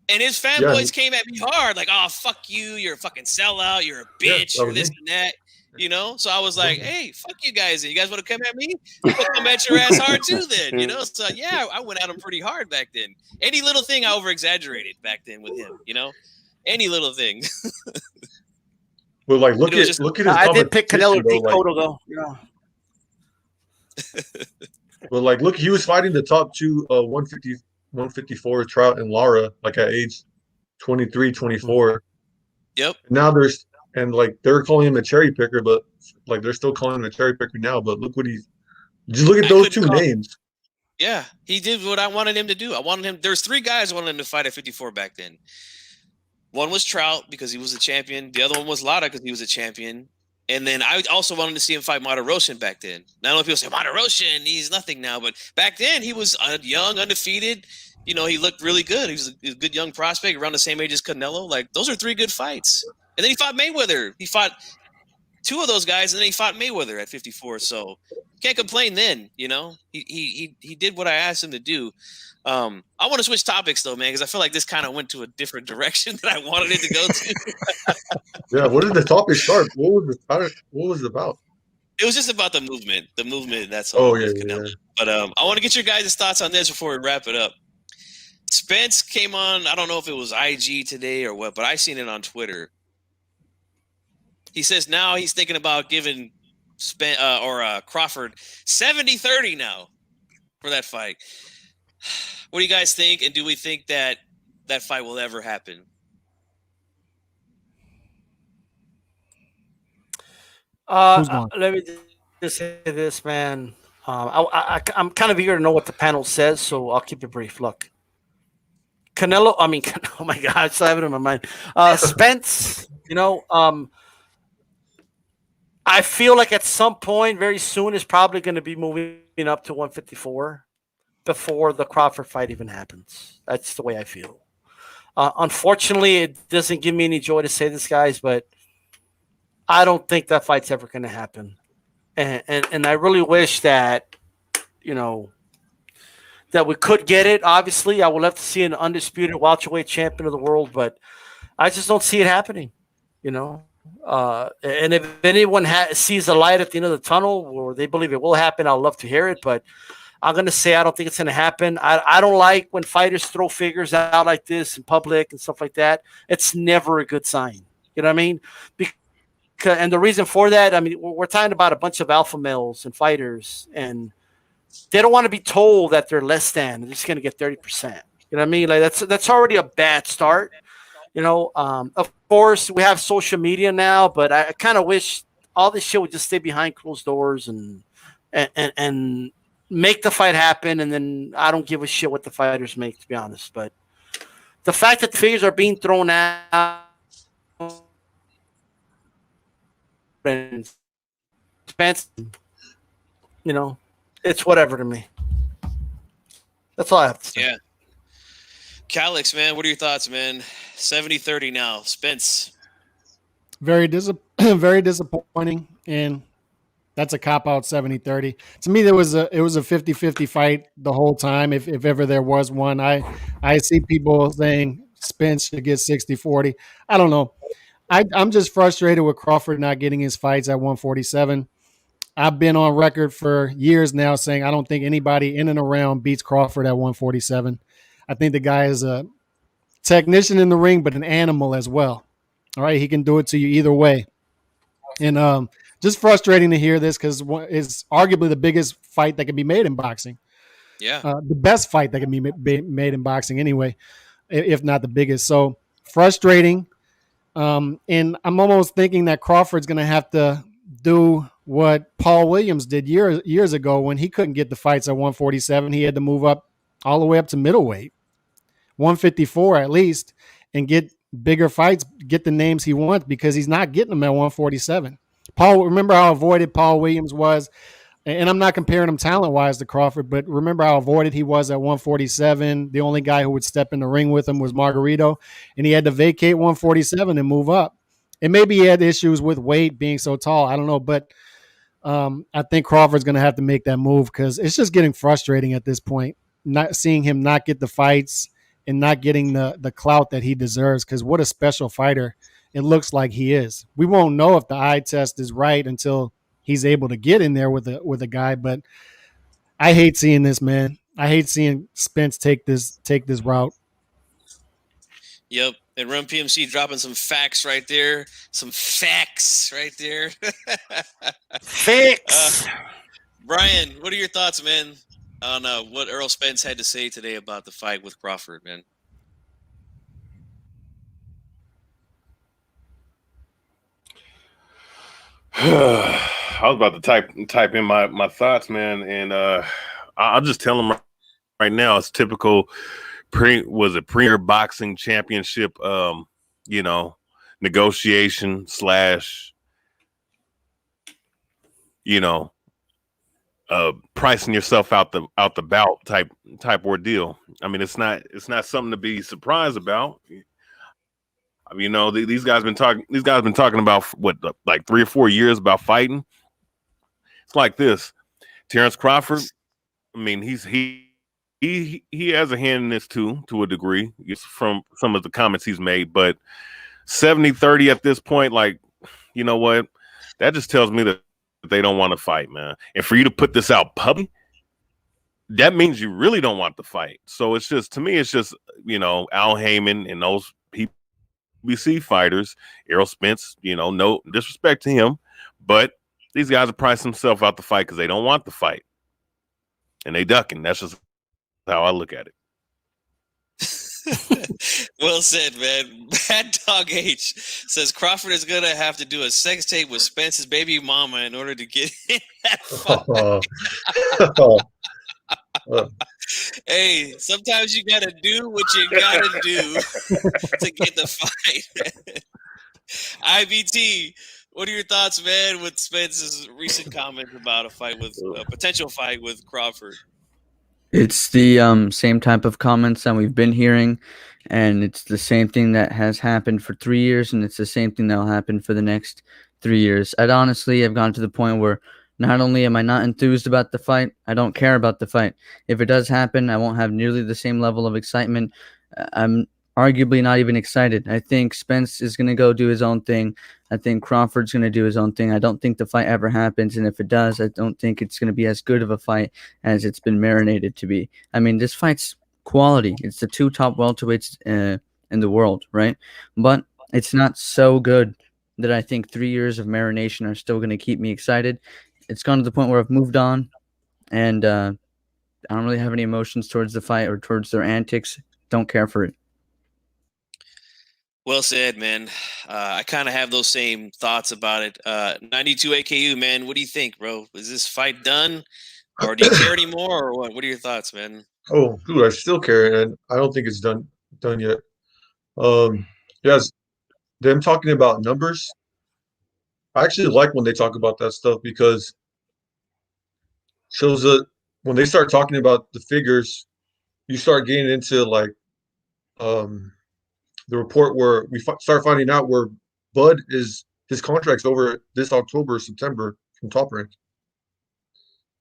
And his fanboys came at me hard, like, oh, fuck you, you're a fucking sellout, you're a bitch, you're this and that. You know, so I was like, hey, fuck you guys. You guys want to come at me? We'll come at your ass hard too then, you know? So yeah, I went at him pretty hard back then. Any little thing I over exaggerated back then with him, you know? Any little thing. Well, like look at his I did pick Canelo though, though, you know. Well, like look, he was fighting the top two 154 Trout and Lara, like at age 23, 24. Yep. Now there's and like they're calling him a cherry picker, but like they're still calling him a cherry picker now. But look what just look at those two names. Yeah, he did what I wanted him to do. I wanted him. There's 3 guys I wanted him to fight at 54 back then. One was Trout because he was a champion. The other one was Lara because he was a champion. And then I also wanted to see him fight Martirosyan back then. Now, I know people say Martirosyan, he's nothing now, but back then he was young, undefeated. You know, he looked really good. He was a good young prospect around the same age as Canelo. Like, those are 3 good fights. And then he fought Mayweather. He fought 2 of those guys, and then he fought Mayweather at 54. So can't complain then, you know. He did what I asked him to do. I want to switch topics, though, man, because I feel like this kind of went to a different direction than I wanted it to go to. Yeah, what did the topic start? What was it about? It was just about the movement. The movement, that's all. Oh, yeah. But I want to get your guys' thoughts on this before we wrap it up. Spence came on, I don't know if it was IG today or what, but I seen it on Twitter. He says now he's thinking about giving Crawford 70-30 now for that fight. What do you guys think? And do we think that that fight will ever happen? Let me just say this, man. I'm kind of eager to know what the panel says, so I'll keep it brief. Look, Canelo, oh my God, I still have it in my mind. Spence, you know, I feel like at some point very soon is probably going to be moving up to 154 before the Crawford fight even happens. That's the way I feel. Unfortunately, it doesn't give me any joy to say this, guys, but I don't think that fight's ever going to happen. And I really wish that, you know, that we could get it. Obviously, I would love to see an undisputed welterweight champion of the world, but I just don't see it happening, you know. And if anyone sees a light at the end of the tunnel or they believe it will happen, I'd love to hear it. But I'm going to say I don't think it's going to happen. I don't like when fighters throw figures out like this in public and stuff like that. It's never a good sign. You know what I mean? And the reason for that, I mean, we're talking about a bunch of alpha males and fighters, and they don't want to be told that they're less than. They're just going to get 30%. You know what I mean? Like that's already a bad start. You know, of course, we have social media now, but I kind of wish all this shit would just stay behind closed doors and make the fight happen. And then I don't give a shit what the fighters make, to be honest. But the fact that the figures are being thrown out, and Spence, you know, it's whatever to me. That's all I have to say. Yeah. Calix, man, what are your thoughts, man? 70-30 now. Spence. Very disappointing, and that's a cop-out 70-30. To me, it was a 50-50 fight the whole time, if ever there was one. I see people saying Spence should get 60-40. I don't know. I'm just frustrated with Crawford not getting his fights at 147. I've been on record for years now saying I don't think anybody in and around beats Crawford at 147. I think the guy is a technician in the ring, but an animal as well. All right, he can do it to you either way. And just frustrating to hear this because it's arguably the biggest fight that can be made in boxing. Yeah. The best fight that can be made in boxing anyway, if not the biggest. So frustrating. And I'm almost thinking that Crawford's going to have to do what Paul Williams did years ago when he couldn't get the fights at 147. He had to move up all the way up to middleweight, 154 at least, and get bigger fights, get the names he wants because he's not getting them at 147. Remember how avoided Paul Williams was? And I'm not comparing him talent-wise to Crawford, but remember how avoided he was at 147. The only guy who would step in the ring with him was Margarito, and he had to vacate 147 and move up. And maybe he had issues with weight being so tall. I don't know, but I think Crawford's going to have to make that move because it's just getting frustrating at this point, not seeing him not get the fights and not getting the clout that he deserves because what a special fighter it looks like he is. We won't know if the eye test is right until he's able to get in there with a guy, but I hate seeing this, man. I hate seeing Spence take this route. Yep. And Run PMC dropping some facts right there. Some facts right there. Facts. Brian, what are your thoughts, man, on what Earl Spence had to say today about the fight with Crawford, man? I was about to type in my thoughts, man, and I'll just tell them right now. It's typical Premier Boxing Championship, negotiation / pricing yourself out the bout type ordeal. I mean, it's not something to be surprised about. I mean, these guys been talking about what, like 3 or 4 years about fighting. It's like this. Terrence Crawford, I mean, he has a hand in this too, to a degree, from some of the comments he's made, but 70-30 at this point, like, you know what? That just tells me that they don't want to fight, man. And for you to put this out public, that means you really don't want the fight. So it's just, to me, it's just, Al Heyman and those PBC fighters, Errol Spence, no disrespect to him, but these guys have priced themselves out the fight because they don't want the fight. And they ducking. That's just how I look at it. Well said, man. Bad Dog H says Crawford is going to have to do a sex tape with Spence's baby mama in order to get in that fight. Hey, sometimes you got to do what you got to do to get the fight. IBT, what are your thoughts, man, with Spence's recent comment about a potential fight with Crawford? It's the same type of comments that we've been hearing, and it's the same thing that has happened for 3 years, and it's the same thing that will happen for the next 3 years. I've gone to the point where not only am I not enthused about the fight, I don't care about the fight. If it does happen, I won't have nearly the same level of excitement. I'm arguably not even excited. I think Spence is going to go do his own thing. I think Crawford's going to do his own thing. I don't think the fight ever happens, and if it does, I don't think it's going to be as good of a fight as it's been marinated to be. I mean, this fight's quality. It's the 2 top welterweights in the world, right? But it's not so good that I think 3 years of marination are still going to keep me excited. It's gone to the point where I've moved on, and I don't really have any emotions towards the fight or towards their antics. Don't care for it. Well said, man. I kind of have those same thoughts about it. 92 AKU, man. What do you think, bro? Is this fight done, or do you care anymore, or what? What are your thoughts, man? Oh, dude, I still care, and I don't think it's done yet. Yes, them talking about numbers. I actually like when they talk about that stuff because shows that when they start talking about the figures, you start getting into like the report where we start finding out where Bud is his contract's over this October, September from Top Rank,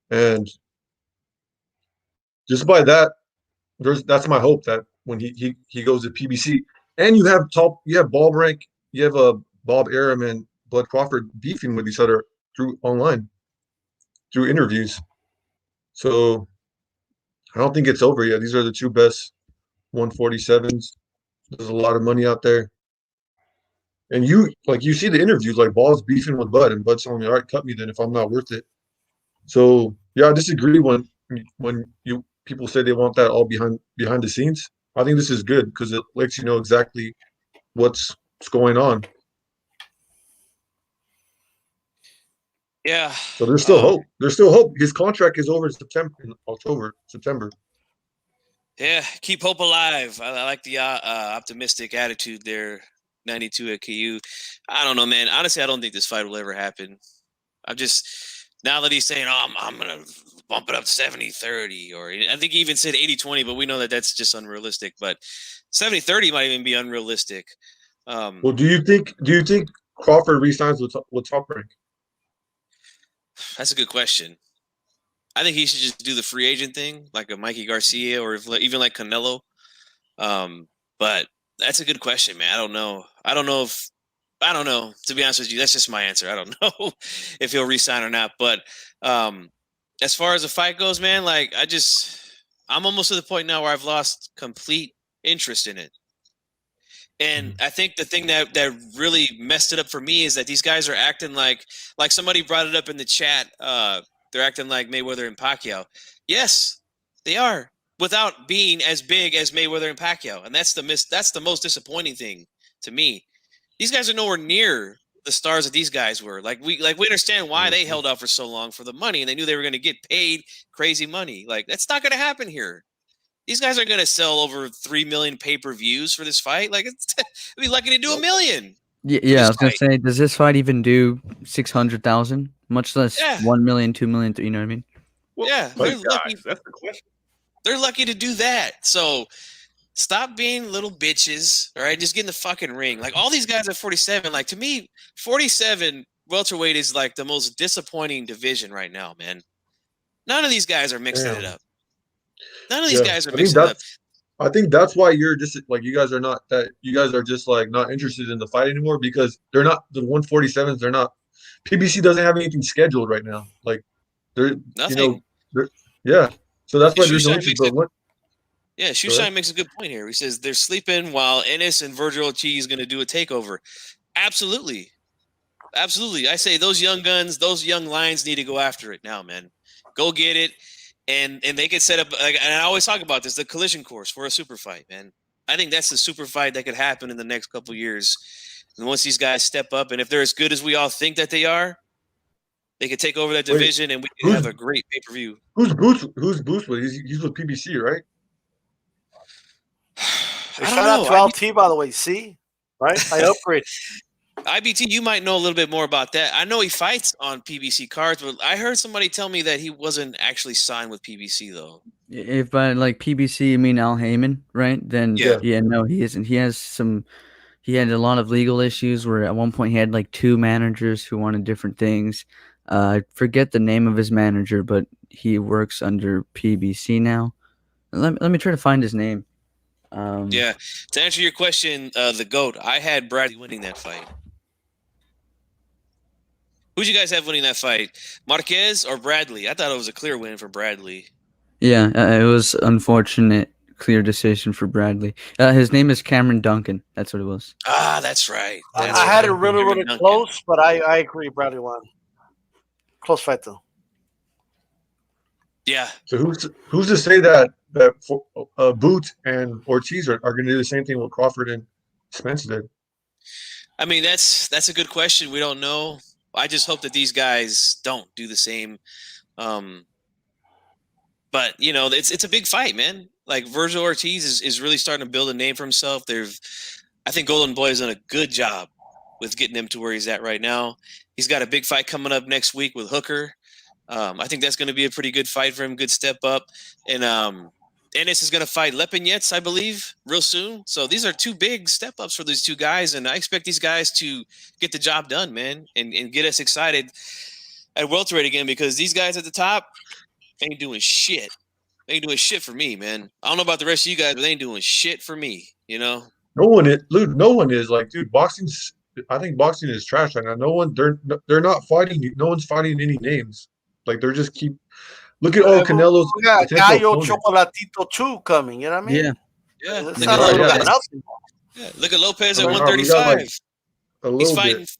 and just by that, that's my hope that when he goes to PBC, and you have Bob Rank, you have Bob Arum and Bud Crawford beefing with each other through online, through interviews. So I don't think it's over yet. These are the two best 147s. There's a lot of money out there. And you see the interviews, like Ball's beefing with Bud, and Bud's telling me, all right, cut me then if I'm not worth it. So yeah, I disagree when people say they want that all behind the scenes. I think this is good because it lets you know exactly what's going on. Yeah. So there's still hope. There's still hope. His contract is over in September. Yeah, keep hope alive. I like the optimistic attitude there. 92 at KU. I don't know, man. Honestly, I don't think this fight will ever happen. I'm just, now that he's saying, oh, I'm going to bump it up 70-30, or I think he even said 80-20, but we know that that's just unrealistic. But 70-30 might even be unrealistic. Well, do you think Crawford re-signs with Top Rank? That's a good question. I think he should just do the free agent thing, like a Mikey Garcia or even like Canelo. But that's a good question, man. I don't know. To be honest with you, that's just my answer. I don't know if he'll re-sign or not. But as far as the fight goes, man, like I'm almost to the point now where I've lost complete interest in it. And I think the thing that really messed it up for me is that these guys are acting like somebody brought it up in the chat. They're acting like Mayweather and Pacquiao. Yes, they are, without being as big as Mayweather and Pacquiao. And that's the most disappointing thing to me. These guys are nowhere near the stars that these guys were. We understand why they held out for so long for the money, and they knew they were going to get paid crazy money. Like, that's not going to happen here. These guys are going to sell over 3 million pay-per-views for this fight. Like, they'd be lucky to do 1 million. Yeah, I was going to say, does this fight even do 600,000? Much less 1 million, 2 million, you know what I mean? Well, yeah, they're lucky. That's the question. They're lucky to do that. So stop being little bitches, all right? Just get in the fucking ring. Like, all these guys at 47, like, to me, 47 welterweight is like the most disappointing division right now, man. None of these guys are mixing it up. None of these guys are mixing it up. I think that's why you're just like, you guys are just like not interested in the fight anymore, because they're not the 147s. They're not. PBC doesn't have anything scheduled right now. Like, they're nothing. Yeah. So that's why there's no interest. Yeah, Shushan makes a good point here. He says they're sleeping while Ennis and Virgil Ortiz is going to do a takeover. Absolutely. Absolutely. I say those young guns, those young lions need to go after it now, man. Go get it. And they could set up, and I always talk about this, the collision course for a super fight, man. I think that's the super fight that could happen in the next couple of years. And once these guys step up, and if they're as good as we all think that they are, they could take over that division, and we could have a great pay-per-view. Who's Boost with? He's with PBC, right? Shout out to LT, by the way. See? Right? I upgraded. IBT, you might know a little bit more about that. I know he fights on PBC cards, but I heard somebody tell me that he wasn't actually signed with PBC, though. If by like PBC you mean Al Heyman, right? Then yeah, no, he isn't. He had a lot of legal issues where at one point he had like 2 managers who wanted different things. I forget the name of his manager, but he works under PBC now. Let me try to find his name. Yeah, to answer your question, the GOAT, I had Bradley winning that fight. Who'd you guys have winning that fight? Marquez or Bradley? I thought it was a clear win for Bradley. Yeah, it was unfortunate. Clear decision for Bradley. His name is Cameron Duncan. That's what it was. Ah, that's right. I had it really close, but I agree. Bradley won. Close fight, though. Yeah. So who's to say that Boot and Ortiz are going to do the same thing what Crawford and Spence did? I mean, that's a good question. We don't know. I just hope that these guys don't do the same. But you know, it's a big fight, man. Like Virgil Ortiz is really starting to build a name for himself. I think Golden Boy has done a good job with getting him to where he's at right now. He's got a big fight coming up next week with Hooker. I think that's going to be a pretty good fight for him. Good step up. And Ennis is going to fight Lepinets, I believe, real soon. So these are two big step ups for these two guys. And I expect these guys to get the job done, man, and get us excited at welterweight again, because these guys at the top ain't doing shit. They ain't doing shit for me, man. I don't know about the rest of you guys, but they ain't doing shit for me, you know? No one is, Luke. No one is like, dude. I think boxing is trash right now. No one. They're not fighting. No one's fighting any names. Like they're just keep. Look at all Canelo's. We got Gallo Chocolatito 2 coming. You know what I mean? Yeah. Yeah. It's not like nothing. Yeah. Look at Lopez at We got, 135. like, a He's little fighting bit.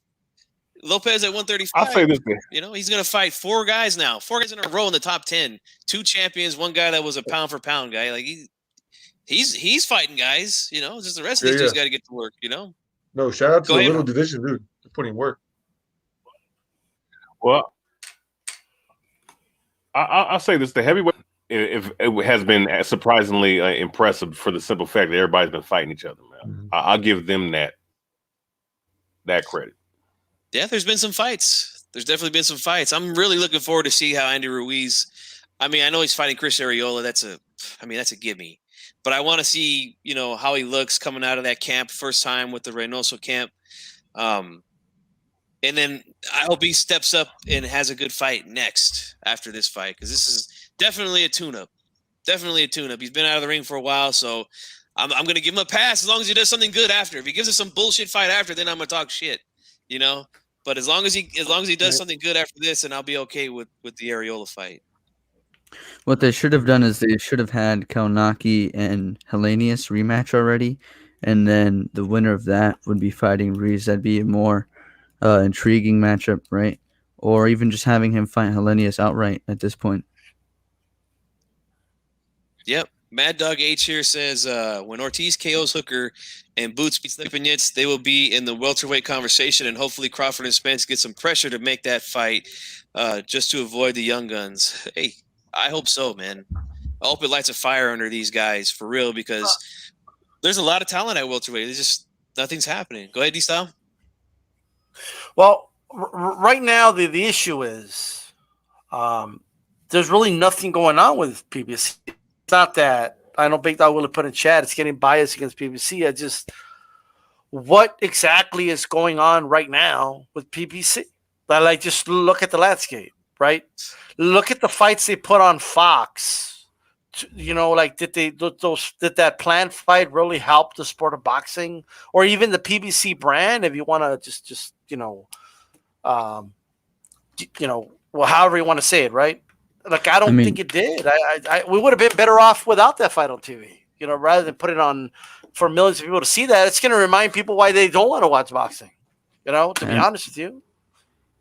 Lopez at 135. I'll say this. You know, he's going to fight 4 guys now. 4 guys in a row in the top 10. 2 champions, 1 guy that was a pound for pound guy. Like he's fighting guys, you know. It's just the rest of these dudes got to get to work, you know. No, shout out to Go the ahead, little man. division, dude. They're putting work. Well, I'll say this: the heavyweight it has been surprisingly impressive for the simple fact that everybody's been fighting each other, man. Mm-hmm. I'll give them that credit. Yeah, there's been some fights. There's definitely been some fights. I'm really looking forward to see how Andy Ruiz. I mean, I know he's fighting Chris Arreola. That's a gimme. But I want to see, you know, how he looks coming out of that camp, first time with the Reynoso camp. And then I hope he steps up and has a good fight next after this fight, because this is definitely a tune-up. Definitely a tune-up. He's been out of the ring for a while, so I'm going to give him a pass as long as he does something good after. If he gives us some bullshit fight after, then I'm going to talk shit, you know. But as long as he does something good after this, then I'll be okay with the Arreola fight. What they should have done is they should have had Kaunaki and Hellenius rematch already, and then the winner of that would be fighting Ruiz. That'd be a more intriguing matchup, right? Or even just having him fight Hellenius outright at this point. Yep. Mad Dog H here says when Ortiz KOs Hooker and Boots beats Lipinets, they will be in the welterweight conversation, and hopefully Crawford and Spence get some pressure to make that fight just to avoid the young guns. Hey, I hope so, man. I hope it lights a fire under these guys for real, because there's a lot of talent at welterweight. There's just nothing's happening. Go ahead, D-Style. Well, right now the issue is there's really nothing going on with PBC. It's not that I know Big Dog will put in chat. It's getting biased against PBC. What exactly is going on right now with PBC? Like, just look at the landscape, right? Look at the fights they put on Fox. You know, like did that planned fight really help the sport of boxing, or even the PBC brand? If you want to just well, however you want to say it, right? Like, I don't think it did. We would have been better off without that fight on TV. You know, rather than put it on for millions of people to see that. It's going to remind people why they don't want to watch boxing. You know, to be honest with you.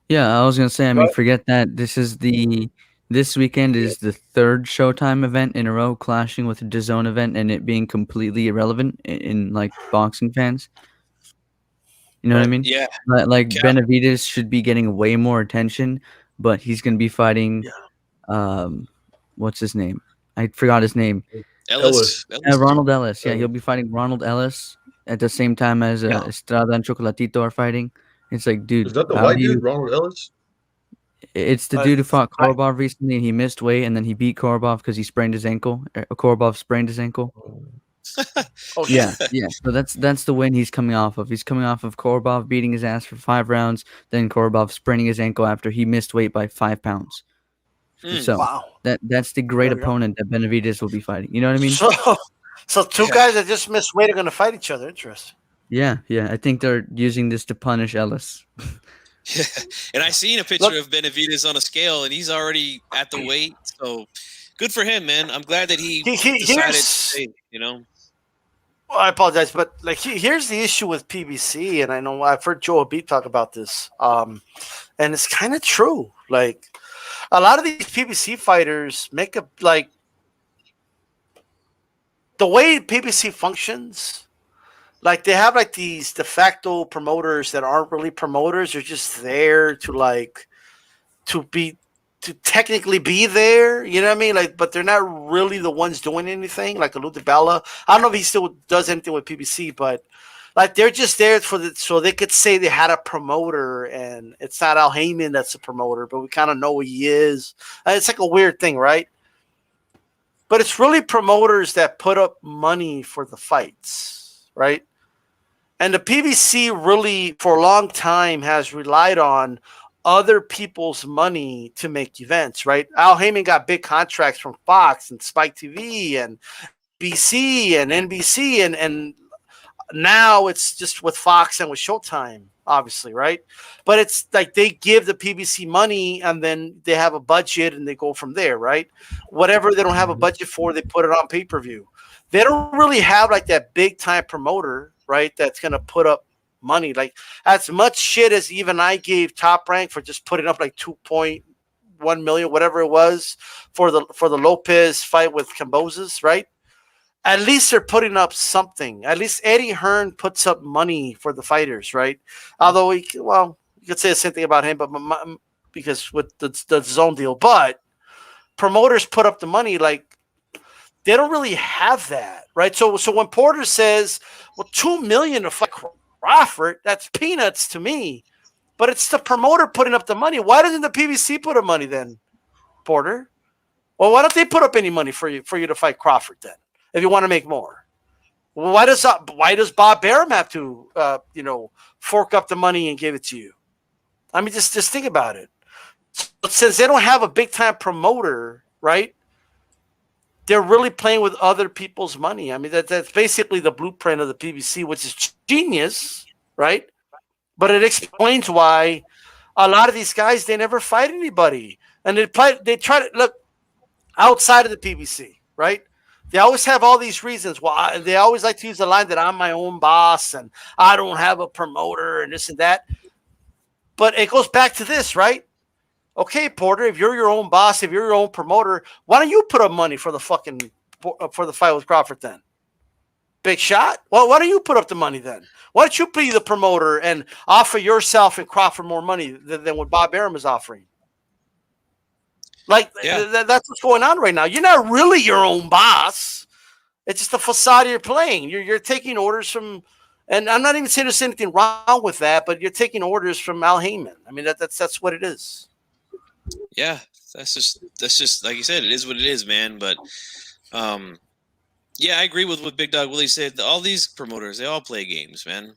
Yeah, I was gonna say. I mean, forget that. This weekend is the 3rd Showtime event in a row, clashing with the DAZN event, and it being completely irrelevant in like boxing fans. You know what I mean? Yeah. Like Benavidez should be getting way more attention, but he's gonna be fighting. What's his name? I forgot his name. Ellis. Ronald Ellis. Yeah, he'll be fighting Ronald Ellis at the same time as Estrada and Chocolatito are fighting. It's like, dude, is that the white dude, Ronald Ellis? It's the dude who fought Korobov recently, and he missed weight, and then he beat Korobov because he sprained his ankle. Korobov sprained his ankle. Yeah. So that's the win he's coming off of. He's coming off of Korobov beating his ass for 5 rounds, then Korobov spraining his ankle after he missed weight by 5 pounds. So that's the great opponent that Benavidez will be fighting. You know what I mean? So two guys that just missed weight are going to fight each other. Interesting. Yeah. I think they're using this to punish Ellis. Yeah. And I seen a picture of Benavidez on a scale, and he's already at the weight. So good for him, man. I'm glad that he decided to stay, you know. Well, I apologize, but like here's the issue with PBC, and I know I've heard Joe Beat talk about this, and it's kind of true. Like, a lot of these PBC fighters make a like the way PBC functions like they have like these de facto promoters that aren't really promoters. They're just there to technically be there. You know what I mean? Like, but they're not really the ones doing anything. Like Lou DiBella. I don't know if he still does anything with PBC, but like they're just there so they could say they had a promoter, and it's not Al Heyman that's the promoter, but we kind of know who he is. It's like a weird thing, right? But it's really promoters that put up money for the fights, right? And the PBC really, for a long time, has relied on other people's money to make events, right? Al Heyman got big contracts from Fox and Spike TV and BC and NBC, and now it's just with Fox and with Showtime, obviously, right? But it's like they give the PBC money and then they have a budget and they go from there, right? Whatever they don't have a budget for, they put it on pay-per-view. They don't really have like that big-time promoter, right, that's going to put up money. Like as much shit as even I gave Top Rank for just putting up like 2.1 million, whatever it was, for the Lopez fight with Cambosos, right? At least they're putting up something. At least Eddie Hearn puts up money for the fighters, right? Although you could say the same thing about him, but because with the zone deal, but promoters put up the money. Like they don't really have that, right? So when Porter says, "Well, $2 million to fight Crawford," that's peanuts to me. But it's the promoter putting up the money. Why doesn't the PBC put up money then, Porter? Well, why don't they put up any money for you to fight Crawford then? If you want to make more, why does Bob Arum have to fork up the money and give it to you? I mean, just think about it. But since they don't have a big time promoter, right? They're really playing with other people's money. I mean, that's basically the blueprint of the PBC, which is genius, right? But it explains why a lot of these guys, they never fight anybody, and they try to look outside of the PBC, right? They always have all these reasons why. They always like to use the line that I'm my own boss and I don't have a promoter and this and that. But it goes back to this, right? Okay, Porter, if you're your own boss, if you're your own promoter, why don't you put up money for the fight with Crawford then? Big shot? Well, why don't you put up the money then? Why don't you be the promoter and offer yourself and Crawford more money than what Bob Arum is offering? Like, that's what's going on right now. You're not really your own boss. It's just the facade you're playing. You're taking orders from, and I'm not even saying there's anything wrong with that, but you're taking orders from Al Heyman. I mean, that's what it is. Yeah, that's just like you said. It is what it is, man. But, yeah, I agree with what Big Dog Willie said. All these promoters, they all play games, man.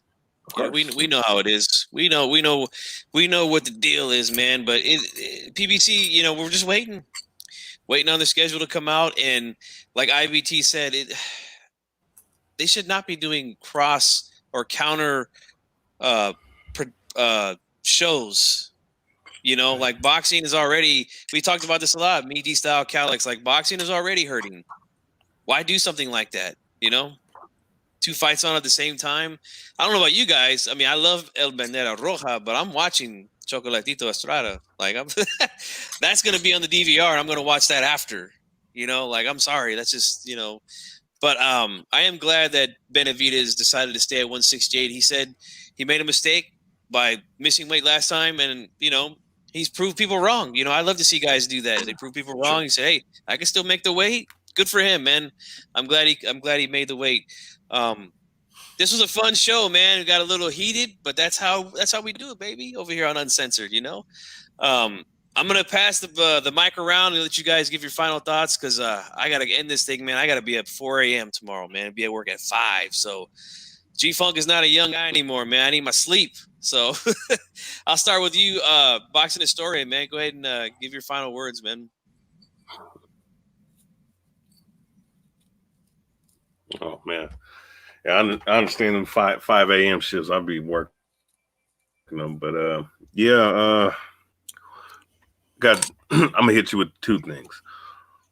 Yeah, we know how it is. We know what the deal is, man. But PBC, we're just waiting on the schedule to come out, and like IBT said, they should not be doing cross or counter shows. Like boxing is already. We talked about this a lot. Meaty style Calix, like boxing is already hurting. Why do something like that? 2 fights on at the same time. I don't know about you guys. I mean, I love El Bandera Roja, but I'm watching Chocolatito Estrada. Like, that's going to be on the DVR, and I'm going to watch that after. Like, I'm sorry. That's just, But I am glad that Benavidez decided to stay at 168. He said he made a mistake by missing weight last time, and, he's proved people wrong. I love to see guys do that. They prove people wrong. He said, hey, I can still make the weight. Good for him, man. I'm glad he made the weight. This was a fun show, man. We got a little heated, but that's how we do it, baby, over here on Uncensored. I'm gonna pass the mic around and let you guys give your final thoughts because I gotta end this thing, man. I gotta be up 4 a.m. tomorrow, man. Be at work at 5. So G-Funk is not a young guy anymore, man. I need my sleep. So I'll start with you, Boxing Historian, man. Go ahead and give your final words, man. Oh man. Yeah, I understand them 5 a.m. shifts. I'll be working them, but I'm gonna hit you with 2 things.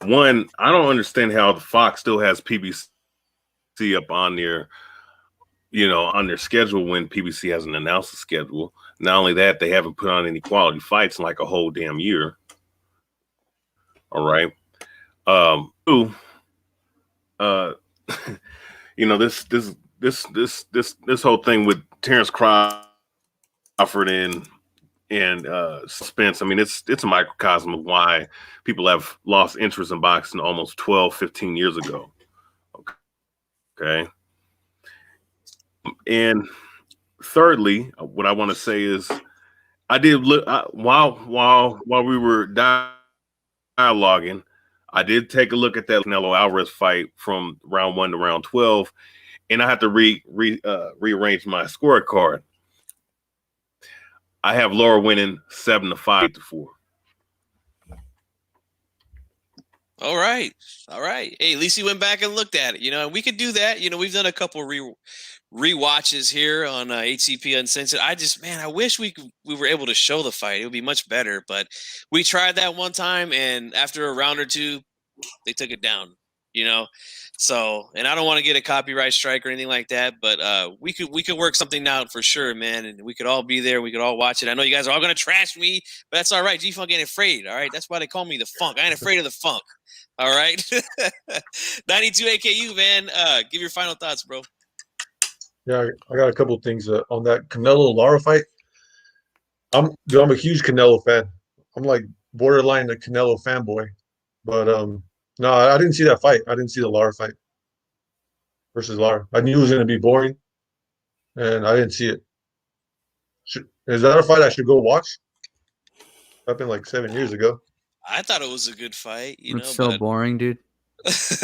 One, I don't understand how the Fox still has PBC up on their, on their schedule when PBC hasn't announced the schedule. Not only that, they haven't put on any quality fights in like a whole damn year. All right. 2, this whole thing with Terrence Crawford and Spence, I mean, it's a microcosm of why people have lost interest in boxing almost 12, 15 years ago. Okay. And thirdly, what I want to say is I did look while we were dialoguing, I did take a look at that Canelo Alvarez fight from round 1 to round 12, and I had to rearrange my scorecard. I have Laura winning 7-5 to 4. All right. Hey, at least you went back and looked at it. And we could do that. We've done a couple rewatches here on HCP Uncensored. I wish we were able to show the fight. It would be much better. But we tried that one time, and after a round or two, they took it down. So, and I don't want to get a copyright strike or anything like that, but we could work something out for sure, man, and we could all be there. We could all watch it. I know you guys are all gonna trash me, but that's all right. G-Funk ain't afraid. All right, that's why they call me the Funk. I ain't afraid of the Funk. All right, 92 AKU, man. Give your final thoughts, bro. Yeah, I got a couple of things on that Canelo Lara fight. I'm a huge Canelo fan. I'm like borderline a Canelo fanboy, but no, I didn't see that fight. I didn't see the Lara fight versus Lara. I knew it was going to be boring, and I didn't see it. Is that a fight I should go watch? Happened like 7 years ago. I thought it was a good fight. It's so boring, dude.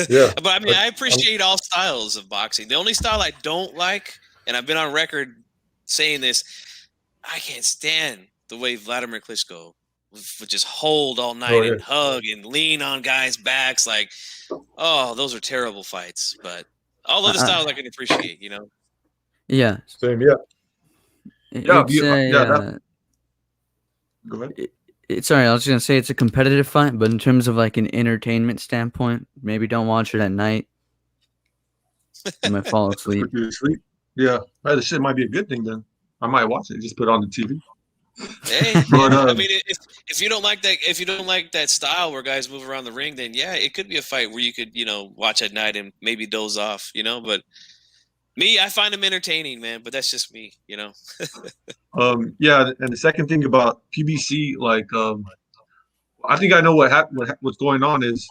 Yeah. But I mean, I appreciate all styles of boxing. The only style I don't like, and I've been on record saying this, I can't stand the way Vladimir Klitschko would just hold all night and hug and lean on guys' backs. Like, those are terrible fights. But all other styles I can appreciate, Yeah. Same, yeah. Go ahead. Sorry, I was going to say it's a competitive fight, but in terms of like an entertainment standpoint, maybe don't watch it at night. You might fall asleep. Yeah, this shit might be a good thing then. I might watch it. Just put it on the TV. Hey, but, I mean, if you don't like that style where guys move around the ring, then yeah, it could be a fight where you could watch at night and maybe doze off, But me, I find them entertaining, man. But that's just me, Yeah, and the second thing about PBC, like, I think I know what's going on is,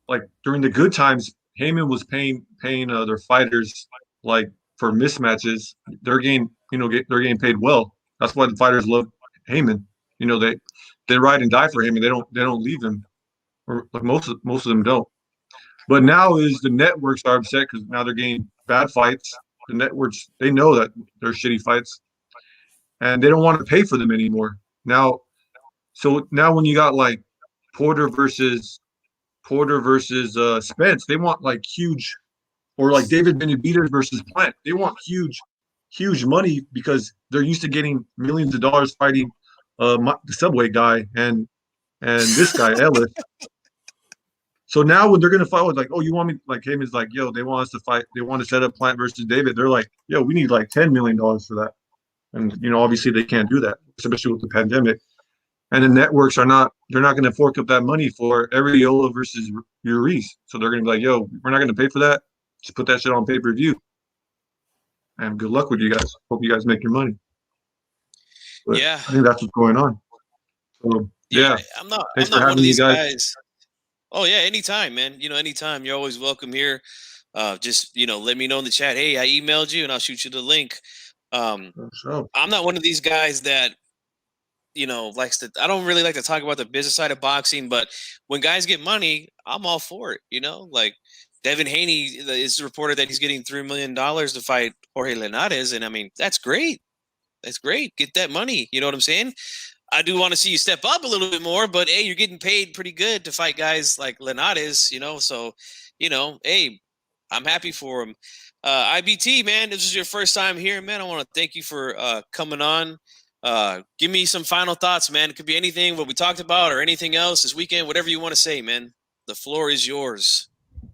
like, during the good times, Heyman was paying their fighters like for mismatches. They're getting paid well. That's why the fighters love Heyman. They ride and die for him, and they don't leave him. Or like most of them don't. But now is the networks are upset because now they're getting bad fights. The networks, they know that they're shitty fights, and they don't want to pay for them anymore. So now when you got like Porter versus Spence, they want like huge, or like David Benavidez versus Plant. They want huge money because they're used to getting millions of dollars fighting the Subway guy and this guy Ellis. So now when they're gonna fight with like, you want me, like Heyman's like, yo, they want us to fight. They want to set up Plant versus David. They're like, yo, we need like $10 million for that, and obviously they can't do that, especially with the pandemic. And the networks they're not going to fork up that money for Arreola versus Ruiz. So they're going to be like, yo, we're not going to pay for that. Just put that shit on pay-per-view. And good luck with you guys. Hope you guys make your money. But yeah. I think that's what's going on. So, yeah. I'm not Thanks for one of having me, these guys. guys. Oh, yeah, anytime, man. Anytime. You're always welcome here. Just, let me know in the chat. Hey, I emailed you, and I'll shoot you the link. I'm not one of these guys that, I don't really like to talk about the business side of boxing, but when guys get money, I'm all for it. Like Devin Haney is reported that he's getting $3 million to fight Jorge Linares. And I mean, that's great. That's great. Get that money. You know what I'm saying? I do want to see you step up a little bit more, but hey, you're getting paid pretty good to fight guys like Linares, so, hey, I'm happy for him. IBT, man, this is your first time here, man. I want to thank you for coming on. Give me some final thoughts, man. It could be anything what we talked about or anything else this weekend, whatever you want to say, man. The floor is yours.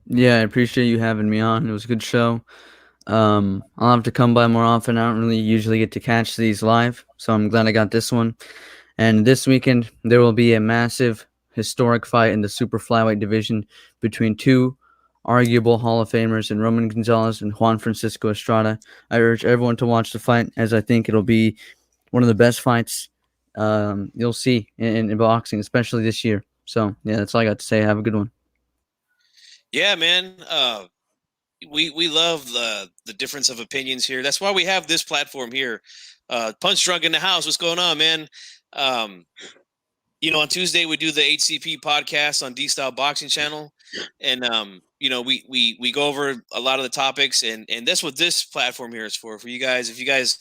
Yeah, I appreciate you having me on. It was a good show. I'll have to come by more often. I don't really usually get to catch these live, so I'm glad I got this one. And this weekend, there will be a massive historic fight in the super flyweight division between two arguable Hall of Famers in Roman Gonzalez and Juan Francisco Estrada. I urge everyone to watch the fight, as I think it'll be one of the best fights you'll see in boxing, especially this year. So, yeah, that's all I got to say. Have a good one. Yeah, man. We love the difference of opinions here. That's why we have this platform here. Punch Drunk in the house. What's going on, man? On Tuesday we do the HCP podcast on D Style Boxing Channel, and we go over a lot of the topics, and that's what this platform here is for you guys. If you guys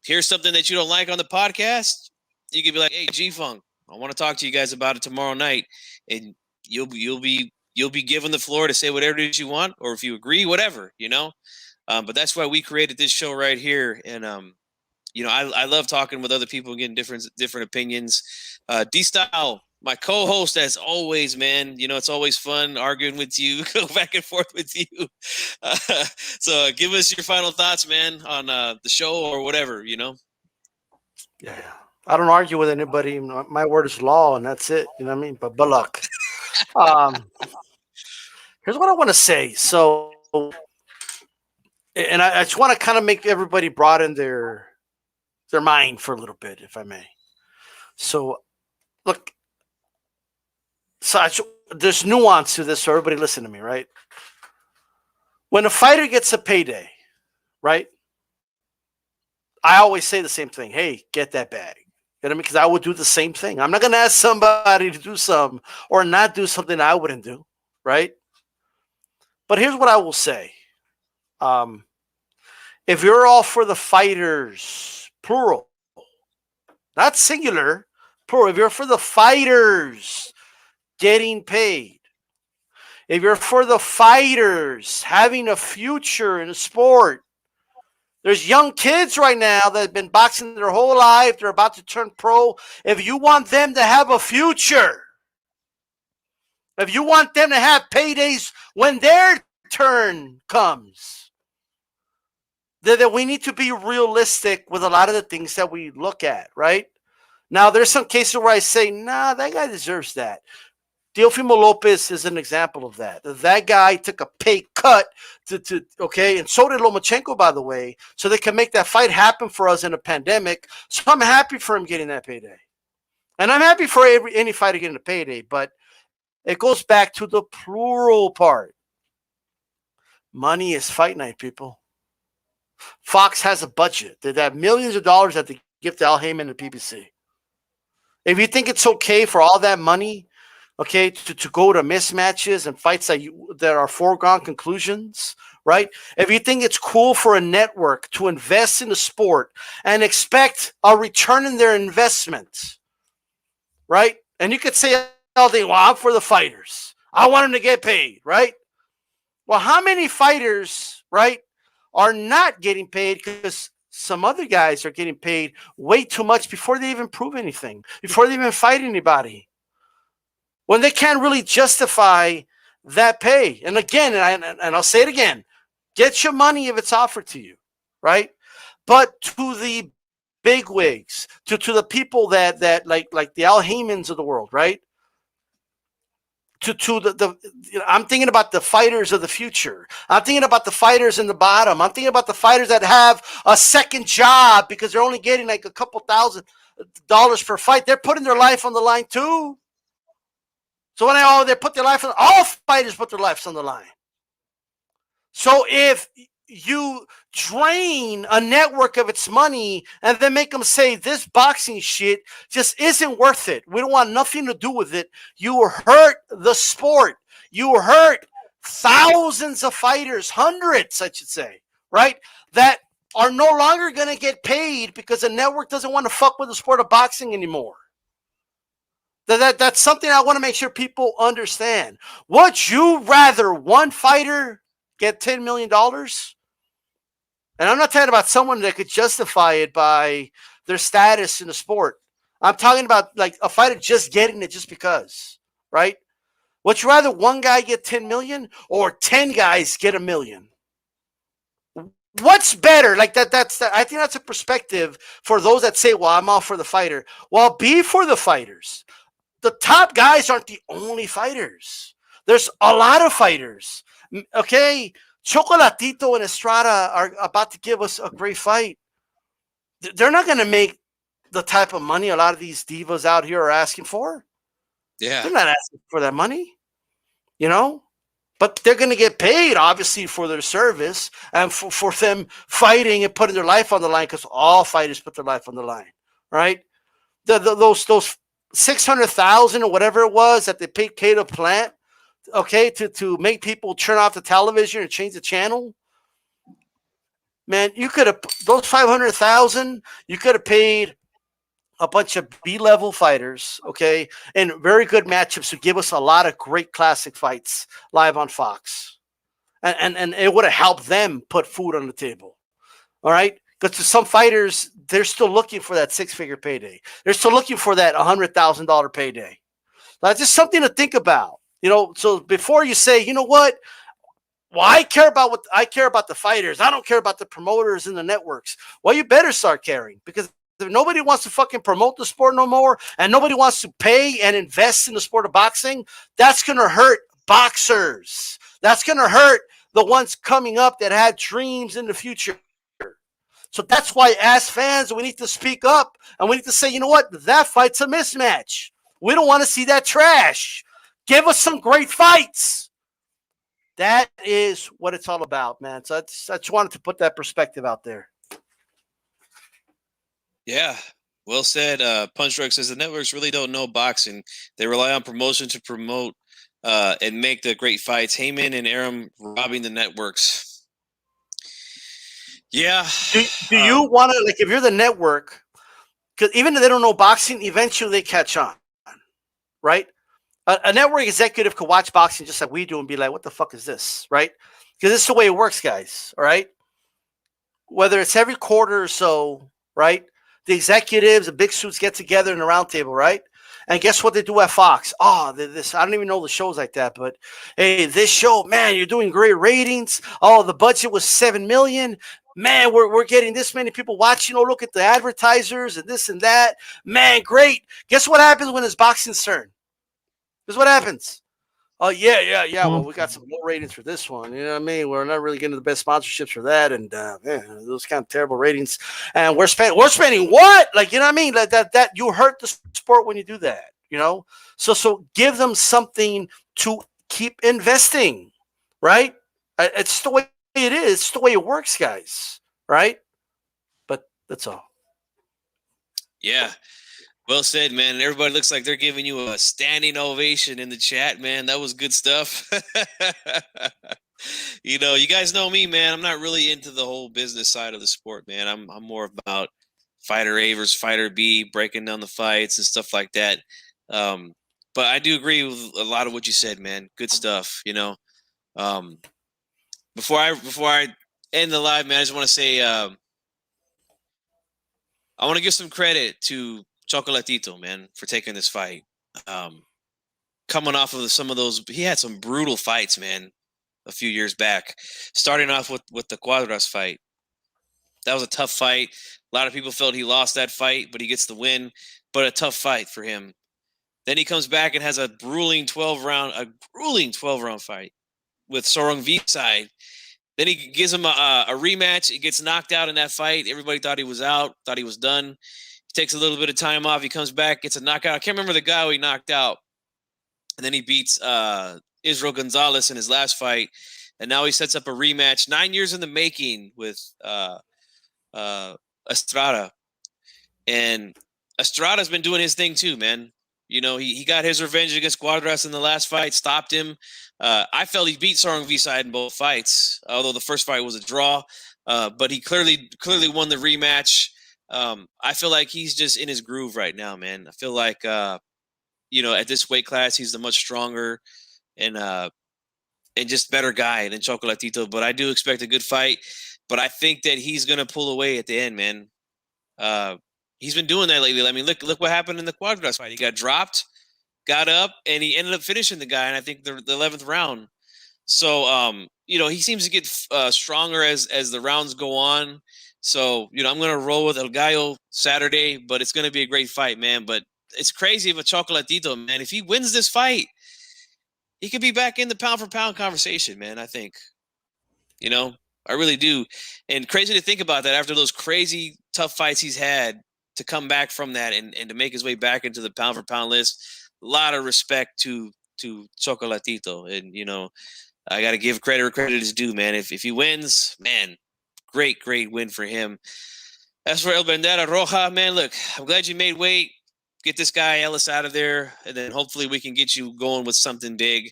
hear something that you don't like on the podcast, you can be like, "Hey, G-Funk, I want to talk to you guys about it tomorrow night," and you'll be given the floor to say whatever it is you want, or if you agree, whatever, But that's why we created this show right here, and I love talking with other people and getting different opinions. D-Style, my co-host, as always, man. It's always fun arguing with you, go back and forth with you. So give us your final thoughts, man, on the show or whatever, Yeah. I don't argue with anybody. My word is law, and that's it. You know what I mean? But luck. Here's what I want to say. So, and I just want to kind of make everybody broaden their mind for a little bit, if I may. So, look, there's nuance to this, so everybody listen to me, right? When a fighter gets a payday, right, I always say the same thing. Hey, get that bag. You know what I mean? Because I would do the same thing. I'm not going to ask somebody to do something or not do something I wouldn't do, right? But here's what I will say. If you're all for the fighters, plural, not singular, plural. If you're for the fighters getting paid, if you're for the fighters having a future in the sport, there's young kids right now that have been boxing their whole life. They're about to turn pro. If you want them to have a future, if you want them to have paydays when their turn comes, that we need to be realistic with a lot of the things that we look at, right? Now, there's some cases where I say, nah, that guy deserves that. Teofimo Lopez is an example of that. That guy took a pay cut okay, and so did Lomachenko, by the way, so they can make that fight happen for us in a pandemic. So I'm happy for him getting that payday. And I'm happy for any fighter getting a payday, but it goes back to the plural part. Money is fight night, people. Fox has a budget. They have millions of dollars that they give to Al Heyman and the PBC. If you think it's okay for all that money, okay, to go to mismatches and fights that are foregone conclusions, right? If you think it's cool for a network to invest in the sport and expect a return in their investment, right? And you could say all day, well, I'm for the fighters. I want them to get paid, right? Well, how many fighters, right, are not getting paid because some other guys are getting paid way too much before they even prove anything, before they even fight anybody, when they can't really justify that pay? And again, and I'll say it again, get your money if it's offered to you, right? But to the bigwigs, to the people that like the Al Heymans of the world, right? I'm thinking about the fighters of the future. I'm thinking about the fighters in the bottom. I'm thinking about the fighters that have a second job because they're only getting like a couple $1,000 per fight. They're putting their life on the line too. So when they put their life on, all fighters put their lives on the line. So if you drain a network of its money and then make them say this boxing shit just isn't worth it, we don't want nothing to do with it, you hurt the sport. You hurt thousands of fighters, hundreds, I should say, right? That are no longer going to get paid because the network doesn't want to fuck with the sport of boxing anymore. That's something I want to make sure people understand. Would you rather one fighter get $10 million? And I'm not talking about someone that could justify it by their status in the sport. I'm talking about like a fighter just getting it just because, right? Would you rather one guy get 10 million or 10 guys get $1 million? What's better? Like I think that's a perspective for those that say, well, I'm all for the fighter. Well, be for the fighters. The top guys aren't the only fighters. There's a lot of fighters. Okay, Chocolatito and Estrada are about to give us a great fight. They're not going to make the type of money a lot of these divas out here are asking for. Yeah. They're not asking for that money, you know, but they're going to get paid, obviously, for their service and for them fighting and putting their life on the line, because all fighters put their life on the line, right? Those 600,000 or whatever it was that they paid Cato Plant, okay, to make people turn off the television and change the channel. Man, you could have those 500,000. You could have paid a bunch of B-level fighters, okay, and very good matchups to give us a lot of great classic fights live on Fox, and it would have helped them put food on the table. All right, because to some fighters, they're still looking for that six-figure payday. They're still looking for that $100,000 payday. That's just something to think about, you know. So before you say, you know what, well, I care about the fighters. I don't care about the promoters and the networks. Well, you better start caring, because if nobody wants to fucking promote the sport no more, and nobody wants to pay and invest in the sport of boxing, that's going to hurt boxers. That's going to hurt the ones coming up that had dreams in the future. So that's why, as fans, we need to speak up, and we need to say, you know what, that fight's a mismatch. We don't want to see that trash. Give us some great fights. That is what it's all about, man. So I just wanted to put that perspective out there. Yeah, well said. Punch Drug says the networks really don't know boxing. They rely on promotion to promote and make the great fights. Heyman and Arum robbing the networks. Yeah. Do you want to, like, if you're the network, because even if they don't know boxing, eventually they catch on, right? A network executive could watch boxing just like we do and be like, what the fuck is this, right? Because this is the way it works, guys, all right? Whether it's every quarter or so, right? The executives, the big suits get together in a round table, right? And guess what they do at Fox? Oh, this, I don't even know the shows like that, but hey, this show, man, you're doing great ratings. Oh, the budget was $7 million. Man, we're getting this many people watching. Oh, look at the advertisers and this and that. Man, great. Guess what happens when it's boxing's turn? This is what happens. Oh, yeah. Well, we got some low ratings for this one. You know what I mean? We're not really getting the best sponsorships for that. And man, those kind of terrible ratings. And we're spending what? Like, you know what I mean? Like that you hurt the sport when you do that, you know? So give them something to keep investing, right? It's the way it is. It's the way it works, guys, right? But that's all. Yeah. Well said, man. Everybody looks like they're giving you a standing ovation in the chat, man. That was good stuff. You know, you guys know me, man. I'm not really into the whole business side of the sport, man. I'm more about fighter A versus fighter B, breaking down the fights and stuff like that. But I do agree with a lot of what you said, man. Good stuff, you know. Before I end the live, man, I just want to say I want to give some credit to Chocolatito, man, for taking this fight. Coming off of some of those, he had some brutal fights, man, a few years back. Starting off with the Cuadras fight. That was a tough fight. A lot of people felt he lost that fight, but he gets the win. But a tough fight for him. Then he comes back and has a grueling 12-round fight with Sorong V-side. Then he gives him a rematch. He gets knocked out in that fight. Everybody thought he was out, thought he was done. He takes a little bit of time off. He comes back, gets a knockout. I can't remember the guy who he knocked out. And then he beats Israel Gonzalez in his last fight. And now he sets up a rematch 9 years in the making with Estrada. And Estrada's been doing his thing too, man. You know, he got his revenge against Cuadras in the last fight, stopped him. I felt he beat Sorong V-side in both fights, although the first fight was a draw. But he clearly won the rematch. I feel like he's just in his groove right now, man. I feel like, you know, at this weight class, he's the much stronger and just better guy than Chocolatito. But I do expect a good fight. But I think that he's going to pull away at the end, man. He's been doing that lately. I mean, look what happened in the Cuadras fight. He got dropped, got up, and he ended up finishing the guy. And I think the 11th round. So, you know, he seems to get stronger as the rounds go on. So, you know, I'm going to roll with El Gallo Saturday, but it's going to be a great fight, man. But it's crazy of a Chocolatito, man. If he wins this fight, he could be back in the pound for pound conversation, man. I think, you know, I really do. And crazy to think about that after those crazy tough fights he's had to come back from that and to make his way back into the pound for pound list. A lot of respect to Chocolatito. And, you know, I got to give credit where credit is due, man. If he wins, man, great win for him. As for El Bandera Roja, man, look, I'm glad you made weight. Get this guy Ellis out of there, and then hopefully we can get you going with something big.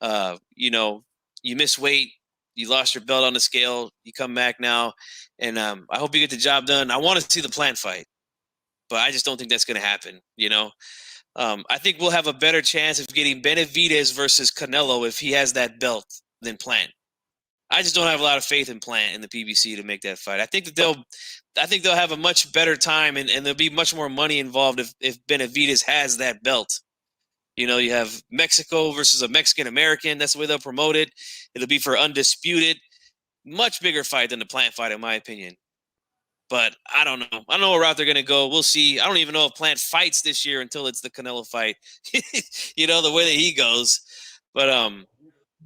You know, you missed weight. You lost your belt on the scale. You come back now, and I hope you get the job done. I want to see the Plant fight, but I just don't think that's going to happen, you know. I think we'll have a better chance of getting Benavidez versus Canelo if he has that belt than Plant. I just don't have a lot of faith in Plant in the PBC to make that fight. I think they'll have a much better time and there'll be much more money involved if Benavidez has that belt. You know, you have Mexico versus a Mexican American. That's the way they'll promote it. It'll be for undisputed. Much bigger fight than the Plant fight, in my opinion. But I don't know. I don't know what route they're going to go. We'll see. I don't even know if Plant fights this year until it's the Canelo fight. You know, the way that he goes. But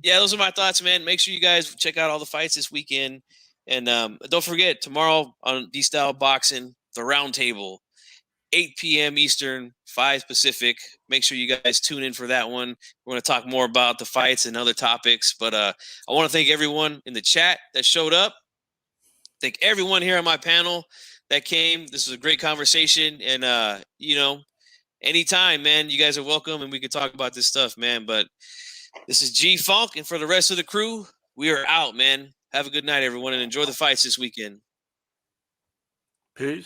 yeah, those are my thoughts, man. Make sure you guys check out all the fights this weekend. And don't forget, tomorrow on D-Style Boxing, the Roundtable, 8 p.m. Eastern, 5 Pacific. Make sure you guys tune in for that one. We're going to talk more about the fights and other topics. But I want to thank everyone in the chat that showed up. Thank everyone here on my panel that came. This was a great conversation. And, you know, anytime, man, you guys are welcome and we can talk about this stuff, man. But this is G-Funk. And for the rest of the crew, we are out, man. Have a good night, everyone, and enjoy the fights this weekend. Peace.